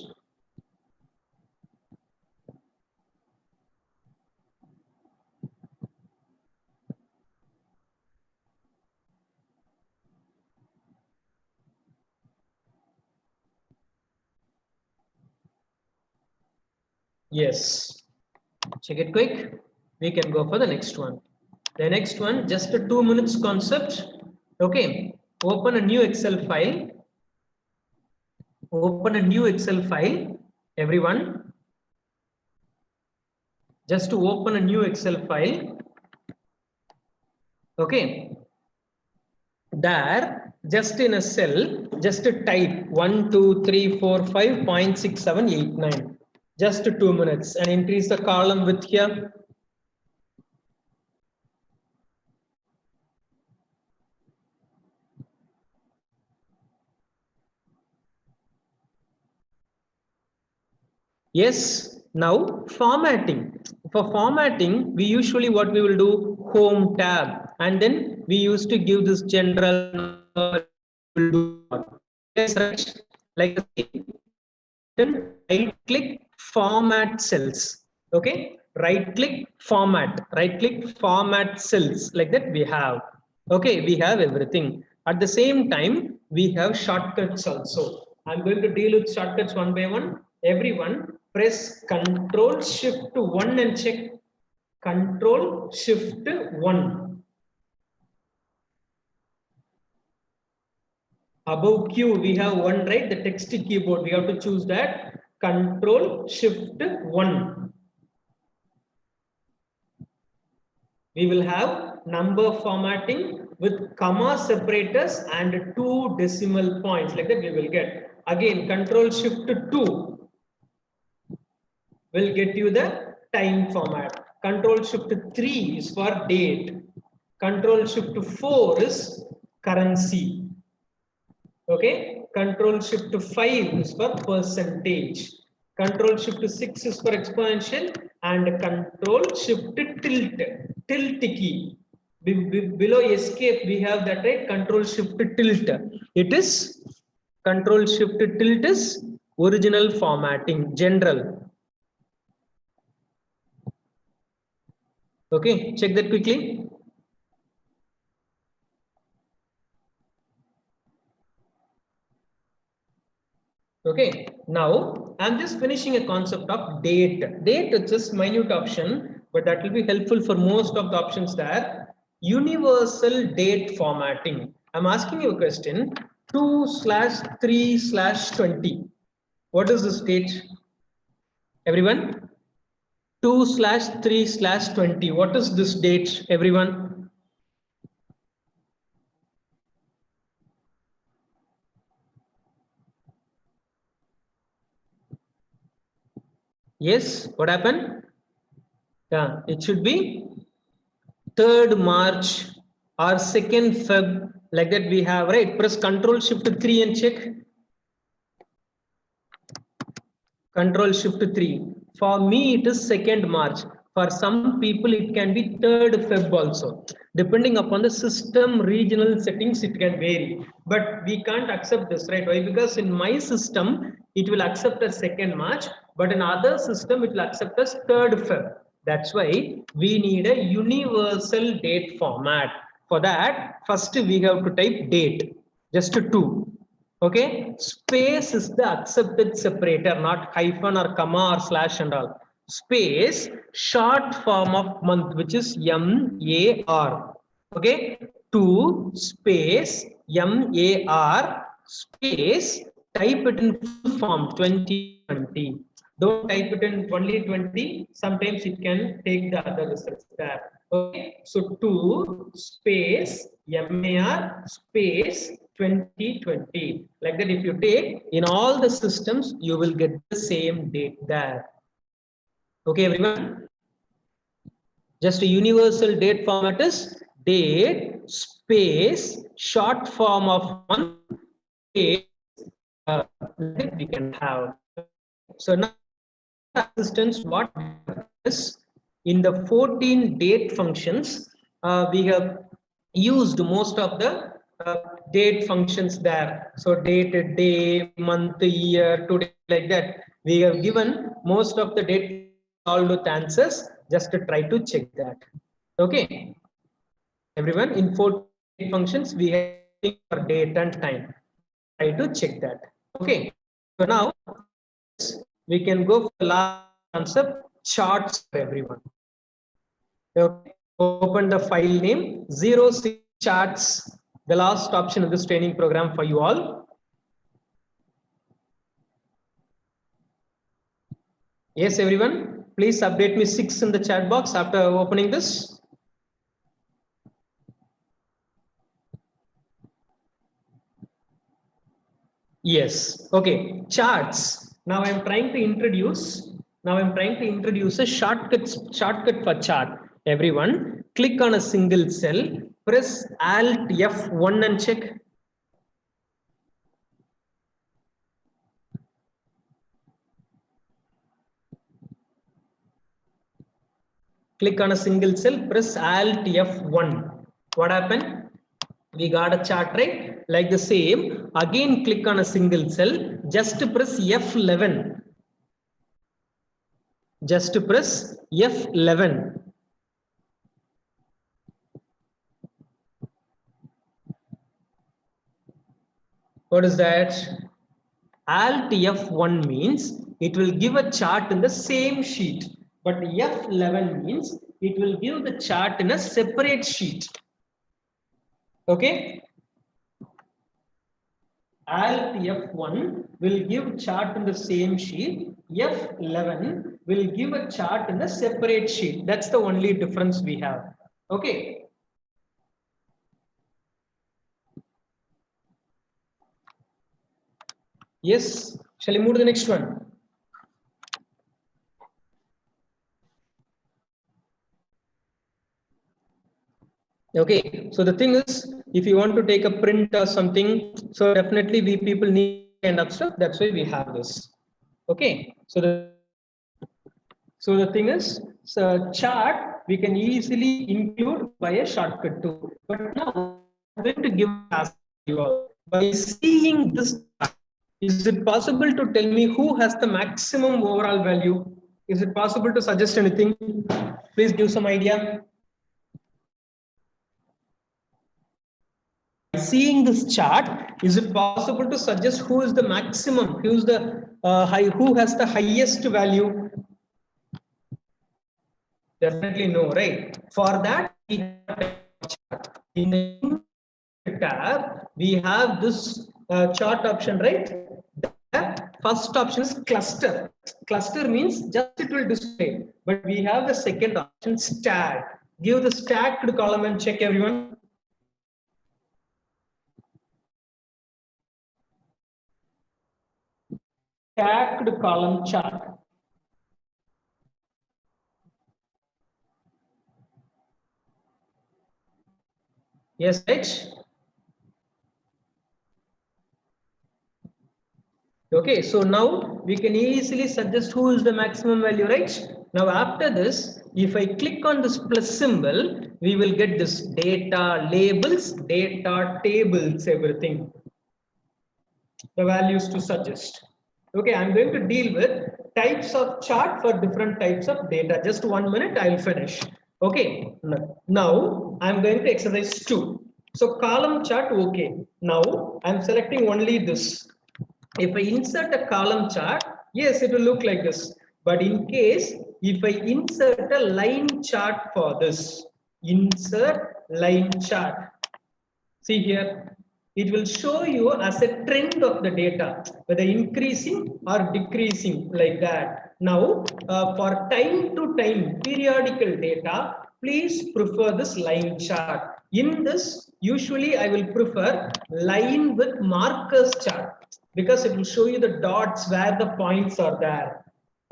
Yes, check it quick. We can go for the next one. The next one, just a 2 minutes concept. Okay, open a new Excel file. Everyone. Just to open a new Excel file. Okay. There, just in a cell, just to type 12345.6789. Just 2 minutes, and increase the column width here. Yes, now formatting. For formatting, we usually what we will do, home tab, and then we used to give this general. Yes, right? Like then right click format cells. Okay, right click format cells, like that we have. Okay, we have everything. At the same time, we have shortcuts also. I'm going to deal with shortcuts one by one. Everyone press Ctrl Shift 1 and check. Ctrl Shift 1. Above Q, we have 1, right? The text keyboard, we have to choose that. Ctrl Shift 1. We will have number formatting with comma separators and 2 decimal points, like that we will get. Again, Ctrl Shift 2 will get you the time format. Ctrl Shift 3 is for date. Ctrl Shift 4 is currency. Okay, Ctrl Shift 5 is for percentage. Ctrl Shift 6 is for exponential, and Ctrl Shift tilt key. Below escape we have that, right? Ctrl Shift tilt. It is Ctrl Shift tilt is original formatting, general. Okay, check that quickly. Okay, now I'm just finishing a concept of date. Date is just minute option, but that will be helpful for most of the options there. Universal date formatting. I'm asking you a question. 2/3/20. What is this date? Everyone? 2/3/20. What is this date, everyone? Yes, what happened? Yeah, it should be 3rd March or 2nd Feb, like that we have, right? Press Ctrl Shift 3 and check. Control Shift 3. For me, it is 2nd March. For some people, it can be 3rd Feb also. Depending upon the system regional settings, it can vary. But we can't accept this, right? Why? Because in my system, it will accept as 2nd March, but in other system, it will accept as 3rd Feb. That's why we need a universal date format. For that, first we have to type date, just 2. Okay, space is the accepted separator, not hyphen or comma or slash and all. Space, short form of month, which is MAR. Okay, 2 space MAR space, type it in full form 2020. Don't type it in only 20. Sometimes it can take the other results there. Okay, so 2 space MAR space 2020. Like that, if you take in all the systems, you will get the same date there. Okay, everyone. Just a universal date format is date space short form of month date. We can have. So now assistance, what is in the 14 date functions, we have used most of the date functions there. So date, day, month, year, today, like that. We have given most of the date all with answers. Just to try to check that. Okay, everyone, in 14 functions we have for date and time. Try to check that. Okay, so now we can go for the last concept, charts for everyone. Okay. Open the file name 06 charts, the last option in this training program for you all. Yes, everyone, please update me 6 in the chat box after opening this. Yes. Okay. Charts. Now I'm trying to introduce. A shortcut for chart. Everyone, click on a single cell. Press Alt F1 and check. Click on a single cell. Press Alt F1. What happened? We got a chart, right? Like the same, again click on a single cell, just press F11. Just press F11. What is that? Alt F1 means it will give a chart in the same sheet, but F11 means it will give the chart in a separate sheet. Okay? Alt F1 will give chart in the same sheet. F11 will give a chart in a separate sheet. That's the only difference we have. Okay. Yes. Shall we move to the next one? Okay, so the thing is, if you want to take a print or something, so definitely we people need kind of stuff. That's why we have this. Okay, so the thing is, so chart we can easily include by a shortcut too. But now I'm going to give task to you all. By seeing this, is it possible to tell me who has the maximum overall value? Is it possible to suggest anything? Please give some idea. Seeing this chart, is it possible to suggest who is the maximum, who is the who has the highest value? Definitely no, right? For that, we have chart. In the tab, we have this chart option, right? The first option is cluster. Cluster means just it will display, but we have the second option, stack. Give the stacked column and check, everyone. Stacked column chart. Yes, H. Okay, so now we can easily suggest who is the maximum value, right? Now after this, if I click on this plus symbol, we will get this data labels, data tables, everything. The values to suggest. Okay, I'm going to deal with types of chart for different types of data. Just 1 minute, I'll finish. Okay, now I'm going to exercise 2. So column chart, okay. Now I'm selecting only this. If I insert a column chart, yes, it will look like this. But in case, if I insert a line chart for this, insert line chart. See here, it will show you as a trend of the data, whether increasing or decreasing like that. Now, for time to time periodical data, please prefer this line chart. In this, usually I will prefer line with markers chart because it will show you the dots where the points are there.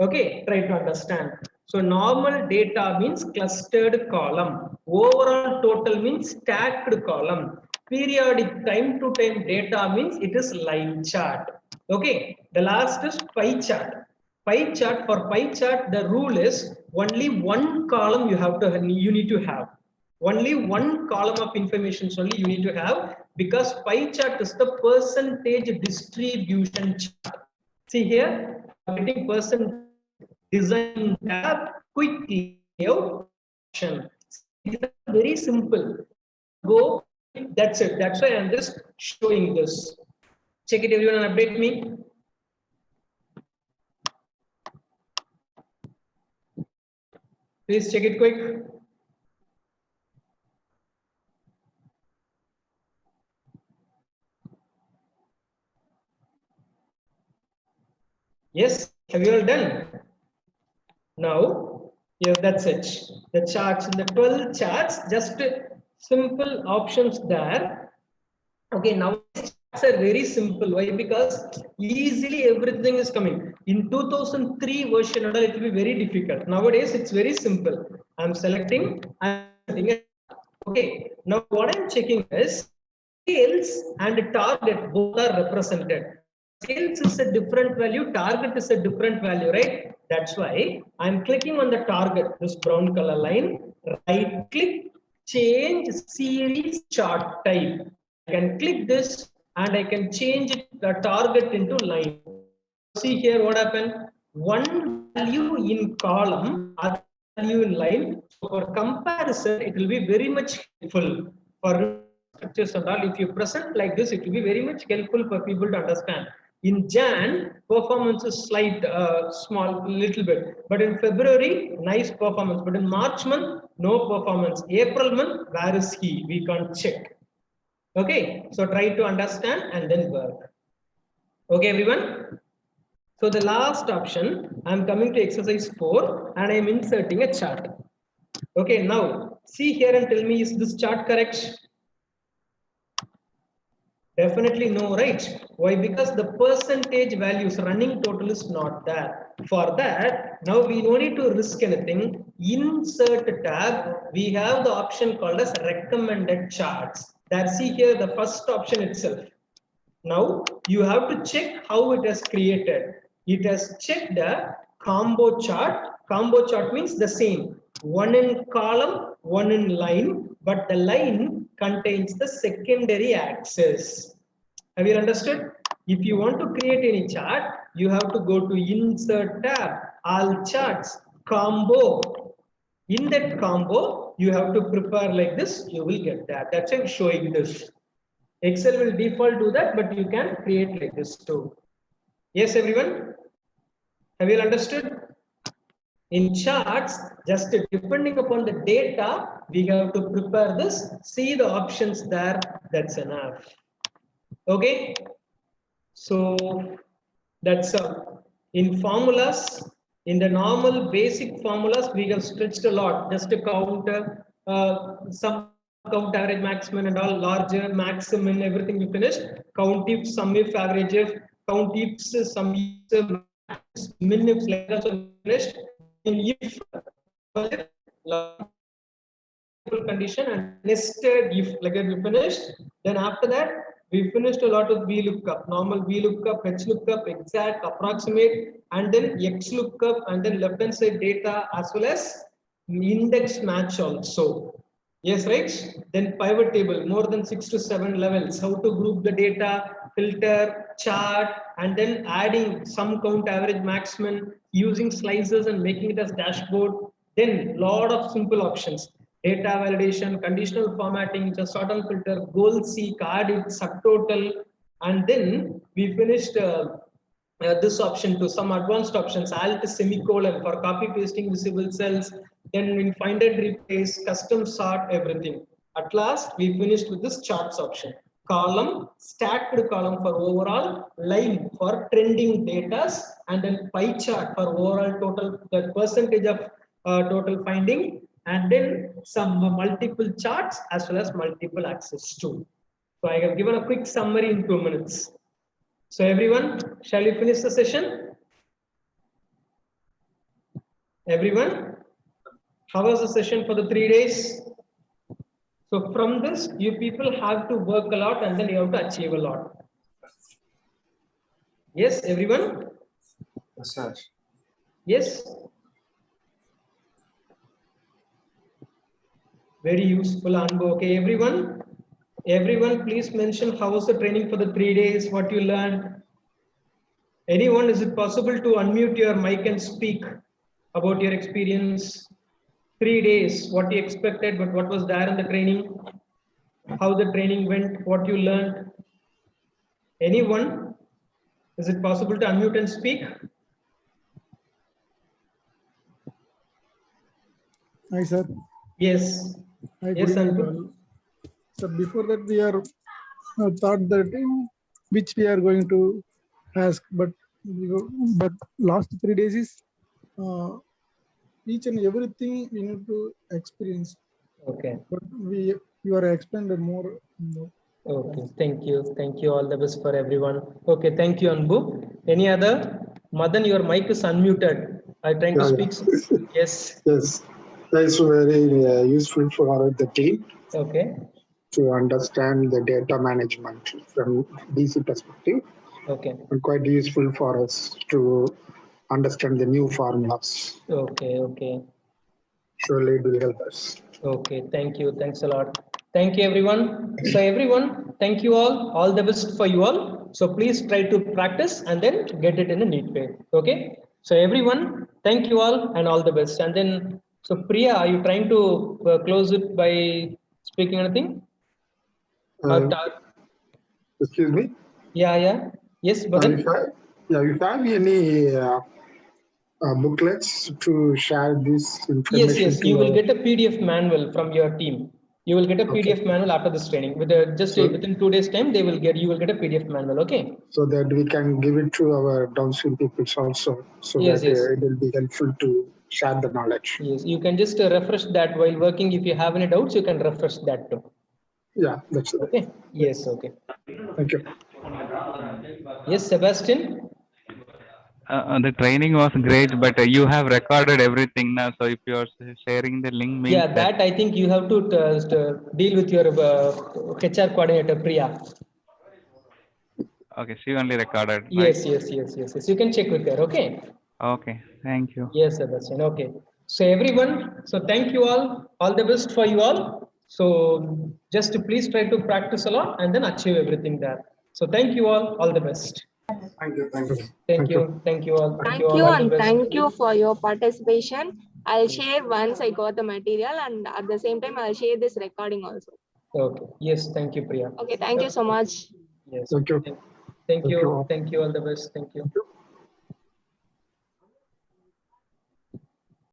Okay, try to understand. So normal data means clustered column. Overall total means stacked column. Periodic time to time data means it is line chart. Okay, the last is pie chart. Pie chart, for pie chart, the rule is only one column you need to have. Only one column of information only you need to have, because pie chart is the percentage distribution chart. See here, getting percent design tab, quick layout option. It's very simple. Go, that's it. That's why I'm just showing this. Check it, everyone, and update me. Please check it quick. Yes, have you all done? Now, yes, that's it. The charts, in the 12 charts, just simple options there. Okay, now charts are very simple. Why? Because easily everything is coming. In 2003 version, it will be very difficult. Nowadays, it's very simple. I'm selecting. Okay, now what I'm checking is sales and target both are represented. Sales is a different value, target is a different value, right? That's why I'm clicking on the target, this brown color line, right click, change series chart type. I can click this and I can change it, the target into line. See here what happened. One value in column, other value in line. So for comparison, it will be very much helpful for structures and all. If you present like this, it will be very much helpful for people to understand. In Jan, performance is slight, small, little bit. But in February, nice performance. But in March month, no performance. April month, where is he? We can't check. Okay, so try to understand and then work. Okay, everyone. So the last option, I'm coming to exercise 4 and I'm inserting a chart. Okay, now see here and tell me, is this chart correct? Definitely no, right? Why? Because the percentage values running total is not there. For that, now we don't need to risk anything. Insert tab, we have the option called as recommended charts. That see here the first option itself. Now you have to check how it has created. It has checked a combo chart. Combo chart means the same. One in column, one in line, but the line contains the secondary axis. Have you understood? If you want to create any chart, you have to go to Insert tab, All Charts, Combo. In that combo, you have to prepare like this. You will get that. That's why I'm showing this. Excel will default do that, but you can create like this too. Yes, everyone? Have you understood? In charts, just depending upon the data, we have to prepare this. See the options there. That's enough. Okay. So that's in formulas. In the normal basic formulas, we have stretched a lot just to count some count average, maximum, and all larger, maximum, everything we finished. Count if, sum if, average if, count ifs, sum ifs, min ifs, like that also finished. In if condition and nested if, like that we finished. Then after that, We finished a lot of VLOOKUP, normal VLOOKUP, HLOOKUP, exact, approximate, and then XLOOKUP, and then left hand side data as well as index match also. Yes, right? Then pivot table, more than 6 to 7 levels, how to group the data, filter, chart, and then adding sum count, average, maximum, using slices and making it as dashboard. Then lot of simple options. Data validation, conditional formatting, just sort and filter, goal seek, add it, subtotal, and then we finished this option to some advanced options, alt semicolon for copy pasting visible cells, then in find and replace, custom sort, everything. At last, we finished with this charts option. Column, stacked column for overall, line for trending data, and then pie chart for overall total, the percentage of total finding, and then some multiple charts as well as multiple axis too. So I have given a quick summary in 2 minutes. So everyone, shall we finish the session? Everyone, how was the session for the 3 days? So from this, you people have to work a lot and then you have to achieve a lot. Yes, everyone? Yes, sir. Yes? Very useful, Anbu. Okay, everyone? Everyone, please mention how was the training for the 3 days, what you learned. Anyone, is it possible to unmute your mic and speak about your experience? 3 days, what you expected, but what was there in the training? How the training went, what you learned? Anyone? Is it possible to unmute and speak? Hi, sir. Yes. Hi, Yes, good evening, Anbu. all. So before that, we are thought that which we are going to ask, but last 3 days is each and everything we need to experience. Okay. But you are explained more. Okay. Thank you. Thank you. All the best for everyone. Okay. Thank you, Anbu. Any other? Madan, your mic is unmuted. Are you trying to speak? Yes. Yes, that's very useful for the team Okay. to understand the data management from DC perspective, Okay. and quite useful for us to understand the new formulas. Okay. Okay. Surely it will help us. Okay. Thank you. Thanks a lot. Thank you, everyone. So everyone, thank you all. All the best for you all. So please try to practice and then get it in a neat way. Okay. So everyone, thank you all and all the best. And then, so Priya, are you trying to close it by speaking anything? Excuse me? Yeah, yeah. Yes, Madan? If you have any booklets to share this information? Yes. You will get a PDF manual from your team. You will get a PDF manual after this training. With within 2 days time, you will get a PDF manual. Okay. So that we can give it to our downstream people also, so Yes, that yes. it will be helpful to share the knowledge. Yes, you can just refresh that while working. If you have any doubts, you can refresh that too. Yeah, that's it. Okay. Yes. Okay. Thank you. Yes, Sebastian. The training was great, but you have recorded everything now. So if you are sharing the link, means Yeah, that I think you have to deal with your HR coordinator, Priya. Okay, she only recorded. Yes, Right? yes. You can check with her. Okay. Okay, thank you. Yes, Sebastian. Okay. So everyone, so thank you all. All the best for you all. So just to please try to practice a lot and then achieve everything there. So thank you all. All the best. Thank you. Thank you. Thank you. Thank you all. Thank all. you All the and best. thank you for your participation. I'll share once I got the material, and at the same time I'll share this recording also. Okay. Yes. Thank you, Priya. Okay, thank you so much. Yes. Thank you. Thank you. all. Thank you. All the best. Thank you.